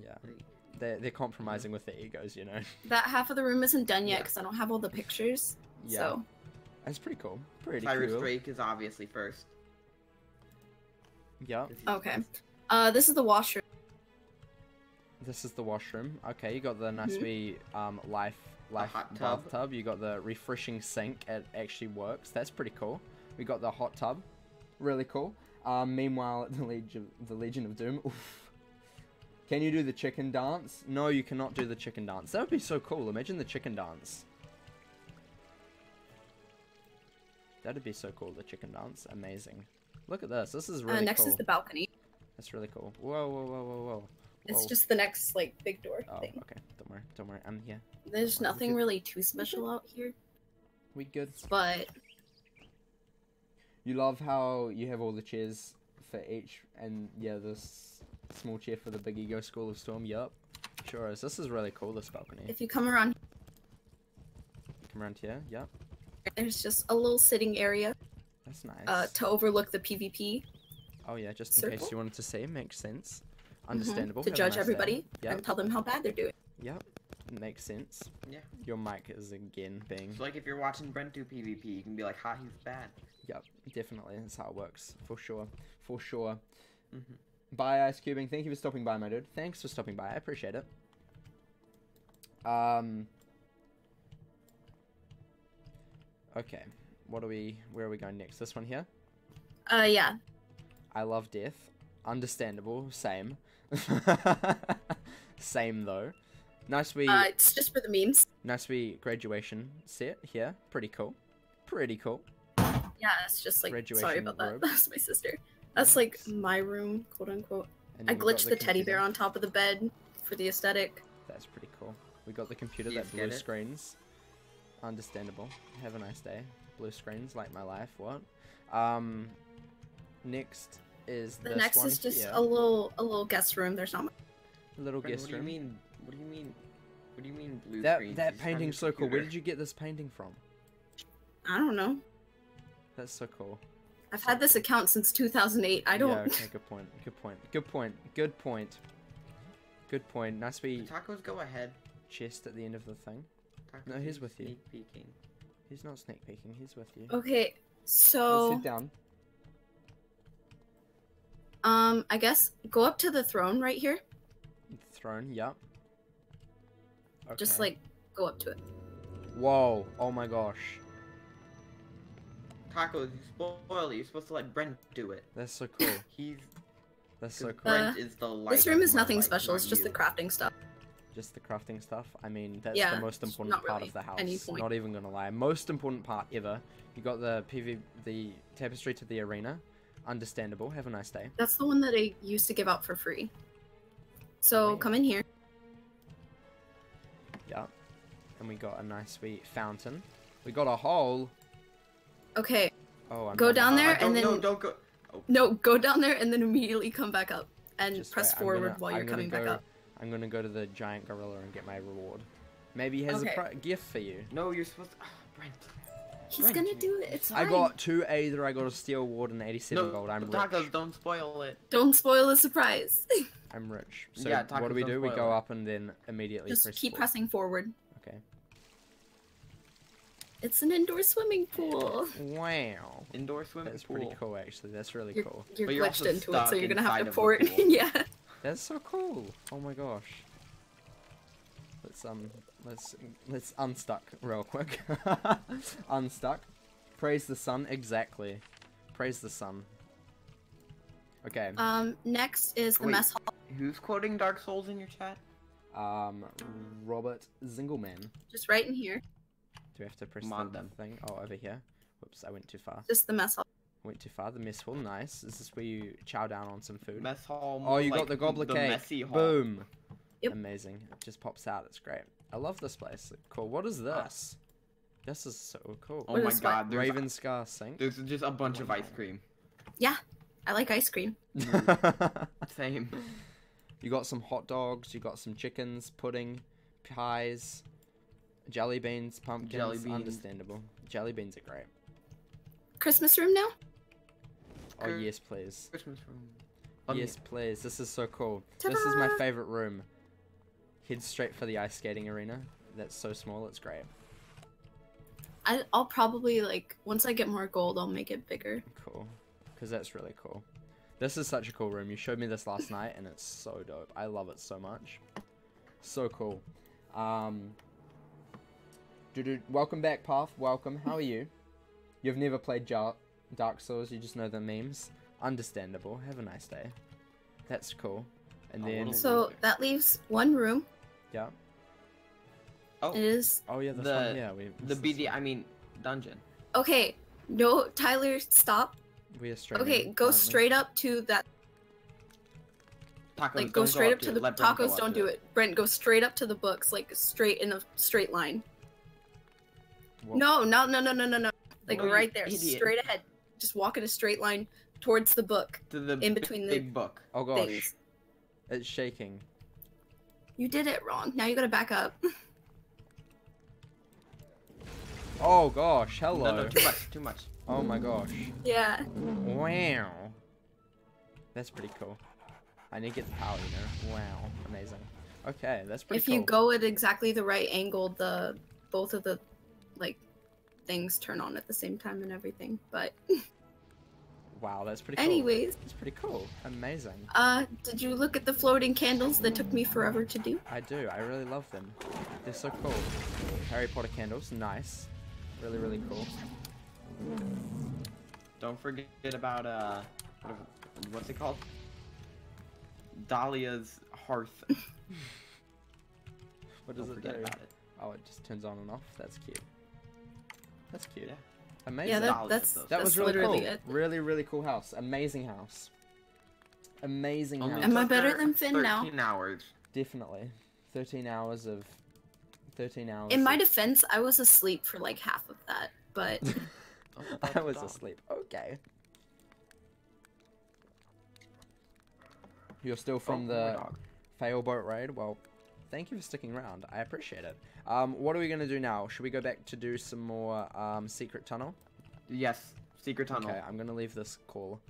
Speaker 1: Yeah,
Speaker 3: Like,
Speaker 1: they're compromising with their egos, you know.
Speaker 2: That half of the room isn't done yet
Speaker 3: Yeah.
Speaker 2: because I don't have all the pictures.
Speaker 1: Yeah,
Speaker 2: So
Speaker 1: that's pretty cool. Pretty
Speaker 3: Cyrus
Speaker 1: cool.
Speaker 3: Drake is obviously first.
Speaker 1: Yeah,
Speaker 3: 'cause he's
Speaker 2: Okay.
Speaker 3: first.
Speaker 2: This is the washroom.
Speaker 1: this is the washroom. Okay, you got the nice
Speaker 2: Mhm.
Speaker 1: wee life
Speaker 3: hot tub.
Speaker 1: bathtub. You got the refreshing sink. It actually works. That's pretty cool. We got the hot tub. Really cool. Meanwhile, the Legion of Doom. Oof. Can you do the chicken dance? No, you cannot do the chicken dance. That would be so cool. Imagine the chicken dance. That'd be so cool, the chicken dance. Amazing. Look at this. This is really
Speaker 2: Next
Speaker 1: cool.
Speaker 2: is the balcony.
Speaker 1: That's really cool. Whoa, whoa, whoa, whoa, whoa.
Speaker 2: It's
Speaker 1: Whoa.
Speaker 2: just the next like big door
Speaker 1: Oh,
Speaker 2: thing.
Speaker 1: okay. Don't worry. I'm here.
Speaker 2: There's
Speaker 1: We
Speaker 2: nothing
Speaker 1: good.
Speaker 2: really too special out here,
Speaker 1: We good.
Speaker 2: but
Speaker 1: You love how you have all the chairs for each, and yeah, this small chair for the Big Ego School of Storm. Yup. Sure is. This is really cool, this balcony.
Speaker 2: if you come around,
Speaker 1: Come around here. Yup.
Speaker 2: there's just a little sitting area
Speaker 1: That's nice.
Speaker 2: to overlook the PvP
Speaker 1: Oh yeah, just in case
Speaker 2: circle.
Speaker 1: you wanted to see. Makes sense. Understandable.
Speaker 2: to
Speaker 1: Have a
Speaker 2: judge
Speaker 1: nice day.
Speaker 2: everybody
Speaker 1: Yep.
Speaker 2: and tell them how bad they're doing.
Speaker 1: Yep. Makes sense.
Speaker 3: Yeah.
Speaker 1: Your mic is again being...
Speaker 3: So like if you're watching Brent do PvP, you can be like, "Ha, he's bad."
Speaker 1: Yep, definitely. That's how it works. For sure. For sure.
Speaker 3: Mm-hmm.
Speaker 1: Bye, Ice Cubing. Thank you for stopping by, my dude. Thanks for stopping by. I appreciate it. Okay. Where are we going next? This one here?
Speaker 2: Yeah.
Speaker 1: I love death. Understandable. Same. Same, though. Nice wee...
Speaker 2: It's just for the memes.
Speaker 1: Nice wee graduation set here. Pretty cool. Pretty cool.
Speaker 2: Yeah, it's just like sorry
Speaker 1: Graduation
Speaker 2: about that.
Speaker 1: robe.
Speaker 2: That's my sister. That's like my room, quote unquote.
Speaker 1: And
Speaker 2: I
Speaker 1: then we got
Speaker 2: glitched the teddy bear
Speaker 1: computer.
Speaker 2: on top of the bed for the aesthetic.
Speaker 1: That's pretty cool. We got the computer
Speaker 3: You
Speaker 1: that
Speaker 3: get
Speaker 1: blue
Speaker 3: it?
Speaker 1: screens. Understandable. Have a nice day. Blue screens like my life. What? Next is
Speaker 2: The
Speaker 1: this
Speaker 2: next
Speaker 1: one
Speaker 2: is just
Speaker 1: here.
Speaker 2: a little guest room. There's not much.
Speaker 1: A little
Speaker 3: Brent,
Speaker 1: guest
Speaker 3: what do you
Speaker 1: room.
Speaker 3: mean? What do you mean? What do you mean blue
Speaker 1: That
Speaker 3: screens? You
Speaker 1: that
Speaker 3: just have your
Speaker 1: painting's so cool. Where
Speaker 3: computer.
Speaker 1: did you get this painting from?
Speaker 2: I don't know.
Speaker 1: That's so cool.
Speaker 2: I've had this account since 2008. I don't.
Speaker 1: Yeah, okay, good point. Good point. Good point. Good point. Good point. Nice
Speaker 3: The
Speaker 1: wee
Speaker 3: tacos go ahead.
Speaker 1: chest at the end of the thing.
Speaker 3: Tacos
Speaker 1: No, he's
Speaker 3: is
Speaker 1: with you.
Speaker 3: sneak peeking.
Speaker 1: He's not sneak peeking. He's with you.
Speaker 2: Okay,
Speaker 1: Let's
Speaker 2: so
Speaker 1: sit down.
Speaker 2: I guess go up to the throne right here.
Speaker 1: Throne. Yup. Okay.
Speaker 2: Just like go up to it.
Speaker 1: Whoa. Oh my gosh.
Speaker 3: Tacos, you spoil it. You're supposed to let Brent do it.
Speaker 1: That's so cool.
Speaker 3: He's
Speaker 1: That's so
Speaker 3: 'cause
Speaker 1: cool.
Speaker 3: Brent is the light.
Speaker 2: This room
Speaker 3: of
Speaker 2: is
Speaker 3: my
Speaker 2: nothing
Speaker 3: life,
Speaker 2: special.
Speaker 3: not
Speaker 2: It's just the
Speaker 3: you.
Speaker 2: crafting stuff.
Speaker 1: Just the crafting stuff. I mean, that's
Speaker 2: Yeah,
Speaker 1: the most
Speaker 2: it's
Speaker 1: important
Speaker 2: not
Speaker 1: part
Speaker 2: really
Speaker 1: of the house.
Speaker 2: any point.
Speaker 1: Not even gonna lie. Most important part ever. You got the the tapestry to the arena. Understandable. Have a nice day.
Speaker 2: That's the one that I used to give out for free. So
Speaker 1: Right.
Speaker 2: come in here.
Speaker 1: Yeah. And we got a nice sweet fountain. We got a hole.
Speaker 2: Okay,
Speaker 1: Oh, I'm
Speaker 2: Go
Speaker 1: on the
Speaker 2: down
Speaker 1: hole.
Speaker 2: there
Speaker 3: don't,
Speaker 2: and
Speaker 3: no,
Speaker 2: then-
Speaker 3: don't go.
Speaker 2: no, go down there and then immediately come back up and
Speaker 1: Just
Speaker 2: press
Speaker 1: wait, I'm
Speaker 2: forward
Speaker 1: gonna-
Speaker 2: while
Speaker 1: I'm
Speaker 2: you're
Speaker 1: gonna
Speaker 2: coming back
Speaker 1: go-
Speaker 2: up.
Speaker 1: I'm gonna go to the giant gorilla and get my reward. Maybe he has
Speaker 2: Okay.
Speaker 1: a gift for you.
Speaker 3: No, you're supposed to. Brent.
Speaker 2: He's
Speaker 3: Brent,
Speaker 2: gonna
Speaker 3: you-
Speaker 2: do it. It's
Speaker 1: I
Speaker 2: fine.
Speaker 1: got 2 either I got a steel ward and 87
Speaker 3: No,
Speaker 1: gold. I'm
Speaker 3: tacos,
Speaker 1: rich.
Speaker 3: don't spoil it.
Speaker 2: Don't spoil the surprise.
Speaker 1: I'm rich. So
Speaker 3: Yeah,
Speaker 1: what do
Speaker 3: tacos
Speaker 1: we
Speaker 3: don't
Speaker 1: do? We
Speaker 3: spoil
Speaker 1: go
Speaker 3: it.
Speaker 1: up and then immediately
Speaker 2: Just
Speaker 1: press
Speaker 2: keep
Speaker 1: forward.
Speaker 2: pressing forward.
Speaker 1: Okay.
Speaker 2: It's an indoor swimming pool.
Speaker 1: Wow.
Speaker 3: Indoor swimming
Speaker 1: That's
Speaker 3: pool.
Speaker 1: pretty cool actually. That's really
Speaker 2: You're,
Speaker 1: cool.
Speaker 2: you're
Speaker 3: But you're
Speaker 2: glitched
Speaker 3: also
Speaker 2: into it, so
Speaker 3: stuck
Speaker 2: you're gonna have
Speaker 3: inside
Speaker 2: to
Speaker 3: of
Speaker 2: pour
Speaker 3: the
Speaker 2: it.
Speaker 3: pool.
Speaker 2: Yeah.
Speaker 1: That's so cool. Oh my gosh. Let's unstuck real quick. Unstuck. Praise the sun. Exactly. Praise the sun. Okay.
Speaker 2: Next is the
Speaker 3: Wait.
Speaker 2: mess hall.
Speaker 3: Who's quoting Dark Souls in your chat?
Speaker 1: Robert Zingelman.
Speaker 2: Just right in here.
Speaker 1: Do we have to press
Speaker 3: Mod
Speaker 1: the
Speaker 3: them.
Speaker 1: thing? Oh, over here. Whoops, I went too far.
Speaker 2: Just the mess hall.
Speaker 1: Went too far. The mess hall, nice. Is this where you chow down on some food?
Speaker 3: Mess hall.
Speaker 1: Oh,
Speaker 3: more
Speaker 1: you got
Speaker 3: like
Speaker 1: the goblet
Speaker 3: the
Speaker 1: cake.
Speaker 3: messy hall.
Speaker 1: Boom.
Speaker 2: Yep.
Speaker 1: Amazing. It just pops out. It's great. I love this place. Cool. What is this? This is so cool.
Speaker 3: Oh
Speaker 2: What
Speaker 3: my
Speaker 2: is what?
Speaker 3: god, there's,
Speaker 1: Raven Scar sink.
Speaker 3: there's just a bunch of ice cream.
Speaker 2: Yeah, I like ice cream.
Speaker 3: Same.
Speaker 1: You got some hot dogs. You got some chickens, pudding, pies, jelly beans, pumpkins.
Speaker 3: Jelly beans.
Speaker 1: Understandable. Jelly beans are great.
Speaker 2: Christmas room now?
Speaker 1: Oh yes, please.
Speaker 3: Christmas room.
Speaker 1: Yes, please. This is so cool. This is my
Speaker 2: Ta-da!
Speaker 1: favorite room. Head straight for the ice skating arena. That's so small. It's great.
Speaker 2: I'll probably, like, once I get more gold, I'll make it bigger.
Speaker 1: Cool. Because that's really cool. This is such a cool room. You showed me this last night, and it's so dope. I love it so much. So cool. Welcome back, Path. Welcome. How are you? You've never played Dark Souls. You just know the memes. Understandable. Have a nice day. That's cool. And
Speaker 3: Oh,
Speaker 1: then...
Speaker 3: what a-
Speaker 2: So that leaves one room.
Speaker 1: Yeah.
Speaker 3: Oh,
Speaker 2: It is...
Speaker 1: Oh, yeah, this
Speaker 3: The-
Speaker 1: one. Yeah, we...
Speaker 3: the
Speaker 1: missed this
Speaker 3: BD.
Speaker 1: one.
Speaker 3: I mean, dungeon.
Speaker 2: Okay, no, Tyler, stop.
Speaker 1: We are streaming,
Speaker 2: Okay, go
Speaker 1: currently.
Speaker 2: straight up to that...
Speaker 3: Tacos.
Speaker 2: Like, go
Speaker 3: don't
Speaker 2: straight
Speaker 3: up
Speaker 2: up to
Speaker 3: it.
Speaker 2: the...
Speaker 3: Let Brent go
Speaker 2: Tacos,
Speaker 3: up
Speaker 2: don't
Speaker 3: to
Speaker 2: do it. Brent, go straight up to the books, like, straight in a straight line.
Speaker 1: What-
Speaker 2: No. Like,
Speaker 3: Oh, you
Speaker 2: right there,
Speaker 3: idiot.
Speaker 2: straight ahead. Just walk in a straight line towards the book.
Speaker 3: To the
Speaker 2: in between the
Speaker 3: big book.
Speaker 1: Oh, gosh.
Speaker 2: Things.
Speaker 1: It's shaking.
Speaker 2: You did it wrong. Now you gotta back up.
Speaker 1: Oh, gosh. Hello.
Speaker 3: No, too much. Too much.
Speaker 1: Oh, my gosh.
Speaker 2: Yeah.
Speaker 1: Wow. That's pretty cool. I need to get the power, you know? Wow. Amazing. Okay, that's pretty
Speaker 2: If
Speaker 1: cool.
Speaker 2: you go at exactly the right angle, both of the, like, things turn on at the same time and everything. But
Speaker 1: Wow, that's pretty cool.
Speaker 2: anyways,
Speaker 1: It's pretty cool. Amazing.
Speaker 2: did you look at the floating candles that took me forever to do?
Speaker 1: I do. I really love them. They're so cool. Harry Potter candles. Nice. Really, really cool.
Speaker 3: Don't forget about what's it called? Dahlia's hearth.
Speaker 1: What does
Speaker 3: Don't
Speaker 1: it
Speaker 3: forget
Speaker 1: do?
Speaker 3: about it.
Speaker 1: Oh, it just turns on and off. That's cute. That's cute.
Speaker 3: Yeah.
Speaker 1: Amazing.
Speaker 2: Yeah,
Speaker 3: Solid,
Speaker 2: that's
Speaker 3: though.
Speaker 1: That was
Speaker 2: that's
Speaker 1: really
Speaker 2: literally
Speaker 1: cool.
Speaker 2: it.
Speaker 1: Really, really cool house. Amazing house. Amazing
Speaker 3: Only
Speaker 1: house.
Speaker 2: Am I
Speaker 3: took
Speaker 2: better
Speaker 3: her
Speaker 2: than Finn now?
Speaker 3: 13 hours.
Speaker 1: Definitely. 13 hours of... 13 hours
Speaker 2: In my
Speaker 1: of...
Speaker 2: defense, I was asleep for like half of that, but
Speaker 1: I was asleep. Okay. You're still from the fail boat raid? Well, thank you for sticking around. I appreciate it. What are we going to do now? Should we go back to do some more secret tunnel?
Speaker 3: Yes, secret tunnel.
Speaker 1: Okay, I'm going to leave this call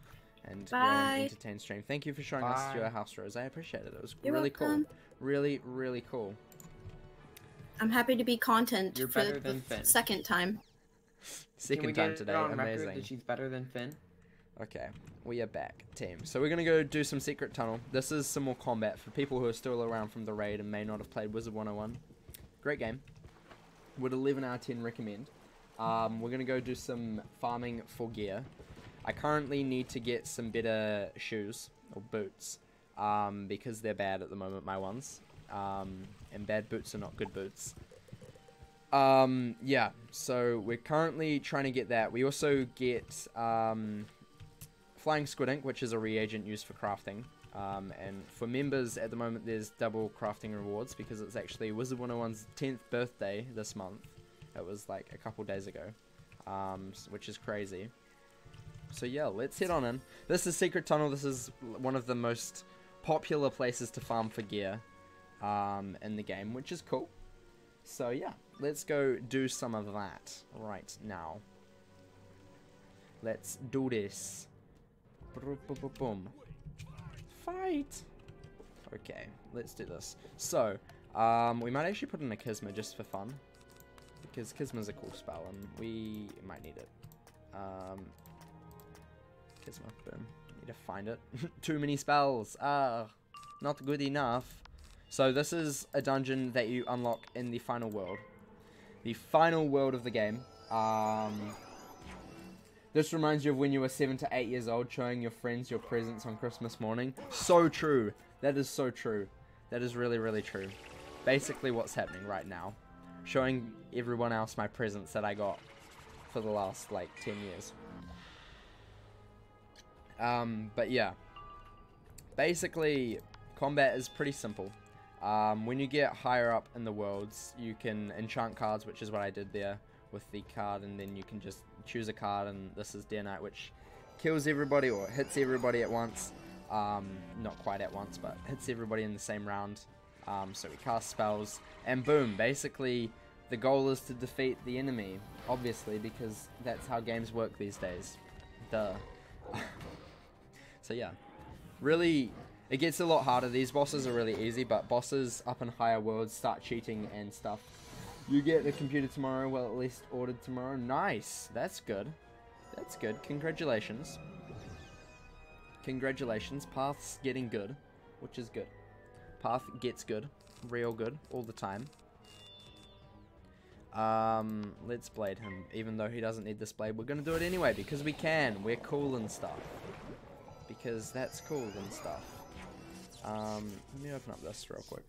Speaker 1: and go
Speaker 2: Bye.
Speaker 1: and entertain stream. Thank you for showing us
Speaker 3: Bye.
Speaker 1: your house, Rose. I appreciate it. It was
Speaker 2: You're
Speaker 1: really cool.
Speaker 2: welcome.
Speaker 1: Really, really cool.
Speaker 2: I'm happy to be content
Speaker 3: You're
Speaker 2: for
Speaker 3: better
Speaker 2: the
Speaker 3: than Finn.
Speaker 2: second time.
Speaker 3: Can we
Speaker 1: Second
Speaker 3: get
Speaker 1: time
Speaker 3: it
Speaker 1: today.
Speaker 3: on record
Speaker 1: Amazing.
Speaker 3: that she's better than Finn?
Speaker 1: Okay, we are back, team. So we're going to go do some secret tunnel. This is some more combat for people who are still around from the raid and may not have played Wizard101. Great game. Would 11 out of 10 recommend. We're going to go do some farming for gear. I currently need to get some better shoes, or boots, because they're bad at the moment, my ones. And bad boots are not good boots. Yeah, so we're currently trying to get that. We also get, Flying Squid Ink, which is a reagent used for crafting. And for members at the moment, there's double crafting rewards because it's actually Wizard101's 10th birthday this month. It was like a couple days ago, which is crazy. So yeah, let's head on in. This is Secret Tunnel. This is one of the most popular places to farm for gear in the game, which is cool. So yeah, let's go do some of that right now. Let's do this. Boom. Fight! Okay, let's do this. So, we might actually put in a Kisma just for fun. Because Kisma's a cool spell and we might need it. Kisma, boom. Need to find it. Too many spells. Not good enough. So this is a dungeon that you unlock in the final world. The final world of the game. This reminds you of when you were 7 to 8 years old, showing your friends your presents on Christmas morning. So true. That is so true. That is really, really true. Basically what's happening right now. Showing everyone else my presents that I got for the last, like, 10 years. But yeah. Basically, combat is pretty simple. When you get higher up in the worlds, you can enchant cards, which is what I did there with the card, and then you can just choose a card, and this is Dear Knight, which kills everybody or hits everybody at once. Not quite at once, but hits everybody in the same round. So we cast spells, and boom, basically the goal is to defeat the enemy, obviously, because that's how games work these days. Duh. So yeah, really, it gets a lot harder. These bosses are really easy, but bosses up in higher worlds start cheating and stuff. You get the computer tomorrow, well, at least ordered tomorrow. Nice, that's good. That's good, congratulations. Congratulations, Path's getting good, which is good. Path gets good, real good, all the time. Let's blade him, even though he doesn't need this blade. We're gonna do it anyway, because we can. We're cool and stuff. Because that's cool and stuff. Let me open up this real quick.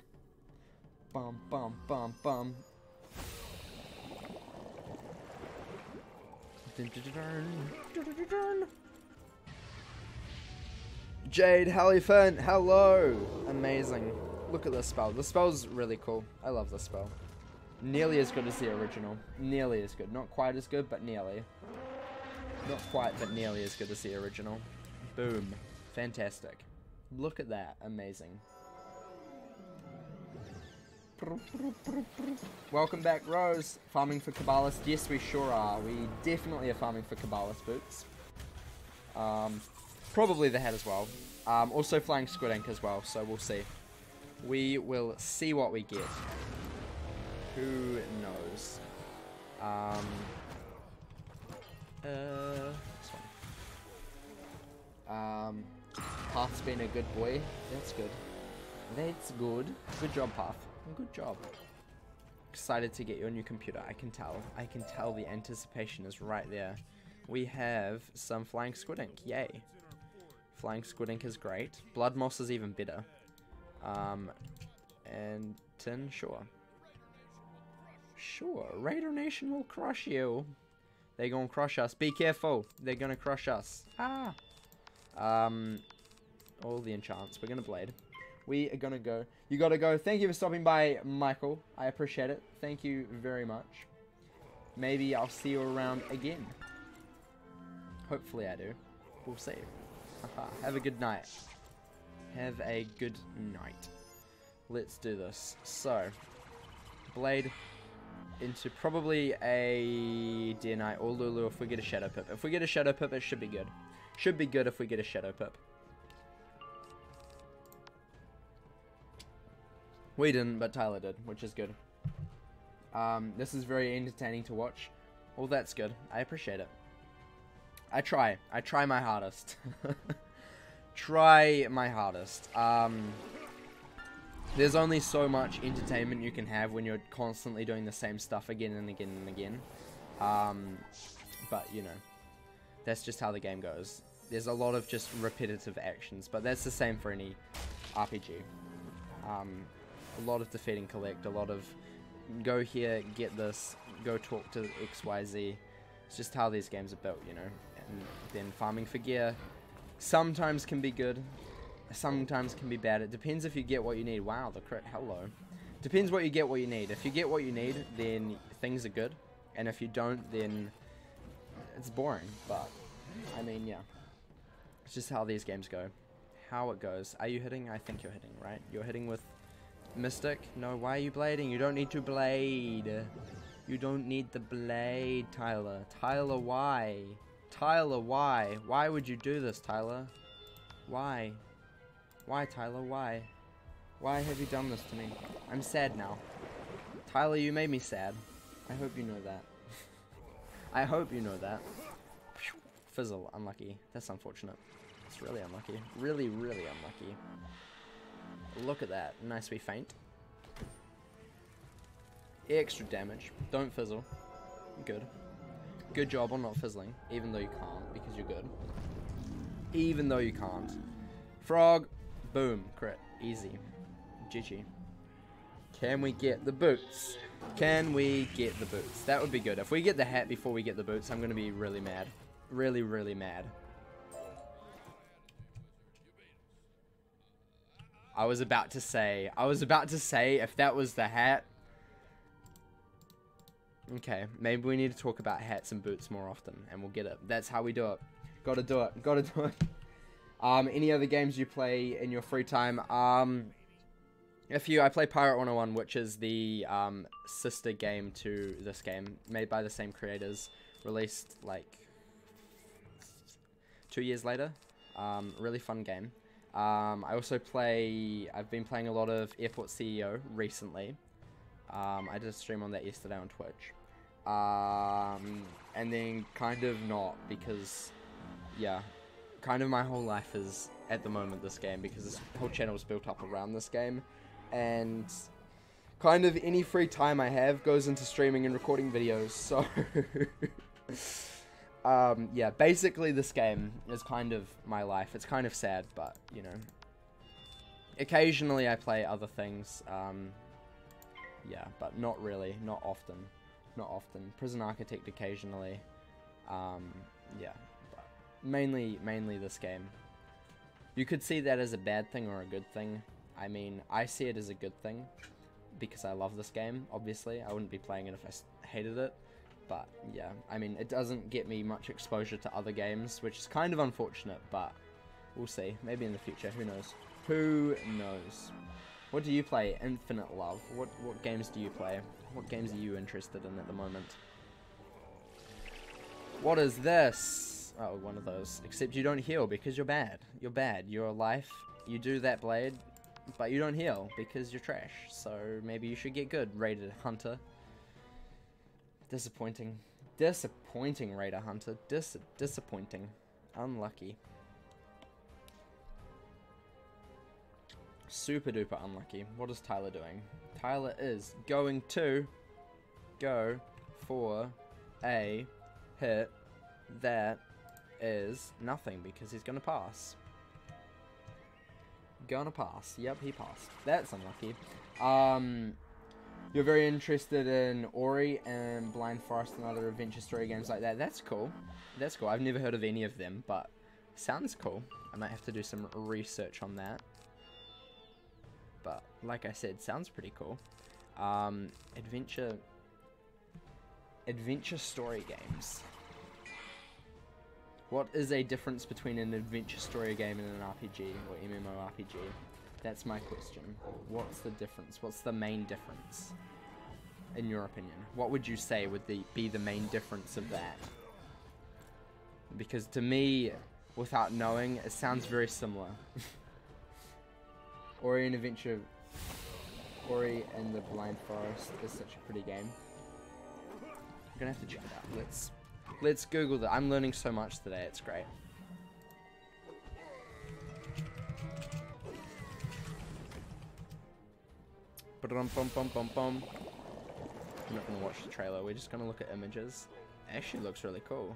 Speaker 1: Bum, bum, bum, bum. Jade, Halifant, hello! Amazing. Look at this spell. This spell's really cool. I love this spell. Nearly as good as the original. Nearly as good. Not quite as good, but nearly. Not quite, but nearly as good as the original. Boom. Fantastic. Look at that. Amazing. Welcome back, Rose. Farming for Kabbalist. Yes, we sure are. We definitely are farming for Kabbalist boots. Probably the hat as well. Also Flying Squid Ink as well, so we'll see. We will see what we get. Who knows? This one. Path's been a good boy. That's good. That's good. Good job, Path. Good job. Excited to get your new computer. I can tell. I can tell the anticipation is right there. We have some Flying Squid Ink. Yay. Flying Squid Ink is great. Blood Moss is even better. And Tin, sure. Sure. Raider Nation will crush you. They're gonna crush us. Be careful. They're gonna crush us. Ah. All the enchants. We're gonna blade. We are gonna go. You gotta go. Thank you for stopping by, Michael. I appreciate it. Thank you very much. Maybe I'll see you around again. Hopefully I do. We'll see. Have a good night. Have a good night. Let's do this. So, blade into probably a Deer Knight or Lulu if we get a Shadow Pip. If we get a Shadow Pip, it should be good. Should be good if we get a Shadow Pip. We didn't, but Tyler did, which is good. This is very entertaining to watch. Well, that's good. I appreciate it. I try my hardest. Try my hardest. There's only so much entertainment you can have when you're constantly doing the same stuff again and again and again. But, you know, that's just how the game goes. There's a lot of just repetitive actions, but that's the same for any RPG. A lot of defeat and collect, a lot of go here, get this, go talk to XYZ. It's just how these games are built, you know. And then farming for gear sometimes can be good, sometimes can be bad. It depends if you get what you need. Wow, the crit, hello. Depends what you get what you need. If you get what you need, then things are good. And if you don't, then it's boring. But, I mean, yeah. It's just how these games go. How it goes. Are you hitting? I think you're hitting, right? You're hitting with Mystic? No, why are you blading? You don't need to blade. You don't need the blade, Tyler. Tyler, why? Tyler, why? Why would you do this, Tyler? Why? Why, Tyler? Why? Why have you done this to me? I'm sad now. Tyler, you made me sad. I hope you know that. I hope you know that. Fizzle, unlucky. That's unfortunate. It's really unlucky. Really, really unlucky. Look at that. Nice we faint. Extra damage. Don't fizzle. Good. Good job on not fizzling, even though you can't, because you're good. Even though you can't. Frog. Boom. Crit. Easy. GG. Can we get the boots? Can we get the boots? That would be good. If we get the hat before we get the boots, I'm going to be really mad. Really, really mad. I was about to say if that was the hat. Okay, maybe we need to talk about hats and boots more often, and we'll get it. That's how we do it. Gotta do it. Gotta do it. Any other games you play in your free time? I play Pirate 101, which is the sister game to this game, made by the same creators, released like 2 years later. Really fun game. I also I've been playing a lot of Airport CEO recently. I did a stream on that yesterday on Twitch. And then kind of not, because, yeah, kind of my whole life is, at the moment, this game, because this whole channel is built up around this game. And kind of any free time I have goes into streaming and recording videos, so... yeah, basically this game is kind of my life. It's kind of sad, but, you know. Occasionally I play other things, yeah, but not really, not often. Not often. Prison Architect occasionally, yeah, but mainly this game. You could see that as a bad thing or a good thing. I mean, I see it as a good thing, because I love this game, obviously. I wouldn't be playing it if I hated it. But, yeah, I mean, it doesn't get me much exposure to other games, which is kind of unfortunate, but we'll see. Maybe in the future, who knows? Who knows? What do you play? Infinite Love. What games do you play? What games are you interested in at the moment? What is this? Oh, one of those. Except you don't heal because you're bad. You're bad. You're life. You do that blade, but you don't heal because you're trash. So maybe you should get good, Rated Hunter. Disappointing. Disappointing, Raider Hunter. Disappointing. Unlucky. Super duper unlucky. What is Tyler doing? Tyler is going to go for a hit that is nothing, because he's gonna pass. Gonna pass. Yep, he passed. That's unlucky. You're very interested in Ori and Blind Forest and other adventure story games like that. That's cool. That's cool. I've never heard of any of them, but sounds cool. I might have to do some research on that. But like I said, sounds pretty cool. Adventure story games. What is a difference between an adventure story game and an RPG or MMORPG? That's my question. What's the difference? What's the main difference? In your opinion, what would you say would be the main difference of that? Because to me, without knowing, it sounds very similar. Ori and the Blind Forest is such a pretty game. I'm gonna have to check it out. Let's Google that. I'm learning so much today. It's great. Bum bum bum bum bum. We're not gonna watch the trailer. We're just gonna look at images. It actually looks really cool.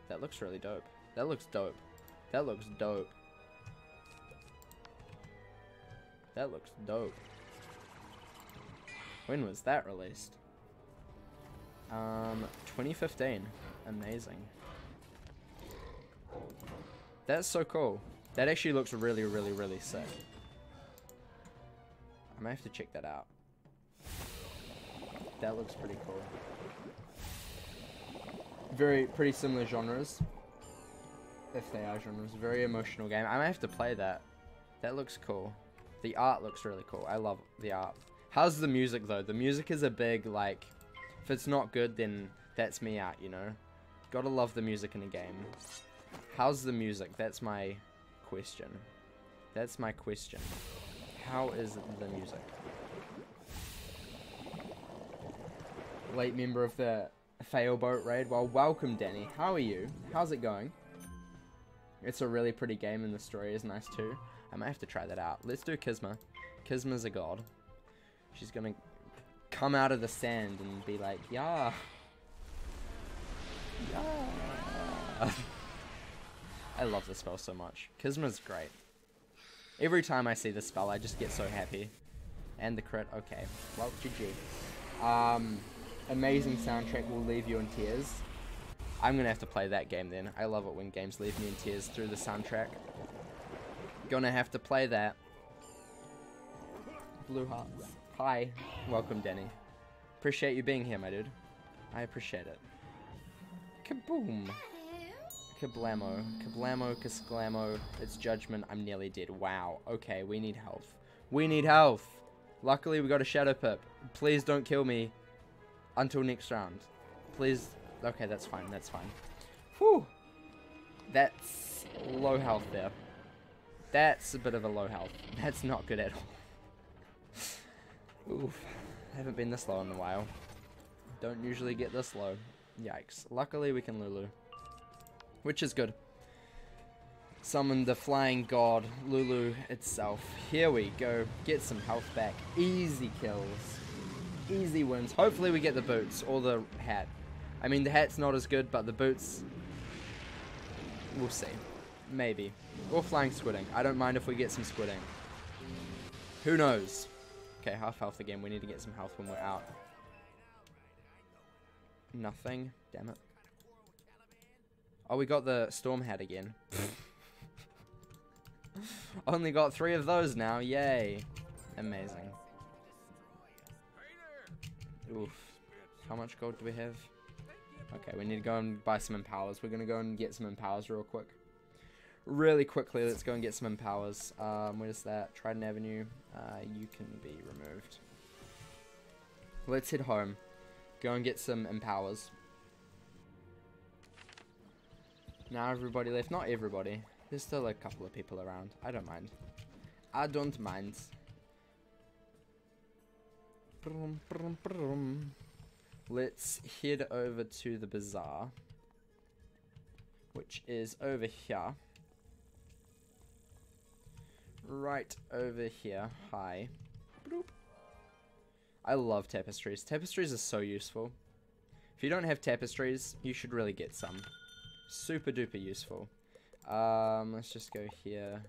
Speaker 1: That looks really dope. That looks dope. That looks dope. That looks dope. When was that released? 2015. Amazing. That's so cool. That actually looks really, really, really sick. I might have to check that out. That looks pretty cool. Pretty similar genres. If they are genres. Very emotional game. I might have to play that. That looks cool. The art looks really cool. I love the art. How's the music though? The music is a big, like, if it's not good, then that's me out, you know? Gotta love the music in a game. How's the music? That's my question. That's my question. How is the music? Late member of the Fail Boat Raid. Well, welcome, Danny. How are you? How's it going? It's a really pretty game and the story is nice too. I might have to try that out. Let's do Kisma. Kisma's a god. She's gonna come out of the sand and be like, yeah. Yeah. I love this spell so much. Kisma's great. Every time I see this spell, I just get so happy. And the crit, okay. Well, GG. Amazing soundtrack will leave you in tears. I'm gonna have to play that game then. I love it when games leave me in tears through the soundtrack. Gonna have to play that. Blue hearts. Hi. Welcome, Danny. Appreciate you being here, my dude. I appreciate it. Kaboom. Kablamo. Kablamo, kasklamo. It's judgment. I'm nearly dead. Wow. Okay, we need health. We need health. Luckily, we got a shadow pip. Please don't kill me until next round. Please. Okay, that's fine. That's fine. Whew. That's low health there. That's a bit of a low health. That's not good at all. Oof. I haven't been this low in a while. Don't usually get this low. Yikes. Luckily, we can Lulu. Which is good. Summon the flying god, Lulu itself. Here we go. Get some health back. Easy kills. Easy wins. Hopefully we get the boots or the hat. I mean, the hat's not as good, but the boots... We'll see. Maybe. Or flying squidding. I don't mind if we get some squidding. Who knows? Okay, half health again. We need to get some health when we're out. Nothing. Damn it. Oh, we got the storm hat again. Only got 3 of those now. Yay. Amazing. Oof. How much gold do we have? Okay, we need to go and buy some empowers. We're going to go and get some empowers real quick. Really quickly, let's go and get some empowers. Where's that? Trident Avenue. You can be removed. Let's head home. Go and get some empowers. Now everybody left. Not everybody. There's still a couple of people around. I don't mind. I don't mind. Brum, brum, brum. Let's head over to the bazaar, which is over here. Right over here. Hi. Bloop. I love tapestries. Tapestries are so useful. If you don't have tapestries, you should really get some. Super duper useful. Let's just go here.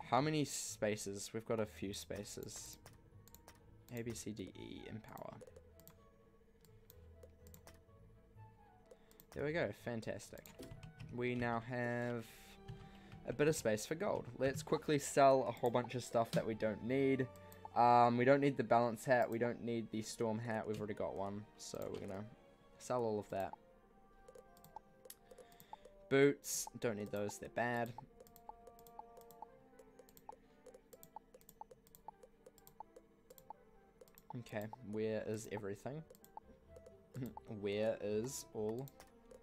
Speaker 1: How many spaces? We've got a few spaces. A, B, C, D, E, empower. There we go, fantastic. We now have a bit of space for gold. Let's quickly sell a whole bunch of stuff that we don't need. We don't need the balance hat, we don't need the storm hat, we've already got one. So we're gonna sell all of that. Boots, don't need those, they're bad. Okay, where is everything? Where is all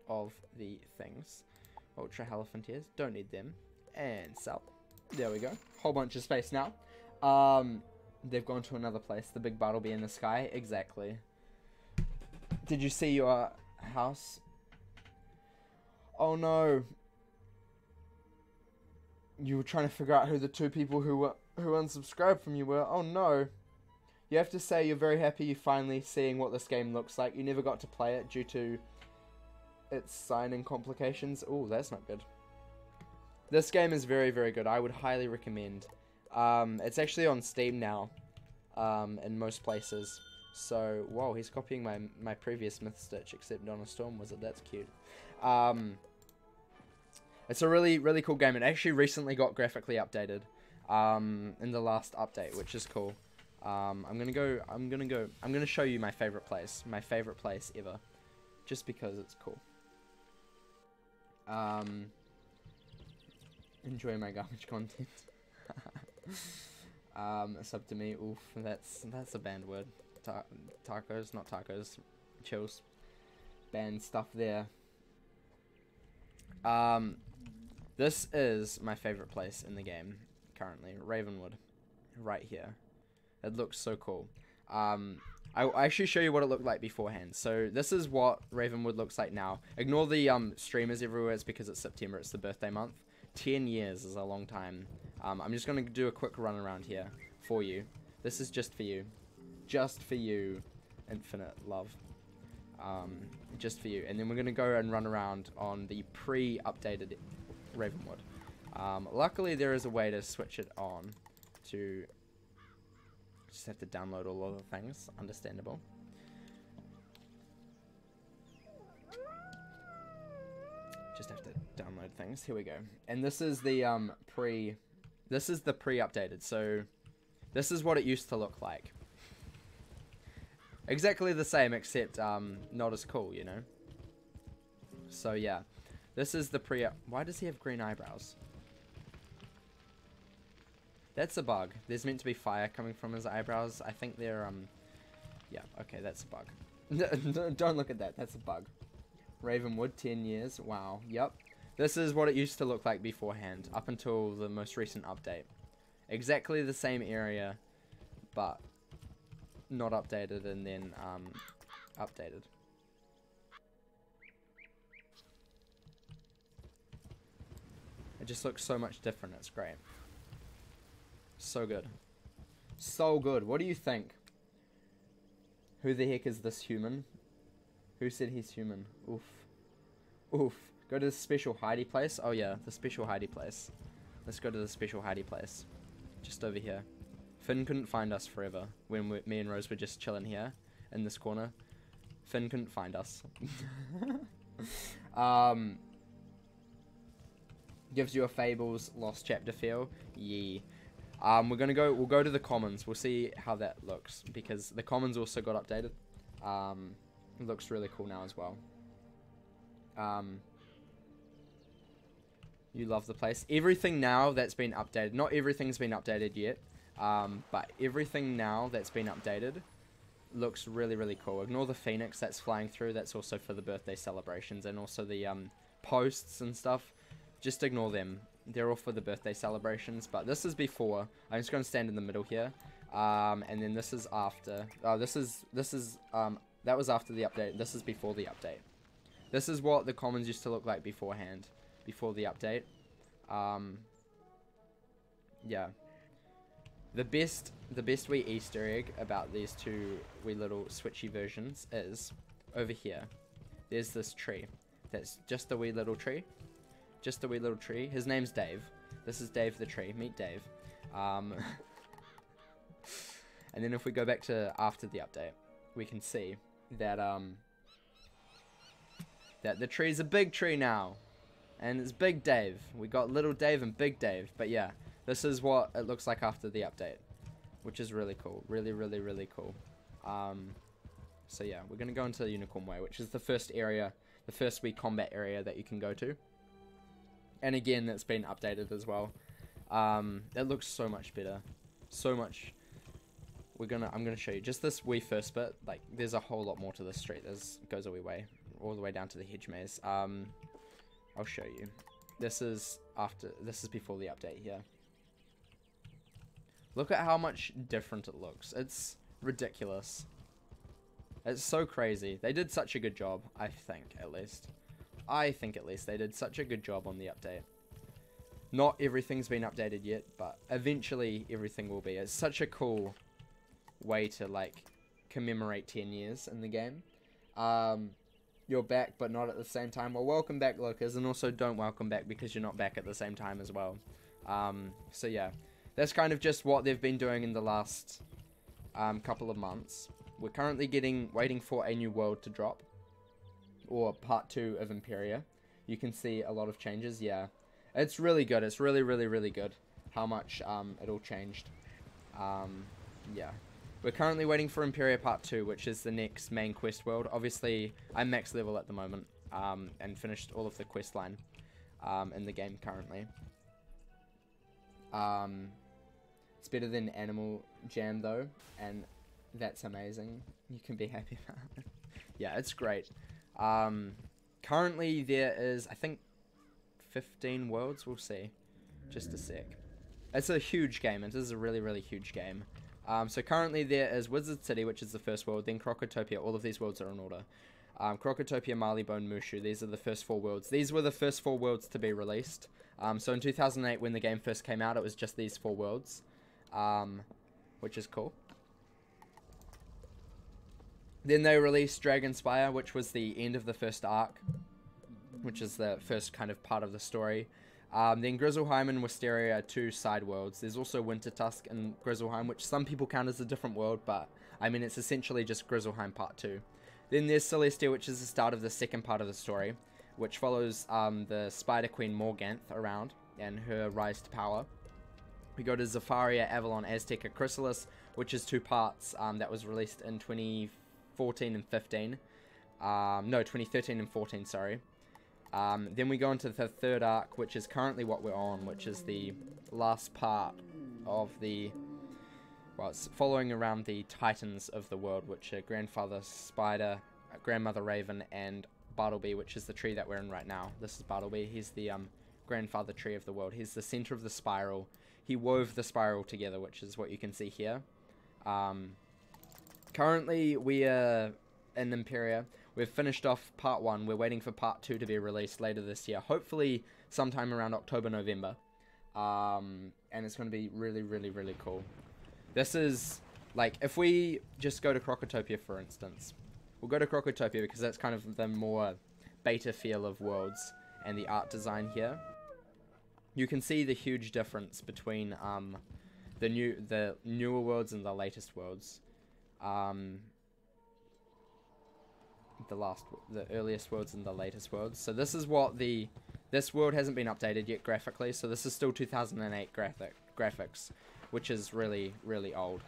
Speaker 1: of the things? Ultra Hierophant, don't need them. And sell. There we go. Whole bunch of space now. They've gone to another place. The big but'll be in the sky. Exactly. Did you see your house? Oh no. You were trying to figure out who the two people who unsubscribed from you were. Oh no. You have to say you're very happy you finally seeing what this game looks like. You never got to play it due to its signing complications. Oh, that's not good. This game is very, very good. I would highly recommend. It's actually on Steam now, in most places. So, whoa, he's copying my previous Myth Stitch, except on a Storm Wizard. That's cute. It's a really, really cool game. It actually recently got graphically updated, in the last update, which is cool. I'm gonna show you my favorite place ever, just because it's cool. Enjoy my garbage content. Sub to me. Oof, that's a banned word. Tacos, not tacos. Chills. Banned stuff there. This is my favorite place in the game currently. Ravenwood, right here. It looks so cool. I'll actually show you what it looked like beforehand. So this is what Ravenwood looks like now. Ignore the streamers everywhere. It's because it's September. It's the birthday month. 10 years is a long time. I'm just going to do a quick run around here for you. This is just for you. Just for you. Infinite love. Just for you. And then we're going to go and run around on the pre-updated Ravenwood. Luckily, there is a way to switch it on to... Just have to download all of the things. Understandable. Just have to download things. Here we go. And this is the pre-updated. So this is what it used to look like. Exactly the same, except not as cool, you know. So yeah, this is the Why does he have green eyebrows? That's a bug. There's meant to be fire coming from his eyebrows. I think they're, yeah, okay, that's a bug. Don't look at that. That's a bug. Ravenwood, 10 years. Wow. Yep. This is what it used to look like beforehand, up until the most recent update. Exactly the same area, but not updated and then, updated. It just looks so much different. It's great. So good. So good. What do you think? Who the heck is this human? Who said he's human? Oof. Oof. Go to the special hidey place. Oh yeah, the special hidey place. Let's go to the special hidey place. Just over here. Finn couldn't find us forever when me and Rose were just chilling here in this corner. Finn couldn't find us. Gives you a Fables Lost Chapter feel. Yeah. We'll go to the Commons. We'll see how that looks, because the Commons also got updated. It looks really cool now as well. You love the place. Everything now that's been updated, not everything's been updated yet, but everything now that's been updated looks really, really cool. Ignore the phoenix that's flying through. That's also for the birthday celebrations, and also the posts and stuff. Just ignore them. They're all for the birthday celebrations, but this is before. I'm just going to stand in the middle here, and then this is after. That was after the update. This is before the update. This is what the Commons used to look like beforehand, before the update. Yeah. The best wee Easter egg about these two wee little switchy versions is over here. There's this tree. That's just a wee little tree. Just a wee little tree. His name's Dave. This is Dave the tree. Meet Dave. And then if we go back to after the update, we can see that that the tree's a big tree now. And it's Big Dave. We got Little Dave and Big Dave. But yeah, this is what it looks like after the update, which is really cool. Really, really, really cool. So yeah, we're going to go into the Unicorn Way, which is the first area, the first Wii combat area that you can go to. And again, it's been updated as well. It looks so much better. So much. I'm gonna show you just this Wii first bit. Like, there's a whole lot more to this street. It goes a wee way, all the way down to the hedge maze. I'll show you. This is before the update here. Look at how much different it looks. It's ridiculous. It's so crazy. They did such a good job, I think, at least. I think, at least, they did such a good job on the update. Not everything's been updated yet, but eventually everything will be. It's such a cool way to, like, commemorate 10 years in the game. You're back, but not at the same time. Well, welcome back, Lucas, and also don't welcome back because you're not back at the same time as well. So yeah, that's kind of just what they've been doing in the last couple of months. We're currently waiting for a new world to drop, or part 2 of Imperia. You can see a lot of changes. Yeah, it's really good. It's really, really, really good how much it all changed. Yeah. We're currently waiting for Imperia Part 2, which is the next main quest world. Obviously, I'm max level at the moment, and finished all of the quest line in the game currently. It's better than Animal Jam, though, and that's amazing. You can be happy about it. Yeah, it's great. Currently, there is, I think, 15 worlds. We'll see. Just a sec. It's a huge game. It is a really, really huge game. So currently there is Wizard City, which is the first world, then Crocotopia. All of these worlds are in order. Crocotopia, Marleybone, Mushu. These are the first 4 worlds. These were the first 4 worlds to be released. So in 2008, when the game first came out, it was just these 4 worlds, which is cool. Then they released Dragonspire, which was the end of the first arc, which is the first kind of part of the story. Then Grizzleheim and Wisteria are 2 side worlds. There's also Wintertusk and Grizzleheim, which some people count as a different world, but I mean, it's essentially just Grizzleheim Part 2. Then there's Celestia, which is the start of the second part of the story, which follows the Spider Queen Morganth around and her rise to power. We go to Zafaria, Avalon, Azteca, Chrysalis, which is 2 parts that was released in 2014 and 15. No, 2013 and 14, sorry. Then we go into the third arc, which is currently what we're on, which is the last part of the, well, it's following around the titans of the world, which are Grandfather Spider, Grandmother Raven, and Bartleby, which is the tree that we're in right now. This is Bartleby. He's the grandfather tree of the world. He's the center of the spiral. He wove the spiral together, which is what you can see here. Currently, we are in Imperia. We've finished off part 1. We're waiting for part 2 to be released later this year. Hopefully sometime around October, November. And it's going to be really, really, really cool. This is, like, if we just go to Crocotopia, for instance. We'll go to Crocotopia because that's kind of the more beta feel of worlds and the art design here. You can see the huge difference between the newer worlds and the latest worlds. The earliest worlds and the latest worlds. So this is what this world hasn't been updated yet graphically, so this is still 2008 graphics, which is really, really old.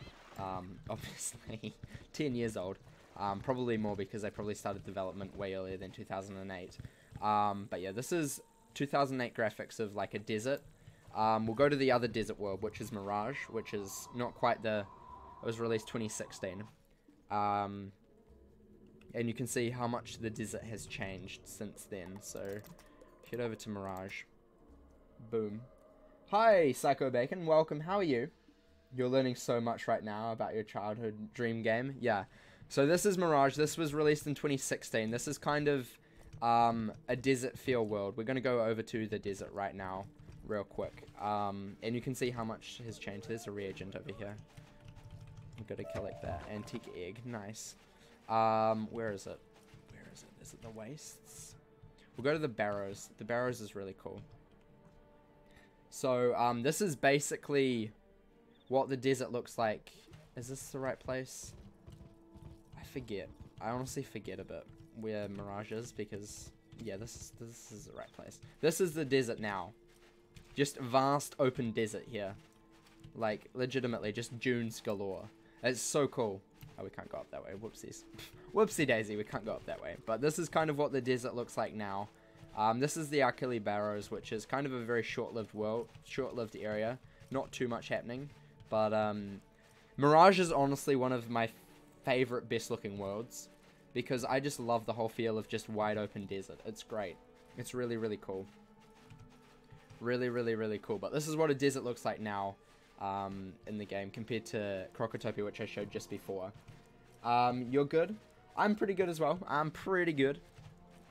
Speaker 1: Obviously 10 years old. Probably more because they probably started development way earlier than 2008. But yeah, this is 2008 graphics of like a desert. We'll go to the other desert world, which is Mirage, which is not quite it was released 2016. And you can see how much the desert has changed since then. So, head over to Mirage. Boom. Hi, Psycho Bacon. Welcome. How are you? You're learning so much right now about your childhood dream game. Yeah. So, this is Mirage. This was released in 2016. This is kind of a desert feel world. We're going to go over to the desert right now, real quick. And you can see how much has changed. There's a reagent over here. I've got to collect that. Antique egg. Nice. Where is it? Where is it? Is it the wastes? We'll go to the barrows. The barrows is really cool. So, this is basically what the desert looks like Is this the right place? I forget. I honestly forget a bit where Mirage is because, yeah, this is the right place. This is the desert now. Just vast open desert here. Like, legitimately, just dunes galore. It's so cool. Oh, we can't go up that way. Whoopsies. Whoopsie daisy, we can't go up that way. But this is kind of what the desert looks like now. This is the Achille Barrows, which is kind of a very short-lived world, short-lived area. Not too much happening. But, Mirage is honestly one of my favorite, best-looking worlds. Because I just love the whole feel of just wide open desert. It's great. It's really, really cool. Really, really, really cool. But this is what a desert looks like now. In the game compared to Crocotopia, which I showed just before. You're good. I'm pretty good as well. I'm pretty good.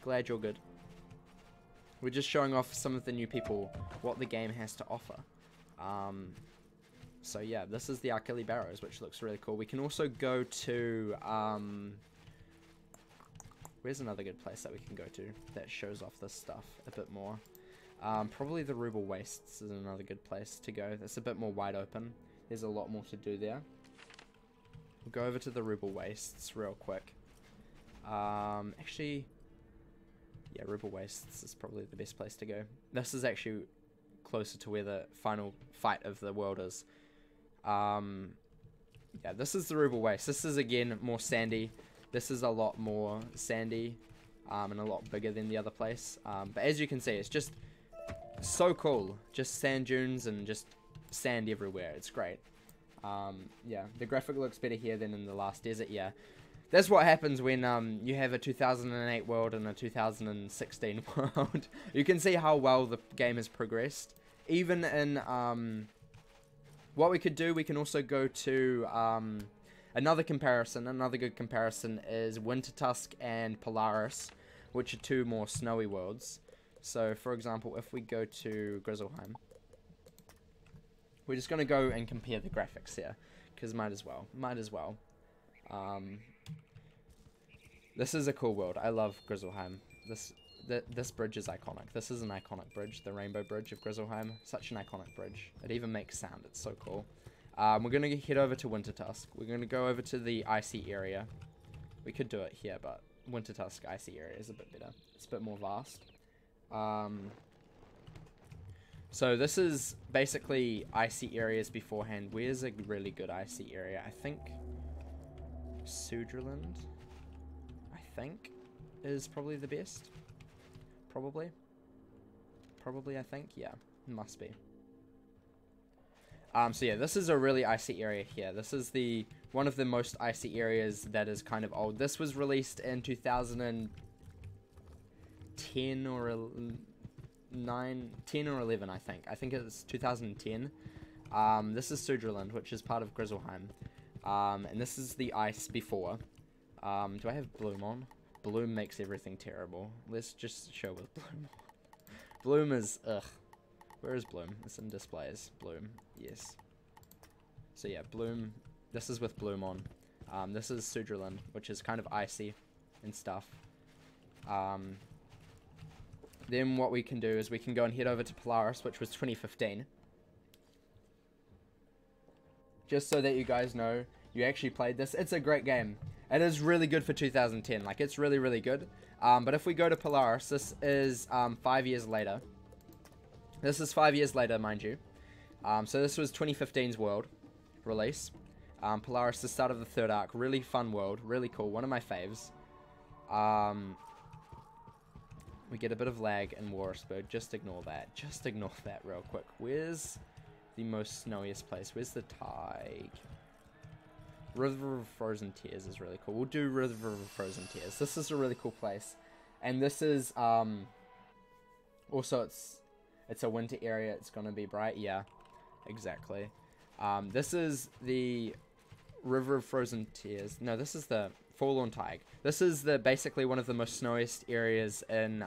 Speaker 1: Glad you're good. We're just showing off some of the new people, what the game has to offer. So yeah, this is the Achille Barrows, which looks really cool. We can also go to, where's another good place that we can go to that shows off this stuff a bit more? Probably the Ruble Wastes is another good place to go. It's a bit more wide open. There's a lot more to do there. We'll go over to the Ruble Wastes real quick. Actually, yeah, Ruble Wastes is probably the best place to go. This is actually closer to where the final fight of the world is. Yeah, this is the Ruble Wastes. This is, again, more sandy. This is a lot more sandy and a lot bigger than the other place. But as you can see, it's just so cool. Just sand dunes and just sand everywhere. It's great. Yeah, the graphic looks better here than in the last desert. Yeah, that's what happens when you have a 2008 world and a 2016 world. You can see how well the game has progressed. Even in what we could do, we can also go to another comparison. Another good comparison is Wintertusk and Polaris, which are two more snowy worlds. So, for example, if we go to Grizzleheim, we're just going to go and compare the graphics here, because might as well. This is a cool world. I love Grizzleheim. This bridge is iconic. This is an iconic bridge, the Rainbow Bridge of Grizzleheim. Such an iconic bridge. It even makes sound. It's so cool. We're going to head over to Wintertusk. We're going to go over to the icy area. We could do it here, but Wintertusk icy area is a bit better. It's a bit more vast. So this is basically icy areas beforehand. Where's a really good icy area? I think Sudreland, I think, is probably the best. Probably, I think. Yeah, must be. So yeah, this is a really icy area here. This is one of the most icy areas that is kind of old. This was released in 2010 or 10 or 11, I think. I think it was 2010. This is Sudreland, which is part of Grizzleheim. And this is the ice before. Do I have Bloom on? Bloom makes everything terrible. Let's just show with Bloom on. Bloom is, ugh. Where is Bloom? It's in displays. Bloom, yes. So yeah, Bloom. This is with Bloom on. This is Sudreland, which is kind of icy and stuff. Then what we can do is we can go and head over to Polaris, which was 2015. Just so that you guys know, you actually played this. It's a great game. It is really good for 2010. Like, it's really, really good. But if we go to Polaris, this is 5 years later. This is 5 years later, mind you. So this was 2015's world release. Polaris, the start of the third arc. Really fun world. Really cool. One of my faves. We get a bit of lag in Warisburg. Just ignore that. Just ignore that real quick. Where's the most snowiest place? Where's the Tig? River of Frozen Tears is really cool. We'll do River of Frozen Tears. This is a really cool place. And this is, also it's a winter area. It's going to be bright. Yeah, exactly. This is the River of Frozen Tears. No, this is the Forlorn Tig. This is basically one of the most snowiest areas in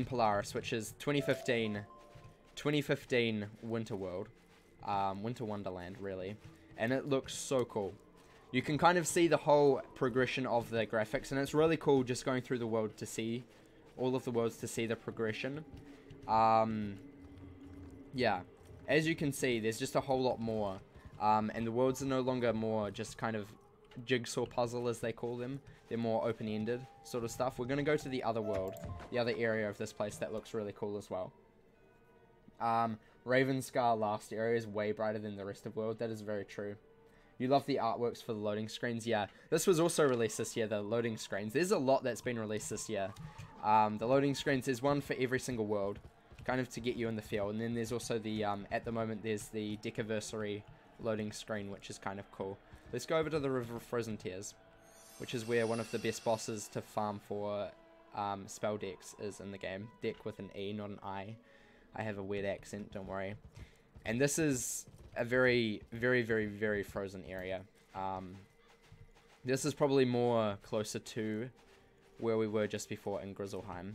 Speaker 1: Polaris, which is 2015 Winter World. Winter Wonderland, really. And it looks so cool. You can kind of see the whole progression of the graphics, and it's really cool just going through the world to see all of the worlds to see the progression. Yeah, as you can see, there's just a whole lot more And the worlds are no longer more just kind of jigsaw puzzle as they call them. They're more open-ended sort of stuff. We're going to go to the other world, the other area of this place that looks really cool as well. Ravenscar last area is way brighter than the rest of the world. That is very true. You love the artworks for the loading screens. Yeah, this was also released this year, the loading screens. There's a lot that's been released this year. The loading screens, there's one for every single world, kind of to get you in the feel. And then there's also the, at the moment, there's the Decaversary loading screen, which is kind of cool. Let's go over to the River of Frozen Tears, which is where one of the best bosses to farm for spell decks is in the game. Deck with an E, not an I. I have a weird accent, don't worry. And this is a very, very, very, very frozen area. This is probably more closer to where we were just before in Grizzleheim,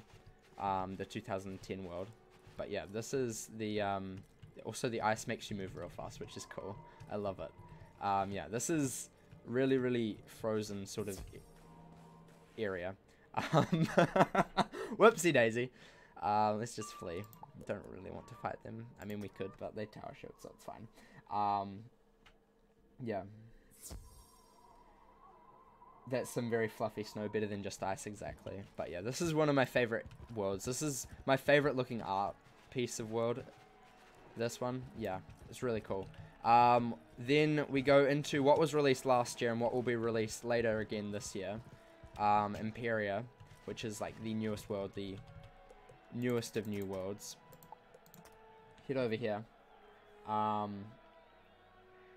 Speaker 1: the 2010 world. But yeah, this is the, also the ice makes you move real fast, which is cool. I love it. Yeah, this is really, really frozen sort of area. Whoopsie daisy. Let's just flee. Don't really want to fight them. I mean, we could, but they tower shield, so it's fine. Yeah. That's some very fluffy snow, better than just ice, exactly. But yeah, this is one of my favorite worlds. This is my favorite looking art piece of world. This one, yeah, it's really cool. Then we go into what was released last year and what will be released later again this year. Imperia, which is like the newest world, the newest of new worlds. Head over here.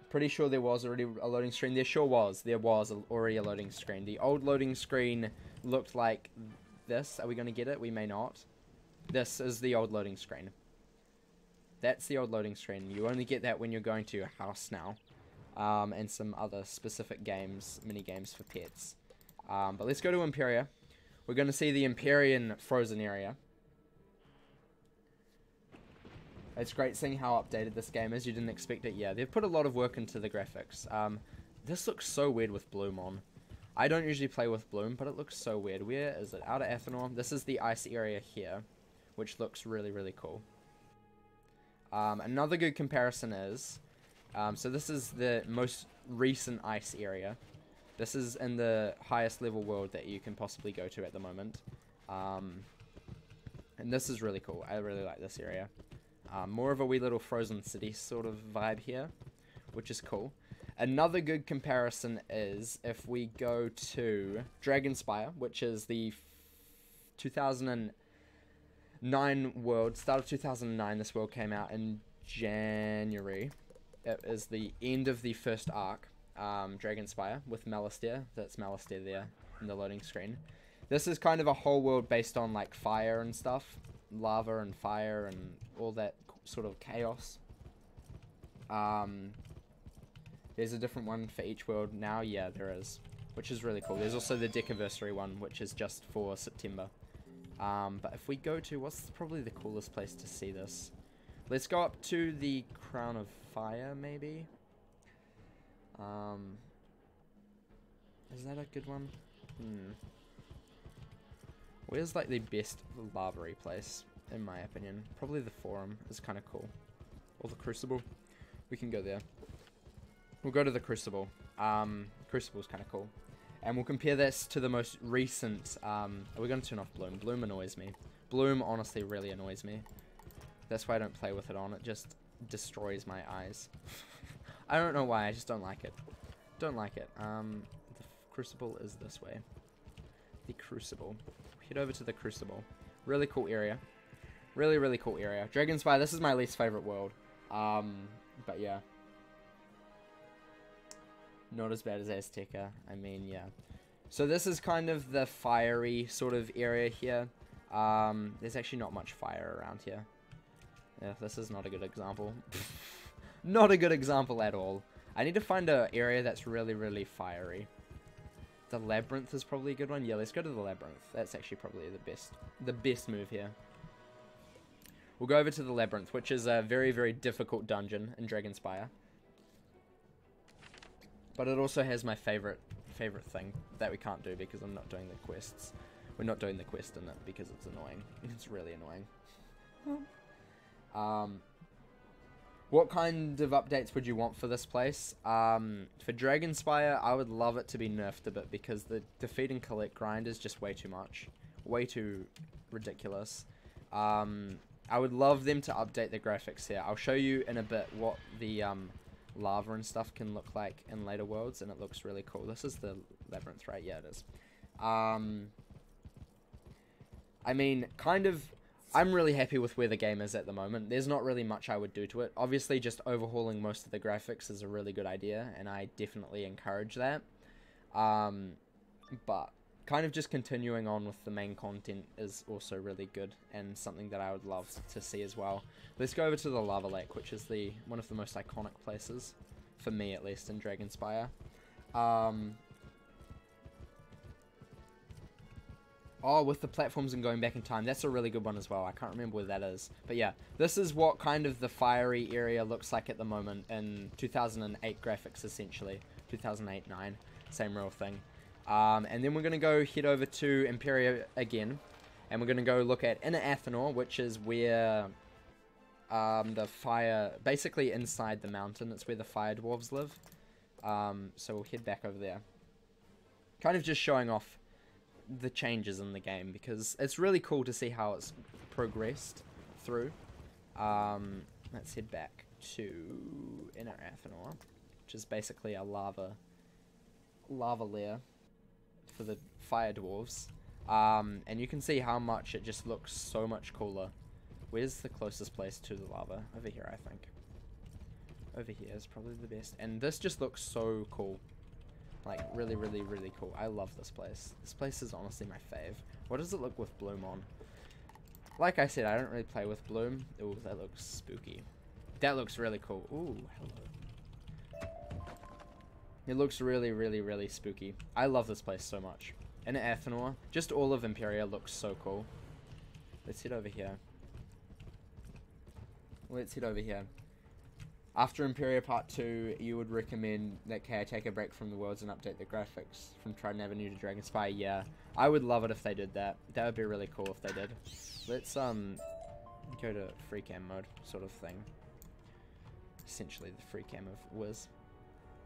Speaker 1: Pretty sure there was already a loading screen. There sure was. There was already a loading screen. The old loading screen looked like this. Are we going to get it? We may not. This is the old loading screen. That's the old loading screen. You only get that when you're going to your house now. And some other specific games, mini games for pets. But let's go to Imperia. We're going to see the Empyrean frozen area. It's great seeing how updated this game is. You didn't expect it. Yeah, they've put a lot of work into the graphics. This looks so weird with Bloom on. I don't usually play with Bloom, but it looks so weird. Where is it? Outer Athenor. This is the ice area here, which looks really, really cool. Another good comparison is, so this is the most recent ice area. This is in the highest level world that you can possibly go to at the moment. And this is really cool. I really like this area. More of a wee little frozen city sort of vibe here, which is cool. Another good comparison is if we go to Dragonspire, which is the 2009 world. Start of 2009, this world came out in January. It is the end of the first arc, Dragonspire, with Malistaire. That's Malistaire there in the loading screen. This is kind of a whole world based on like fire and stuff. Lava and fire and all that sort of chaos. There's a different one for each world now. Yeah, there is, which is really cool. There's also the Decaversary one, which is just for September. But if we go to, what's probably the coolest place to see this? Let's go up to the Crown of Fire, maybe. Is that a good one? Where's like the best lava-y place, in my opinion? Probably the Forum is kind of cool. Or the Crucible. We can go there. We'll go to the Crucible. Crucible's kind of cool. And we'll compare this to the most recent... we're going to turn off Bloom. Bloom annoys me. Bloom honestly really annoys me. That's why I don't play with it on. It just destroys my eyes. I don't know why. I just don't like it. Don't like it. The Crucible is this way. The Crucible. Head over to the Crucible. Really cool area. Really, really cool area. Dragonspire, this is my least favorite world. But yeah. Not as bad as Azteca. I mean, yeah. So this is kind of the fiery sort of area here. There's actually not much fire around here. Yeah, this is not a good example. Not a good example at all. I need to find an area that's really, really fiery. The Labyrinth is probably a good one. Yeah, let's go to the Labyrinth. That's actually probably the best move here. We'll go over to the Labyrinth, which is a very, very difficult dungeon in Dragonspire. But it also has my favorite thing that we can't do because I'm not doing the quests. We're not doing the quest in it because it's annoying. It's really annoying. What kind of updates would you want for this place? For Dragonspire, I would love it to be nerfed a bit because the defeat and collect grind is just way too much. Way too ridiculous. I would love them to update the graphics here. I'll show you in a bit what the lava and stuff can look like in later worlds, and it looks really cool. This is the labyrinth, right? Yeah, it is. I mean, kind of... I'm really happy with where the game is at the moment. There's not really much I would do to it. Obviously, just overhauling most of the graphics is a really good idea, and I definitely encourage that. But kind of just continuing on with the main content is also really good, and something that I would love to see as well. Let's go over to the Lava Lake, which is one of the most iconic places, for me at least, in Dragonspire. Oh, with the platforms and going back in time. That's a really good one as well. I can't remember where that is. But yeah, this is what kind of the fiery area looks like at the moment in 2008 graphics, essentially. 2008-9. Same real thing. And then we're going to go head over to Imperia again. And we're going to go look at Inner Athenor, which is where the fire... Basically inside the mountain. It's where the fire dwarves live. So we'll head back over there. Kind of just showing off the changes in the game, because it's really cool to see how it's progressed through. Let's head back to Inner Athenor, which is basically a lava lair for the fire dwarves. And you can see how much it just looks so much cooler. Where's the closest place to the lava? Over here, I think. Over here is probably the best. And this just looks so cool. Like, really, really, really cool. I love this place. This place is honestly my fave. What does it look with Bloom on? Like I said, I don't really play with Bloom. Ooh, that looks spooky. That looks really cool. Ooh, hello. It looks really, really, really spooky. I love this place so much. And Athenor, just all of Imperia looks so cool. Let's head over here. Let's head over here. After Imperia Part 2, you would recommend that I take a break from the worlds and update the graphics from Trident Avenue to Dragonspire? Yeah, I would love it if they did that. That would be really cool if they did. Let's go to free cam mode, sort of thing. Essentially the free cam of Wiz.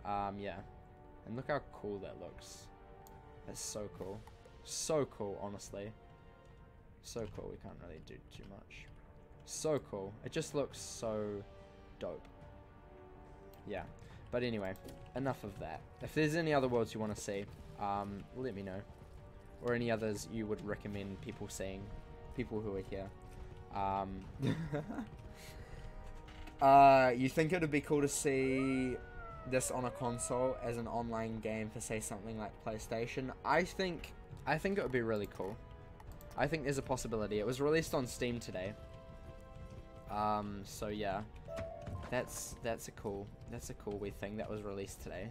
Speaker 1: Yeah. And look how cool that looks. That's so cool. So cool, honestly. So cool, we can't really do too much. So cool. It just looks so dope. Yeah, but anyway, enough of that. If there's any other worlds you want to see, let me know. Or any others you would recommend people seeing, people who are here. You think it would be cool to see this on a console as an online game for, say, something like PlayStation? I think it would be really cool. I think there's a possibility. It was released on Steam today. So yeah. That's a cool wee thing that was released today.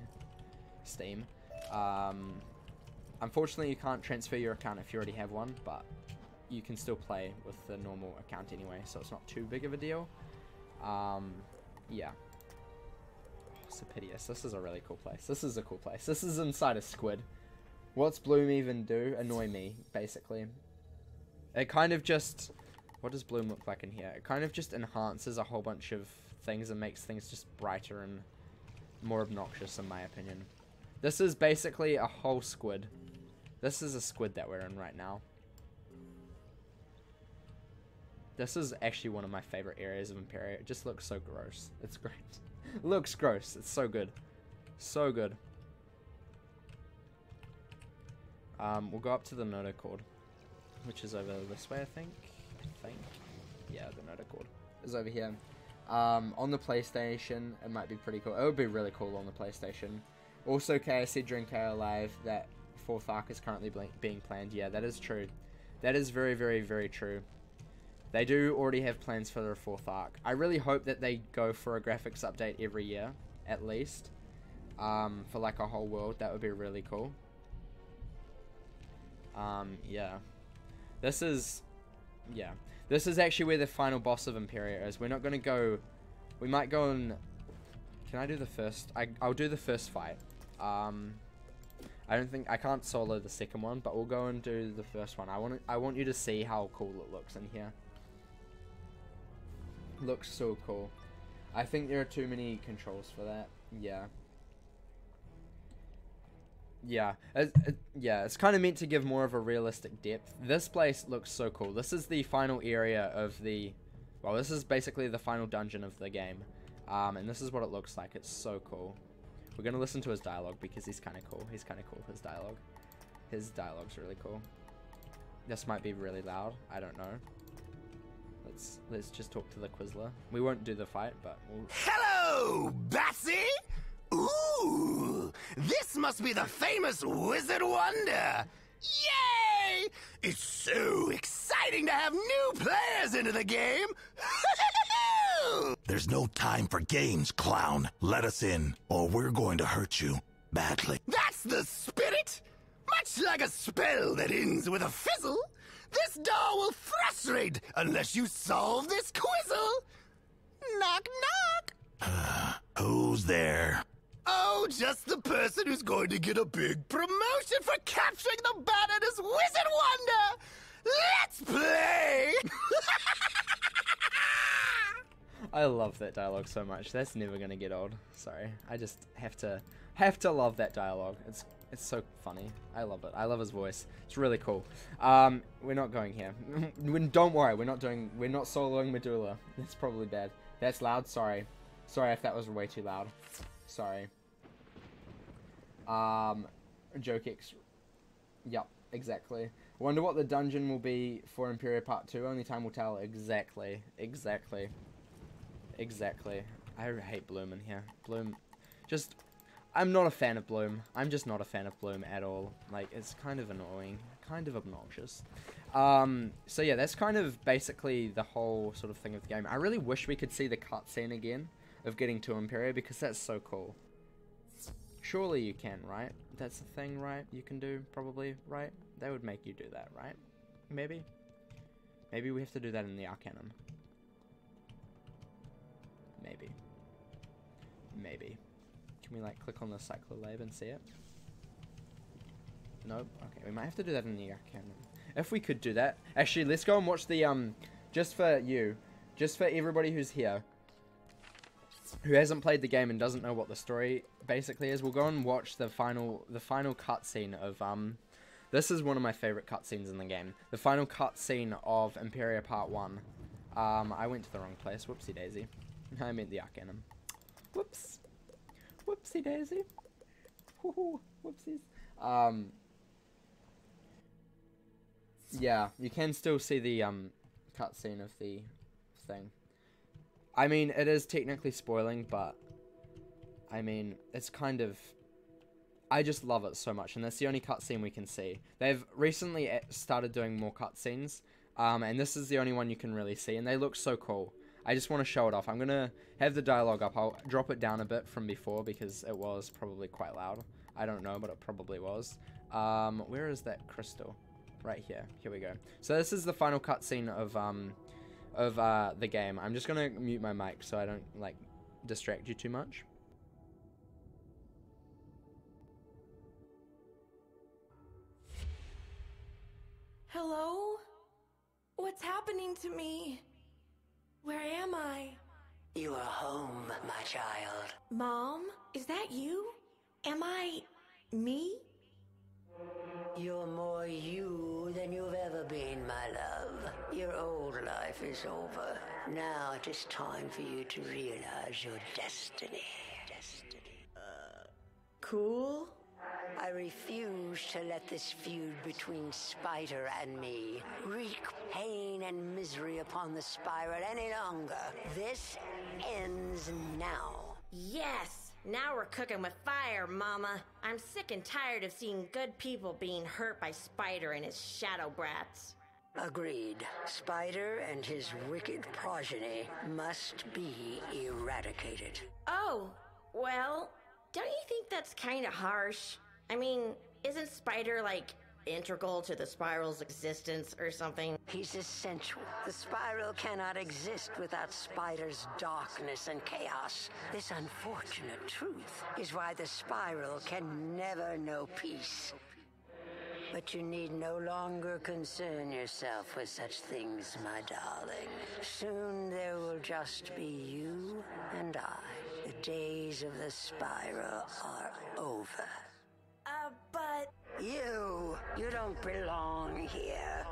Speaker 1: Steam. Unfortunately, you can't transfer your account if you already have one, but you can still play with the normal account anyway, so it's not too big of a deal. Yeah. Oh, Serpidius. This is a really cool place. This is a cool place. This is inside a squid. What's Bloom even do? Annoy me, basically. It kind of just... What does Bloom look like in here? It kind of just enhances a whole bunch of things and makes things just brighter and more obnoxious, in my opinion. This is basically a whole squid. This is a squid that we're in right now. This is actually one of my favorite areas of Imperia. It just looks so gross. It's great. It looks gross. It's so good. So good. We'll go up to the notochord, which is over this way, I think. Yeah, the notochord is over here. On the PlayStation, it might be pretty cool. It would be really cool on the PlayStation. Also, I said during KO Live that 4th arc is currently being planned. Yeah, that is true. That is very, very, very true. They do already have plans for their 4th arc. I really hope that they go for a graphics update every year, at least. For like a whole world. That would be really cool. Yeah. This is... Yeah. This is actually where the final boss of Imperia is. We're not going to go... We might go and... Can I do the first? I'll do the first fight. I don't think... I can't solo the second one, but we'll go and do the first one. I want you to see how cool it looks in here. Looks so cool. I think there are too many controls for that. Yeah. Yeah, it's kind of meant to give more of a realistic depth. This place looks so cool. This is the final area of the... Well, this is basically the final dungeon of the game. And this is what it looks like. It's so cool. We're going to listen to his dialogue because he's kind of cool. He's kind of cool, his dialogue. His dialogue's really cool. This might be really loud. I don't know. Let's just talk to the Quizler. We won't do the fight, but we'll...
Speaker 5: Hello, Batsy! Ooh, this must be the famous Wizard Wonder! Yay! It's so exciting to have new players into the game! There's no time for games, clown. Let us in, or we're going to hurt you badly. That's the spirit! Much like a spell that ends with a fizzle, this door will frustrate unless you solve this quizzle! Knock, knock! Who's there? Oh, just the person who's going to get a big promotion for capturing the banner's Wizard Wonder! Let's play!
Speaker 1: I love that dialogue so much. That's never gonna get old. Sorry. I just have to love that dialogue. It's so funny. I love it. I love his voice. It's really cool. We're not going here. Don't worry, we're not soloing Medulla. That's probably bad. That's loud, sorry. Sorry if that was way too loud. Sorry. JokeX. Yup, exactly. Wonder what the dungeon will be for Imperia Part 2. Only time will tell. Exactly. Exactly. Exactly. I hate Bloom in here. Bloom, just... I'm not a fan of Bloom. I'm just not a fan of Bloom at all. Like, it's kind of annoying. Kind of obnoxious. So yeah, that's kind of basically the whole sort of thing of the game. I really wish we could see the cutscene again of getting to Imperia, because that's so cool. Surely you can, right? That's the thing, right? You can do, probably, right? They would make you do that, right? Maybe? Maybe we have to do that in the Arcanum. Maybe. Maybe. Can we, like, click on the Cyclolab and see it? Nope. Okay, we might have to do that in the Arcanum. If we could do that. Actually, let's go and watch the, just for you. Just for everybody who's here, who hasn't played the game and doesn't know what the story basically is, we'll go and watch the final cutscene of, this is one of my favorite cutscenes in the game. The final cutscene of Imperia Part 1. I went to the wrong place. Whoopsie daisy. I meant the Arcanum. Whoops. Whoopsie daisy. Whoopsies. Yeah, you can still see the, cutscene of the thing. I mean, it is technically spoiling, but I mean, it's kind of... I just love it so much, and that's the only cutscene we can see. They've recently started doing more cutscenes, and this is the only one you can really see, and they look so cool. I just want to show it off. I'm going to have the dialogue up. I'll drop it down a bit from before, because it was probably quite loud. I don't know, but it probably was. Where is that crystal? Right here. Here we go. So this is the final cutscene of the game. I'm just gonna mute my mic so I don't, like, distract you too much.
Speaker 6: Hello? What's happening to me? Where am I?
Speaker 7: You are home, my child.
Speaker 6: Mom? Is that you? Am I... me?
Speaker 7: You're more you than you've ever been, my love. Your old life is over. Now it is time for you to realize your destiny.
Speaker 6: Cool?
Speaker 7: I refuse to let this feud between Spider and me wreak pain and misery upon the Spiral any longer. This ends now.
Speaker 8: Yes! Now we're cooking with fire, Mama. I'm sick and tired of seeing good people being hurt by Spider and his shadow brats.
Speaker 7: Agreed. Spider and his wicked progeny must be eradicated.
Speaker 8: Oh, well, don't you think that's kind of harsh? I mean, isn't Spider, like, integral to the Spiral's existence or something?
Speaker 7: He's essential. The Spiral cannot exist without Spider's darkness and chaos. This unfortunate truth is why the Spiral can never know peace. But you need no longer concern yourself with such things, my darling. Soon there will just be you and I. The days of the Spyro are over.
Speaker 6: But...
Speaker 7: You don't belong here.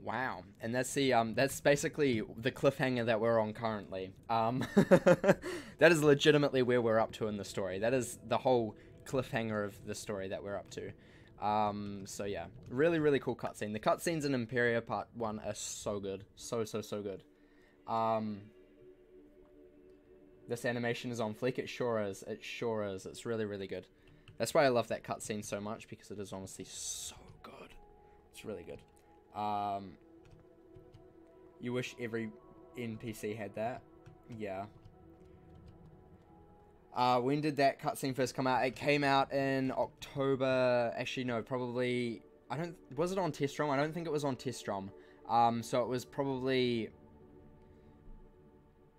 Speaker 1: Wow, and that's the that's basically the cliffhanger that we're on currently. That is legitimately where we're up to in the story. That is the whole cliffhanger of the story that we're up to. So yeah, really, really cool cutscene. The cutscenes in Imperia Part 1 are so good. So good. This animation is on fleek. It sure is. It sure is. It's really, really good. That's why I love that cutscene so much, because it is honestly so good. It's really good. You wish every NPC had that? Yeah. When did that cutscene first come out? It came out in October. Actually, no, probably... Was it on Test ROM? I don't think it was on Test ROM. So it was probably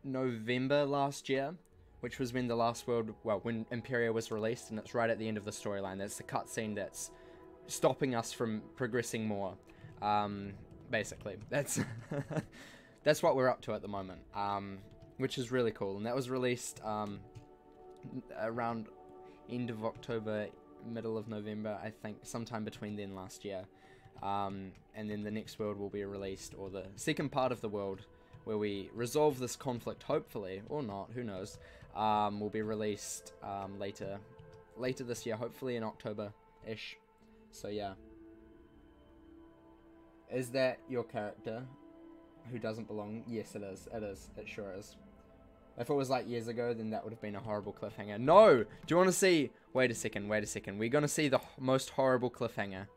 Speaker 1: November last year, which was when the last world... Well, when Imperia was released, and it's right at the end of the storyline. That's the cutscene that's stopping us from progressing more. Basically, that's that's what we're up to at the moment, which is really cool. And that was released around end of October, middle of November, I think, sometime between then last year. And then the next world will be released, or the second part of the world where we resolve this conflict, hopefully, or not, who knows, will be released later this year, hopefully in October-ish. So yeah. Is that your character who doesn't belong? Yes, it is. It is. It sure is. If it was like years ago, then that would have been a horrible cliffhanger. No! Do you want to see... Wait a second. We're going to see the most horrible cliffhanger.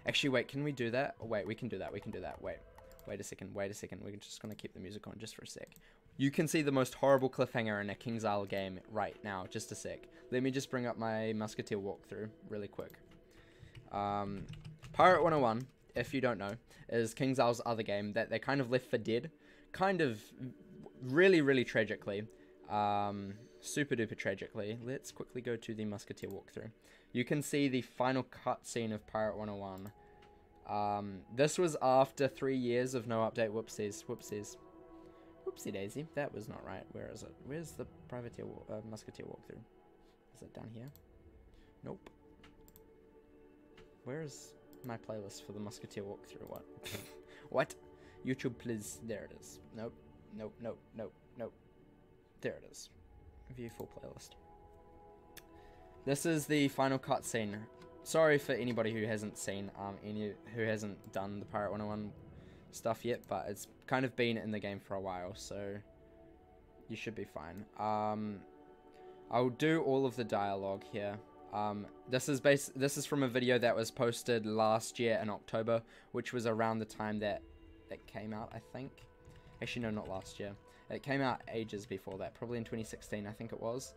Speaker 1: Actually, wait. Can we do that? Wait, we can do that. Wait a second. We're just going to keep the music on just for a sec. You can see the most horrible cliffhanger in a King's Isle game right now. Just a sec. Let me just bring up my Musketeer walkthrough really quick. Pirate 101... if you don't know, is King's Isle's other game that they kind of left for dead. Kind of really, really tragically. Super duper tragically. Let's quickly go to the Musketeer walkthrough. You can see the final cutscene of Pirate 101. This was after 3 years of no update. Whoopsie daisy. That was not right. Where is it? Where's the Musketeer walkthrough? Is it down here? Nope. Where is... my playlist for the Musketeer walkthrough? What? What? YouTube, please. There it is. Nope. There it is. View full playlist. This is the final cutscene. Sorry for anybody who hasn't seen, who hasn't done the Pirate 101 stuff yet, but it's kind of been in the game for a while, so you should be fine. I'll do all of the dialogue here. This is from a video that was posted last year in October, which was around the time that it came out, I think. Actually, no, not last year. It came out ages before that, probably in 2016, I think it was.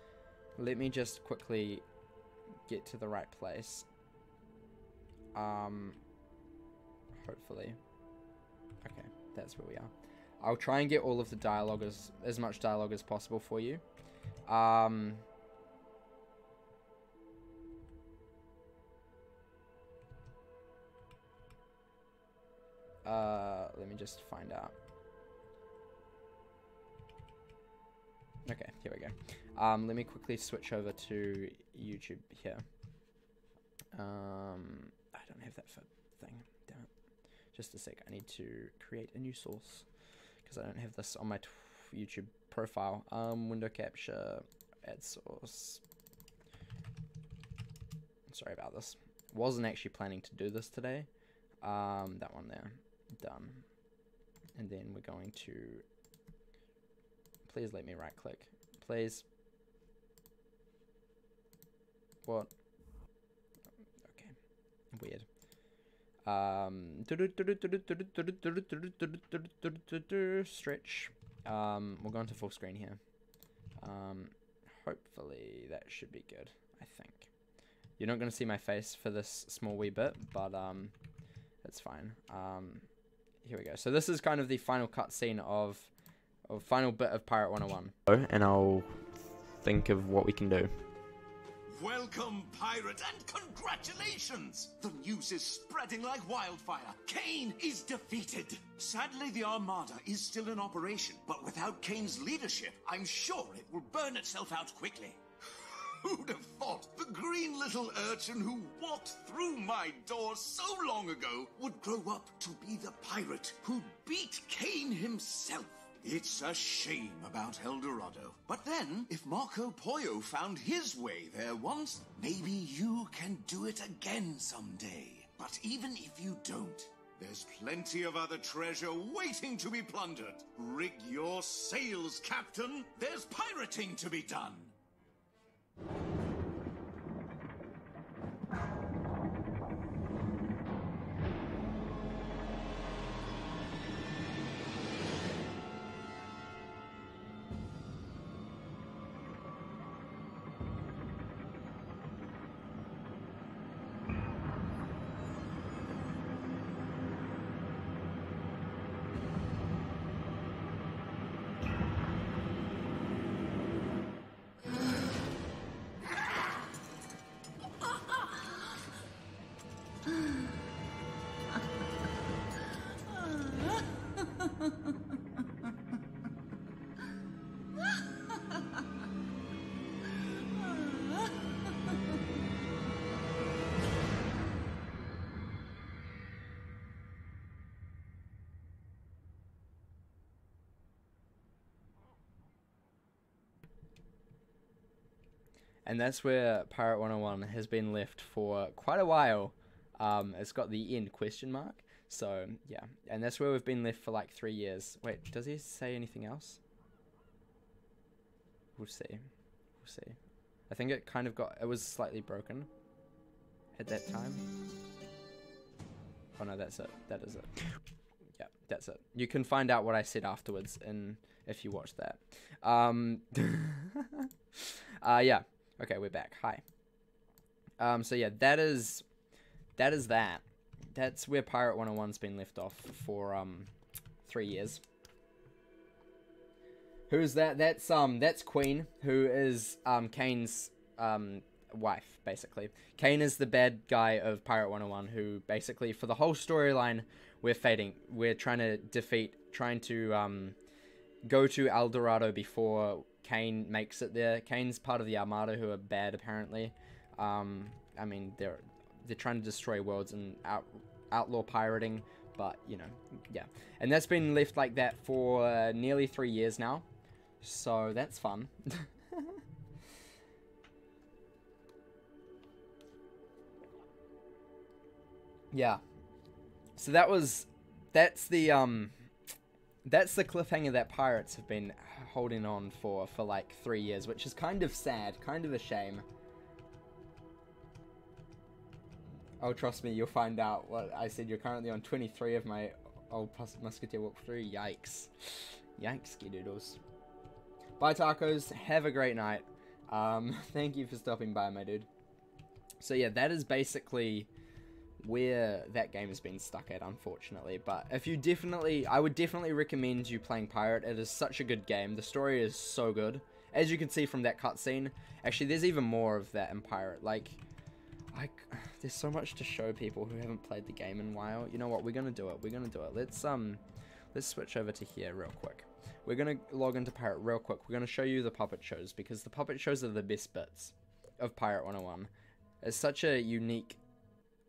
Speaker 1: Let me just quickly get to the right place. Hopefully. Okay, that's where we are. I'll try and get all of the dialogue, as much dialogue as possible for you. Let me just find out. Okay, here we go. Let me quickly switch over to YouTube here. I don't have that thing. Damn it. Just a sec. I need to create a new source because I don't have this on my YouTube profile. Window capture, add source. Sorry about this. Wasn't actually planning to do this today. That one there. Done. And then we're going to... Please let me right click. Please. What? Okay. Weird. Stretch. We'll go into full screen here. Hopefully that should be good, I think. You're not going to see my face for this small wee bit, but that's fine. Here we go. So this is kind of the final cutscene of or final bit of Pirate 101. And I'll think of what we can do.
Speaker 5: Welcome, pirate, and congratulations! The news is spreading like wildfire. Kane is defeated. Sadly, the Armada is still in operation, but without Kane's leadership, I'm sure it will burn itself out quickly. Who'd have thought the green little urchin who walked through my door so long ago would grow up to be the pirate who beat Kane himself? It's a shame about El Dorado. But then, if Marco Pollo found his way there once, maybe you can do it again someday. But even if you don't, there's plenty of other treasure waiting to be plundered. Rig your sails, Captain. There's pirating to be done.
Speaker 1: And that's where Pirate 101 has been left for quite a while. It's got the end question mark. So, yeah. And that's where we've been left for like 3 years. Wait, does he say anything else? We'll see. We'll see. I think it kind of it was slightly broken at that time. Oh no, that's it. That is it. Yeah, that's it. You can find out what I said afterwards if you watch that. Yeah. Okay, we're back. Hi. So yeah, that is that. That's where Pirate 101's been left off for 3 years. Who's that? That's Queen, who is Kane's wife, basically. Kane is the bad guy of Pirate 101, who basically for the whole storyline we're trying to defeat, trying to go to El Dorado before Kane makes it there. Kane's part of the Armada, who are bad apparently. I mean, they're trying to destroy worlds and outlaw pirating, but you know, yeah. And that's been left like that for nearly 3 years now, so that's fun. Yeah. So that's the cliffhanger that pirates have been holding on for like 3 years, which is kind of sad, kind of a shame. Oh, trust me, you'll find out what I said. You're currently on 23 of my old Musketeer walkthrough. Yikes. Yikes, skidoodles. Bye, tacos. Have a great night. Thank you for stopping by, my dude. So yeah, that is basically where that game has been stuck at, unfortunately. But if you I would definitely recommend you playing Pirate. It is such a good game. The story is so good. As you can see from that cutscene, actually there's even more of that in Pirate. Like, there's so much to show people who haven't played the game in a while. You know what? We're gonna do it. We're gonna do it. Let's switch over to here real quick. We're gonna log into Pirate real quick. We're gonna show you the puppet shows, because the puppet shows are the best bits of Pirate 101. It's such a unique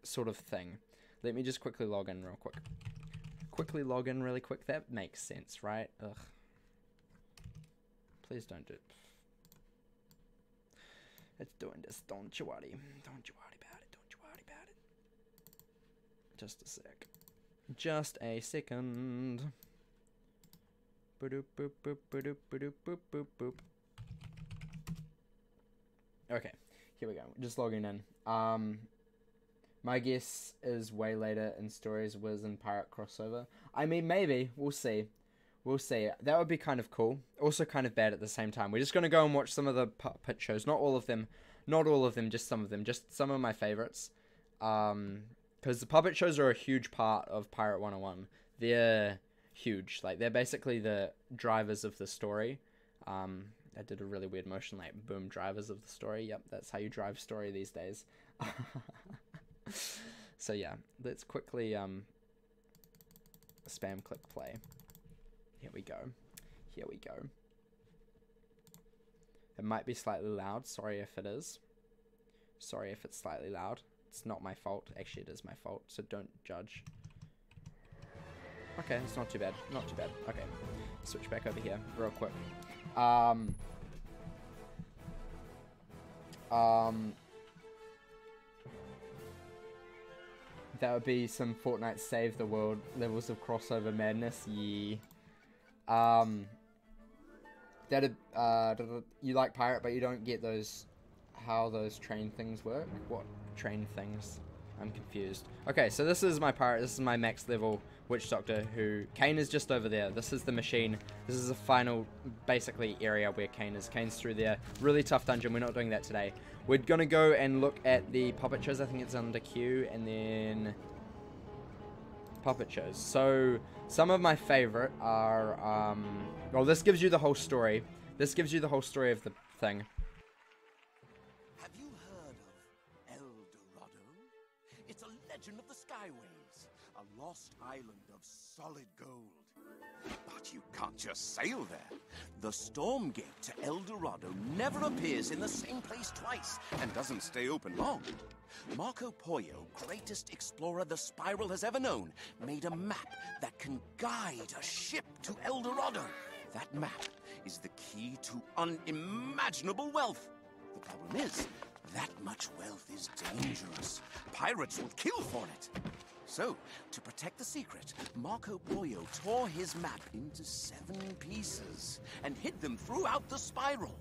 Speaker 1: sort of thing. Let me just quickly log in real quick. Quickly log in really quick. That makes sense, right? Ugh. Please don't do it. It's doing this. Don't you worry. Don't you worry about it. Don't you worry about it. Just a sec. Just a second. Boop boop boop boop boop boop boop boop. Okay, here we go. Just logging in. My guess is way later in Stories Wiz and Pirate crossover. I mean, maybe. We'll see. We'll see. That would be kind of cool. Also kind of bad at the same time. We're just going to go and watch some of the puppet shows. Not all of them. Not all of them, just some of them. Just some of my favorites. Because the puppet shows are a huge part of Pirate 101. They're huge. Like, they're basically the drivers of the story. I did a really weird motion, like, boom, drivers of the story. Yep, that's how you drive story these days. So yeah, let's quickly spam click play. Here we go. Here we go. It might be slightly loud. Sorry if it is. Sorry if it's slightly loud. It's not my fault. Actually, it is my fault, so don't judge. Okay, it's not too bad. Not too bad. Okay, switch back over here real quick. That would be some Fortnite Save the World levels of crossover madness. Yeah. You like pirate, but you don't get those, how those train things work. What train things? I'm confused. Okay, so this is my pirate. This is my max level witch doctor. Who Kane is just over there. This is the machine. This is the final, basically, area where Kane is. Kane's through there. Really tough dungeon. We're not doing that today. We're gonna go and look at the puppet shows. I think it's under Q, and then puppet shows. So some of my favorite are well, this gives you the whole story. This gives you the whole story of the thing.
Speaker 5: Have you heard of El Dorado? It's a legend of the Skyways, a lost island of solid gold. But you can't just sail there. The storm gate to El Dorado never appears in the same place twice and doesn't stay open long. Marco Pollo, greatest explorer the Spiral has ever known, made a map that can guide a ship to El Dorado. That map is the key to unimaginable wealth. The problem is, that much wealth is dangerous. Pirates will kill for it. So, to protect the secret, Marco Pollo tore his map into 7 pieces and hid them throughout the Spiral.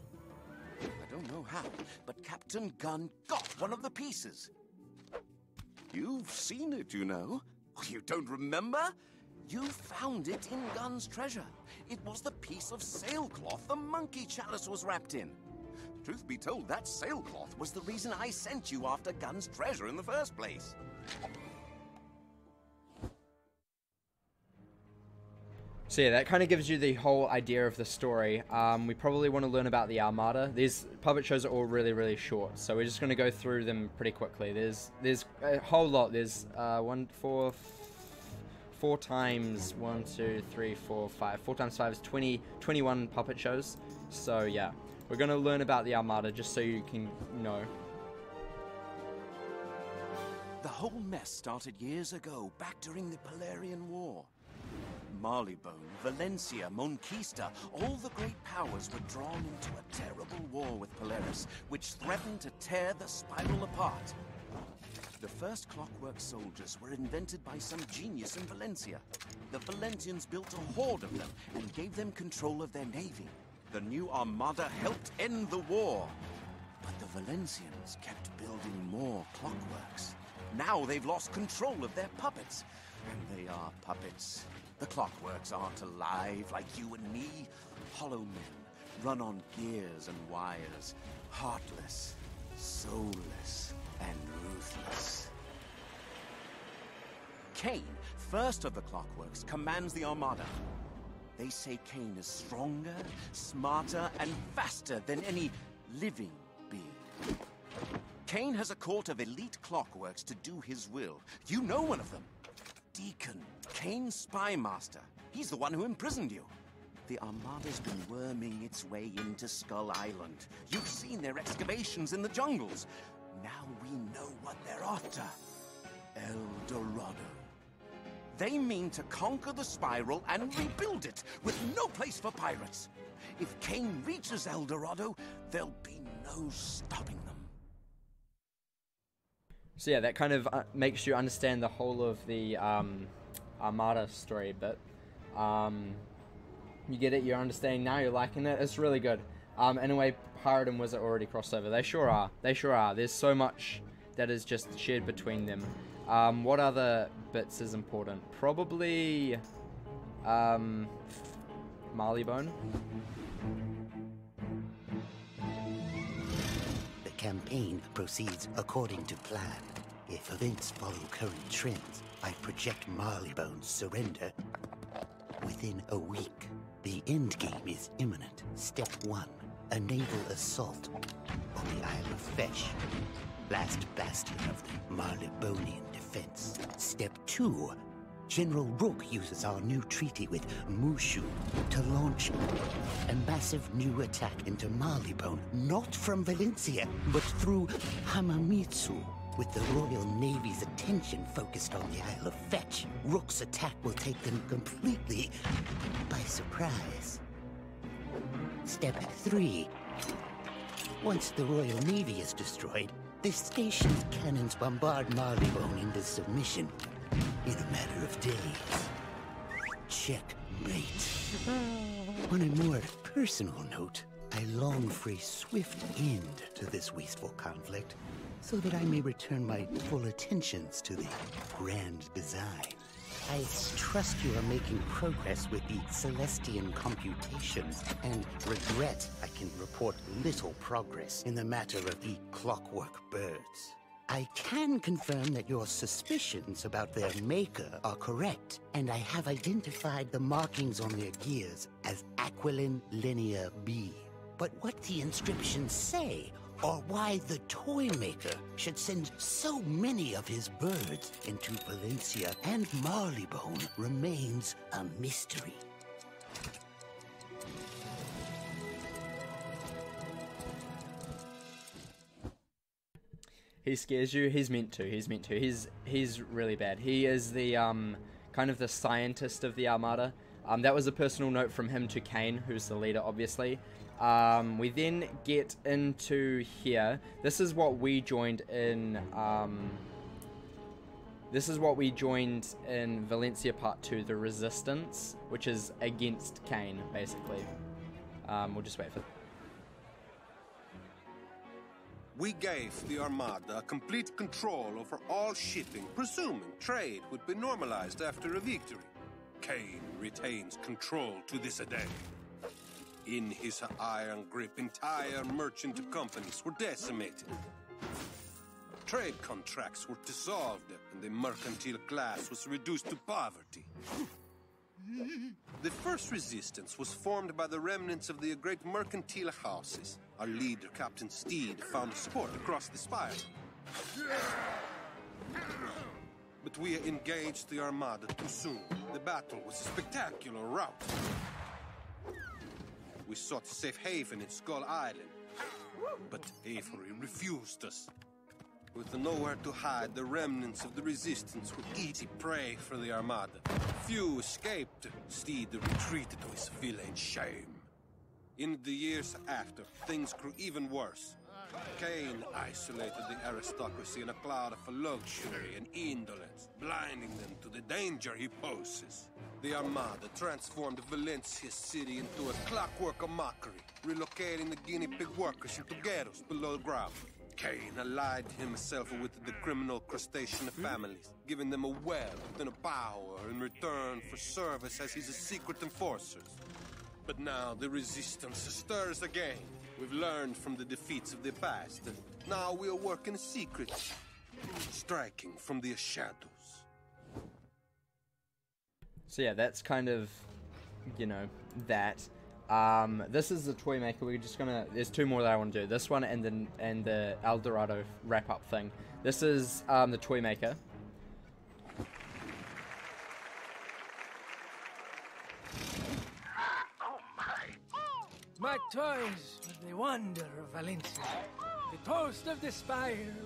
Speaker 5: I don't know how, but Captain Gunn got one of the pieces. You've seen it, you know. You don't remember? You found it in Gunn's treasure. It was the piece of sailcloth the monkey chalice was wrapped in. Truth be told, that sailcloth was the reason I sent you after Gunn's treasure in the first place.
Speaker 1: So yeah, that kind of gives you the whole idea of the story. We probably want to learn about the Armada. These puppet shows are all really, really short, so we're just going to go through them pretty quickly. There's a whole lot. There's 4 times 1, 2, 3, 4, 5. 4 times 5 is 21 puppet shows. So yeah, we're going to learn about the Armada just so you can know.
Speaker 5: The whole mess started years ago, back during the Polarian War. Marleybone, Valencia, Monquista, all the great powers were drawn into a terrible war with Polaris, which threatened to tear the Spiral apart. The first clockwork soldiers were invented by some genius in Valencia. The Valentians built a horde of them and gave them control of their navy. The new Armada helped end the war. But the Valencians kept building more clockworks. Now they've lost control of their puppets. And they are puppets. The clockworks aren't alive like you and me. Hollow men, run on gears and wires. Heartless, soulless, and ruthless. Kane, first of the clockworks, commands the Armada. They say Kane is stronger, smarter, and faster than any living being. Kane has a court of elite clockworks to do his will. You know one of them. Deacon, Kane's spy master. He's the one who imprisoned you. The Armada's been worming its way into Skull Island. You've seen their excavations in the jungles. Now we know what they're after. El Dorado. They mean to conquer the Spiral and rebuild it, with no place for pirates. If Kane reaches El Dorado, there'll be no stopping them.
Speaker 1: So yeah, that kind of makes you understand the whole of the Armada story a bit. You get it, you're understanding now, you're liking it, it's really good. Anyway, Pirate and Wizard already crossed over. They sure are. They sure are. There's so much that is just shared between them. What other bits is important? Probably Marleybone.
Speaker 9: The campaign proceeds according to plan. If events follow current trends, I project Marleybone's surrender within a week. The endgame is imminent. Step 1, a naval assault on the Isle of Fesh, last bastion of the Marlebonian defense. Step 2, General Rook uses our new treaty with Mushu to launch a massive new attack into Marlebone, not from Valencia, but through Hamamitsu. With the Royal Navy's attention focused on the Isle of Fetch, Rook's attack will take them completely by surprise. Step 3. Once the Royal Navy is destroyed, the station's cannons bombard Marlebone into submission in a matter of days. Checkmate. On a more personal note, I long for a swift end to this wasteful conflict, so that I may return my full attentions to the grand design. I trust you are making progress with the Celestian computations, and regret I can report little progress in the matter of the clockwork birds. I can confirm that your suspicions about their maker are correct, and I have identified the markings on their gears as Aquilin Linear B. But what the inscriptions say, or why the toy maker should send so many of his birds into Valencia and Marlebone, remains a mystery.
Speaker 1: He scares you. He's meant to. He's really bad. He is the kind of the scientist of the Armada. That was a personal note from him to Kane, who's the leader, obviously. We then get into here. This is what we joined in. This is what we joined in Valencia Part 2, the Resistance, which is against Kane, basically. We'll just wait for.
Speaker 10: We gave the Armada complete control over all shipping, presuming trade would be normalized after a victory. Kane retains control to this day. In his iron grip, entire merchant companies were decimated. Trade contracts were dissolved, and the mercantile class was reduced to poverty. The first resistance was formed by the remnants of the great mercantile houses. Our leader, Captain Steed, found support across the spire. But we engaged the Armada too soon. The battle was a spectacular rout. We sought safe haven in Skull Island, but Avery refused us. With nowhere to hide, the remnants of the resistance were easy prey for the Armada. Few escaped. Steed retreated to his villain shame. In the years after, things grew even worse. Kane isolated the aristocracy in a cloud of luxury and indolence, blinding them to the danger he poses. The Armada transformed Valencia City into a clockwork of mockery, relocating the guinea pig workers into ghettos below the ground. Kane allied himself with the criminal crustacean families, giving them a wealth and a power in return for service as his secret enforcers. But now the resistance stirs again. We've learned from the defeats of the past, and now we are working in secret, striking from the shadows.
Speaker 1: So yeah, that's kind of, you know, that. This is the toy maker. We're just gonna. There's two more that I want to do. This one and the El Dorado wrap up thing. This is the toy maker.
Speaker 11: My toys are the wonder of Valencia, the toast of the spire.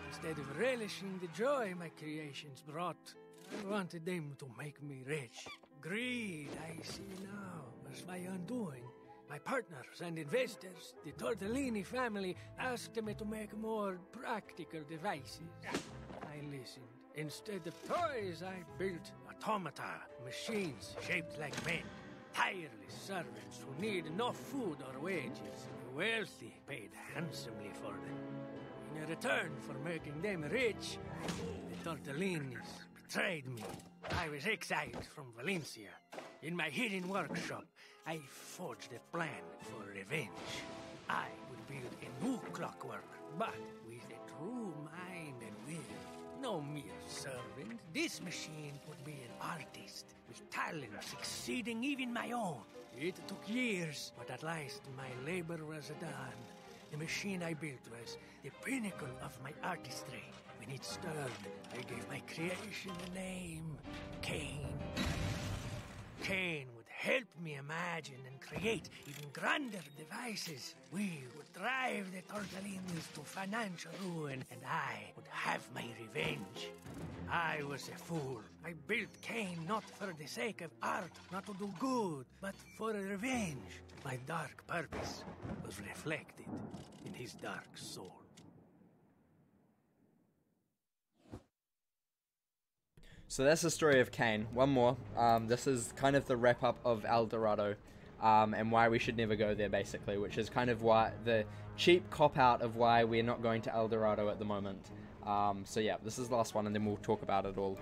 Speaker 11: Instead of relishing the joy my creations brought, I wanted them to make me rich. Greed, I see now, was my undoing. My partners and investors, the Tortellini family, asked me to make more practical devices. I listened. Instead of toys, I built automata, machines shaped like men. Tireless servants who need no food or wages. The wealthy paid handsomely for them. In return for making them rich, the Tortellinis betrayed me. I was exiled from Valencia. In my hidden workshop, I forged a plan for revenge. I would build a new clockwork, but with a true mind and will. no mere servant. This machine would be an artist with talents exceeding even my own. It took years, but at last my labor was done. The machine I built was the pinnacle of my artistry. When it stirred, I gave my creation a name, Cain. Cain would help me imagine and create even grander devices. We would drive the Tortellini to financial ruin, and I would have my revenge. I was a fool. I built Cain not for the sake of art, not to do good, but for a revenge. My dark purpose was reflected in his dark soul.
Speaker 1: So that's the story of Cain. One more. This is kind of the wrap-up of El Dorado, and why we should never go there, basically, which is kind of why the cheap cop-out of why we're not going to El Dorado at the moment. So yeah, this is the last one, and then we'll talk about it all.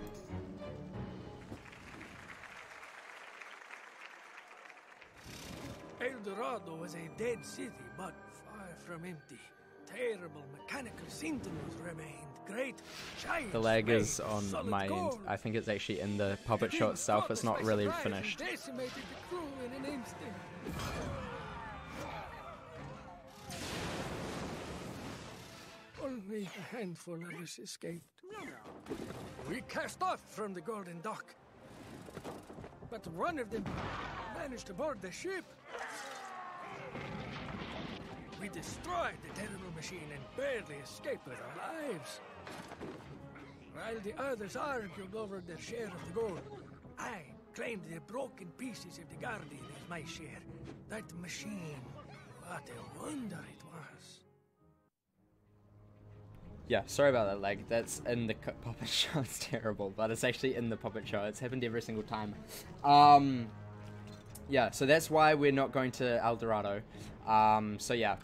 Speaker 11: El Dorado was a dead city, but far from empty. Terrible mechanical sentinels remained. Great, giant
Speaker 1: The lag is
Speaker 11: slaves,
Speaker 1: on
Speaker 11: solid
Speaker 1: my end.
Speaker 11: gold.
Speaker 1: I think it's actually in the puppet show itself. It's not really finished.
Speaker 11: Decimated the crew in an instant. Only a handful of us escaped. We cast off from the Golden Dock, but one of them managed to board the ship. We destroyed the terrible machine and barely escaped with our lives. While the others argued over their share of the gold, I claimed the broken pieces of the Guardian as my share. That machine, what a wonder it was.
Speaker 1: Yeah, sorry about that lag. That's in the puppet show. It's terrible, but it's actually in the puppet show. It's happened every single time. Yeah, so that's why we're not going to El Dorado. So yeah.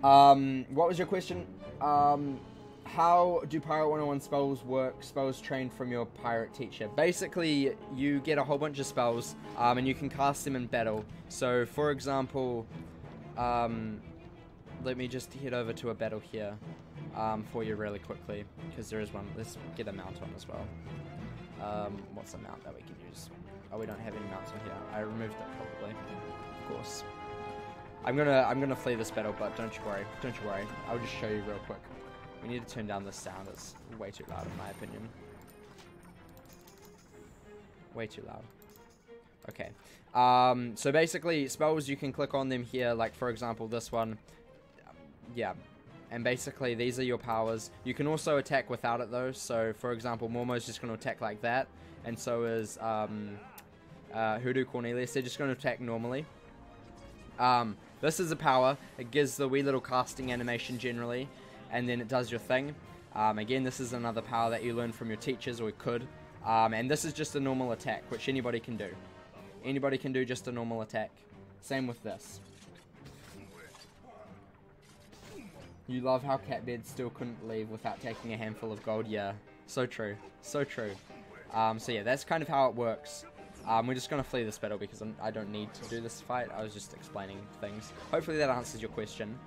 Speaker 1: What was your question? How do Pirate 101 spells work? Spells trained from your pirate teacher. Basically, you get a whole bunch of spells, and you can cast them in battle. So, for example, let me just head over to a battle here for you really quickly, because there is one. Let's get a mount on as well. What's the mount that we can use? Oh, we don't have any mounts on here. I removed it probably, of course. I'm gonna flee this battle, but don't you worry. Don't you worry. I'll just show you real quick. We need to turn down the sound. It's way too loud in my opinion. Way too loud. Okay. So basically, spells, you can click on them here, like for example this one. Yeah. And basically, these are your powers. You can also attack without it though. So for example, Mormo's just going to attack like that. And so is Hoodoo Cornelius. They're just going to attack normally. This is a power. It gives the wee little casting animation generally, and then it does your thing. Again, this is another power that you learn from your teachers, or could. And this is just a normal attack, which anybody can do. Anybody can do just a normal attack. Same with this. You love how Catbed still couldn't leave without taking a handful of gold. Yeah, so true. So true. So yeah, that's kind of how it works. We're just going to flee this battle because I don't need to do this fight. I was just explaining things. Hopefully that answers your question.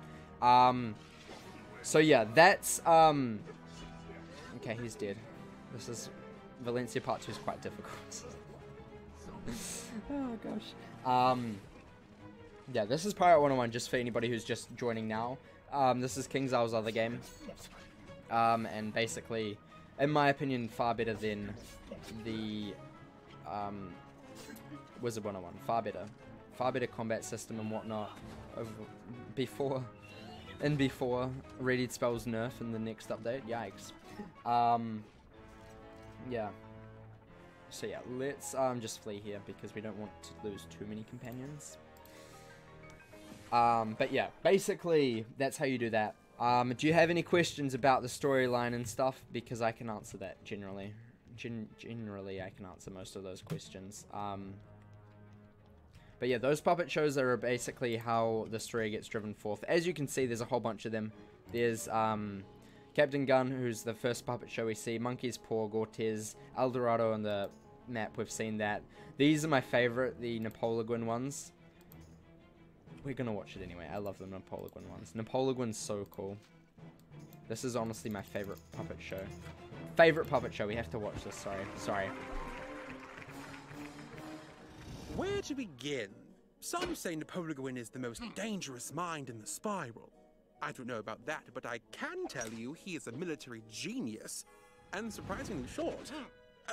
Speaker 1: So yeah, that's... Okay, he's dead. This is... Valencia Part 2 is quite difficult. Oh gosh. Yeah, this is Pirate 101 just for anybody who's just joining now. This is King Zal's other game. And basically, in my opinion, far better than the... Wizard101, far better combat system and whatnot. Before readied spells nerf in the next update. Yikes. Yeah. So yeah, let's just flee here because we don't want to lose too many companions. But yeah, basically that's how you do that. Do you have any questions about the storyline and stuff? Because I can answer that generally. Generally, I can answer most of those questions. But yeah, those puppet shows are basically how the story gets driven forth. As you can see, there's a whole bunch of them. There's Captain Gun, who's the first puppet show we see. Monkey's Paw, Gortez, El Dorado on the map, we've seen that. These are my favorite, the Napoleon ones. We're gonna watch it anyway. I love the Napoleon ones. Napoleon's so cool. This is honestly my favorite puppet show. favorite puppet show. We have to watch this. Sorry.
Speaker 12: Where to begin? Some say Napoleon is the most dangerous mind in the spiral. I don't know about that, but I can tell you he is a military genius, and surprisingly short.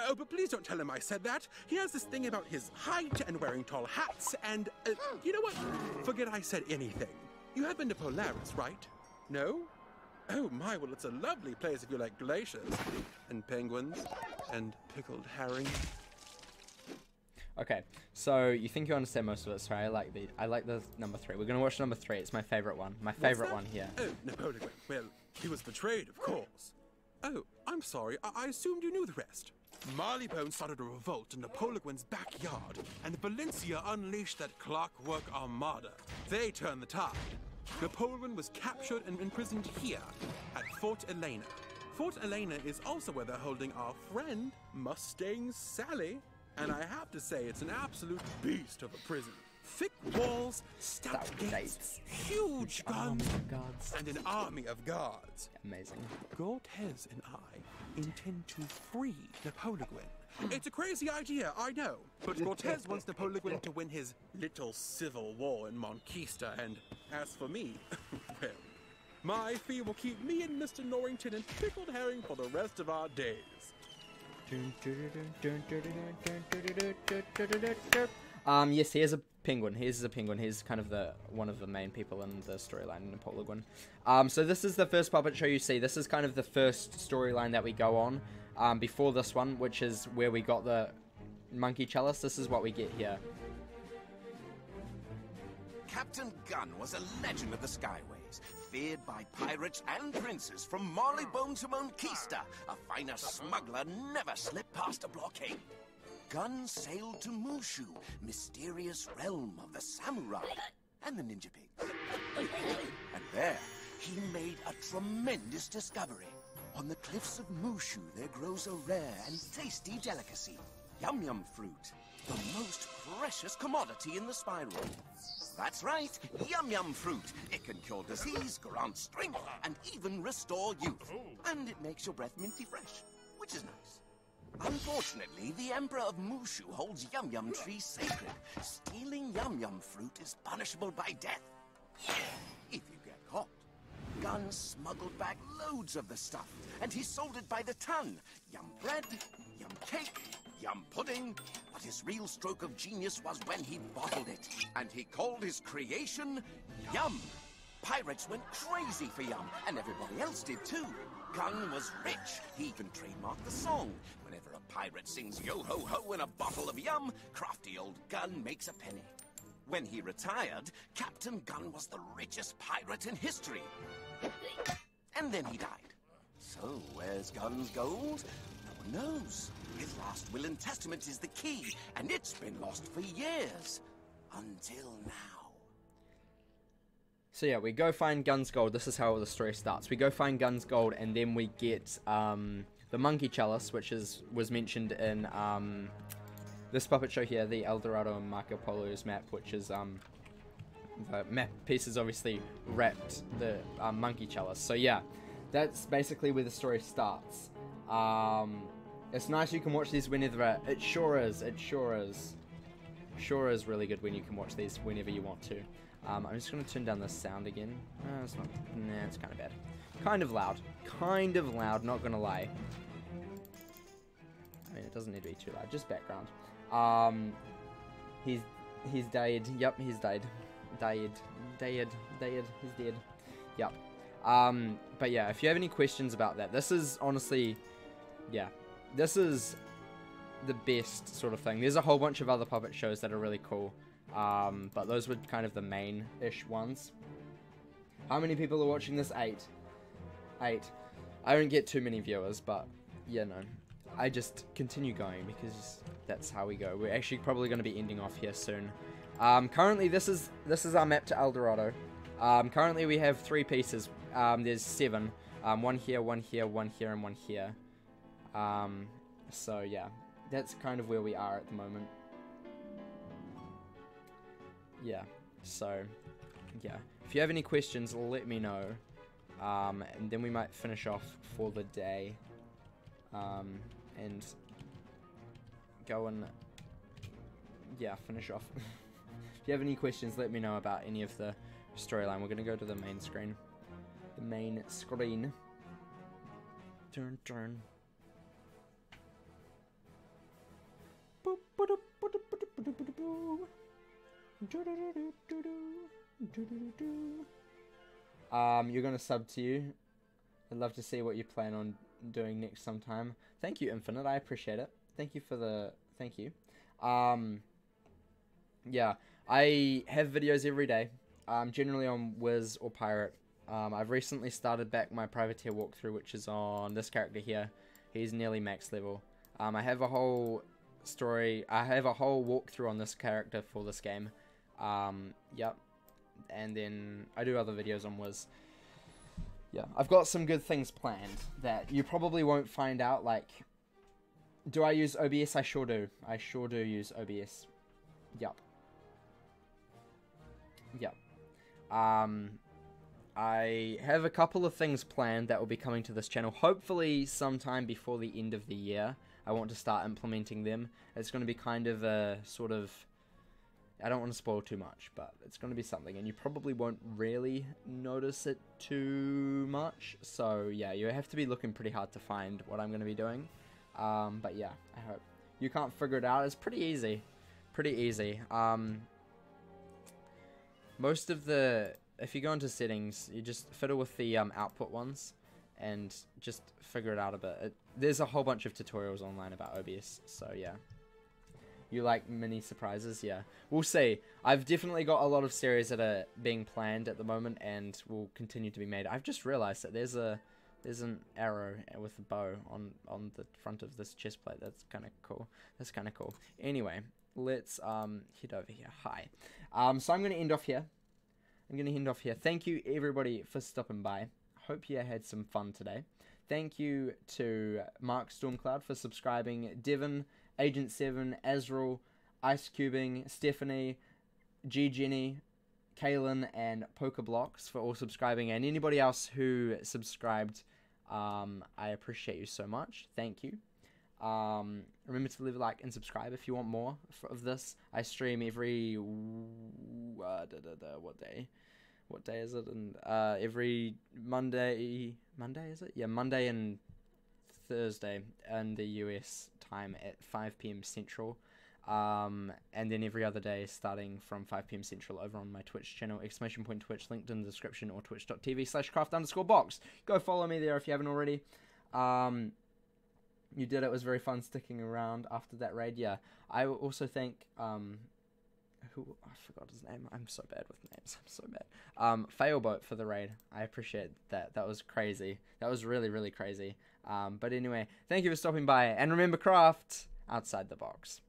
Speaker 12: Oh, but please don't tell him I said that. He has this thing about his height and wearing tall hats, and, you know what? Forget I said anything. You have been to Polaris, right? No? Oh my, well, it's a lovely place if you like glaciers, and penguins, and pickled herring.
Speaker 1: Okay, so you think you understand most of it, so I like the number 3. We're gonna watch number 3. It's my favorite one. My favorite one here.
Speaker 12: Oh, Napoleon. Well, he was betrayed, of course. Oh, I'm sorry. I assumed you knew the rest. Marleybone started a revolt in Napoleon's backyard, and Valencia unleashed that clockwork armada. They turned the tide. Napoleon was captured and imprisoned here, at Fort Elena. Fort Elena is also where they're holding our friend, Mustang Sally. And I have to say, it's an absolute beast of a prison. Thick walls, stout gates, huge guns, and an army of guards.
Speaker 1: Amazing.
Speaker 12: Cortez and I intend to free Napoleon. It's a crazy idea, I know, but Cortez wants Napoleon to win his little civil war in Monquista, and as for me, well, my fee will keep me and Mr. Norrington in pickled herring for the rest of our days.
Speaker 1: Yes, here's a penguin. Here's a penguin. He's kind of one of the main people in the storyline in Napoleon. So this is the first puppet show you see. This is kind of the first storyline that we go on before this one, which is where we got the monkey chalice. This is what we get here.
Speaker 5: Captain Gunn was a legend of the Skyways, feared by pirates and princes from Marleybone to Monquista. A finer smuggler never slipped past a blockade. Gunn sailed to Mushu, mysterious realm of the samurai and the ninja pigs. And there, he made a tremendous discovery. On the cliffs of Mushu, there grows a rare and tasty delicacy, yum-yum fruit, the most precious commodity in the spiral. That's right, yum-yum fruit. It can cure disease, grant strength, and even restore youth. And it makes your breath minty fresh, which is nice. Unfortunately, the Emperor of Mushu holds yum-yum trees sacred. Stealing yum-yum fruit is punishable by death. If you get caught. Gunn smuggled back loads of the stuff, and he sold it by the ton. Yum bread, yum cake, yum pudding. But his real stroke of genius was when he bottled it, and he called his creation Yum. Pirates went crazy for Yum, and everybody else did too. Gunn was rich. He even trademarked the song. Whenever a pirate sings yo-ho-ho in a bottle of Yum, crafty old Gunn makes a penny. When he retired, Captain Gunn was the richest pirate in history. And then he died. So where's Gunn's gold? No one knows. His last will and testament is the key, and it's been lost for years. Until now.
Speaker 1: So yeah, we go find Gunn's gold. This is how the story starts. We go find Gunn's gold, and then we get the monkey chalice, which was mentioned in this puppet show here, the El Dorado and Marco Polo's map, which is the map pieces obviously wrapped the monkey chalice. So yeah, that's basically where the story starts. It's nice you can watch these whenever. It sure is. It sure is. Sure is really good when you can watch these whenever you want to. I'm just going to turn down the sound again. It's not. Nah, it's kind of bad. Kind of loud. Kind of loud, not going to lie. I mean, it doesn't need to be too loud. Just background. He's died. Yep, he's died. Died. He's dead. Yep. But yeah, if you have any questions about that, this is honestly, yeah, this is the best sort of thing. There's a whole bunch of other puppet shows that are really cool. But those were kind of the main-ish ones. How many people are watching this? 8. I don't get too many viewers, but yeah, no. I just continue going because that's how we go. We're actually probably going to be ending off here soon. Currently, this is our map to El Dorado. Currently, we have 3 pieces. There's 7. One here, one here, one here, and one here. So yeah, that's kind of where we are at the moment. Yeah, so yeah, if you have any questions, let me know, and then we might finish off for the day. and go and, yeah, finish off. If you have any questions, let me know about any of the storyline. We're going to go to the main screen. The main screen. Turn, turn. You're going to sub to you. I'd love to see what you plan on doing next sometime. Thank you, Infinite. I appreciate it. Thank you for the... Thank you. Yeah, I have videos every day. Generally on Wiz or Pirate. I've recently started back my Privateer walkthrough, which is on this character here. He's nearly max level. I have a whole story... I have a whole walkthrough on this character for this game. Yep. And then I do other videos on Wiz. Yeah, I've got some good things planned that you probably won't find out. Like, do I use OBS? I sure do. I sure do use OBS. Yep. Yep. I have a couple of things planned that will be coming to this channel. Hopefully sometime before the end of the year. I want to start implementing them. It's going to be kind of a sort of... I don't want to spoil too much, but it's going to be something, and you probably won't really notice it too much. So yeah, you have to be looking pretty hard to find what I'm going to be doing. But yeah, I hope. You can't figure it out. It's pretty easy. Pretty easy. Most of the... If you go into settings, you just fiddle with the output ones, and just figure it out a bit. There's a whole bunch of tutorials online about OBS, so yeah. You like mini surprises? Yeah. We'll see. I've definitely got a lot of series that are being planned at the moment and will continue to be made. I've just realized that there's an arrow with a bow on the front of this chest plate. That's kind of cool. That's kind of cool. Anyway, let's head over here. Hi. So I'm going to end off here. Thank you everybody for stopping by. Hope you had some fun today. Thank you to Mark Stormcloud for subscribing, Devon, Agent 7, Azrael, Ice Cubing, Stephanie, G Jenny, Kaylin, and Pokeblocks for all subscribing, and anybody else who subscribed. I appreciate you so much. Thank you. Remember to leave a like and subscribe if you want more of this. I stream every what day is it? And every Monday is it? Yeah, Monday and Thursday in the US time at 5 PM Central, and then every other day starting from 5 PM Central over on my Twitch channel, !Twitch, linked in the description, or twitch.tv/craft_box. Go follow me there if you haven't already. You did it. Was very fun sticking around after that raid. Yeah, I also thank who, I forgot his name. I'm so bad with names. I'm so bad. Failboat for the raid. I appreciate that. That was crazy. That was really, really crazy. But anyway, thank you for stopping by. And remember, craft outside the box.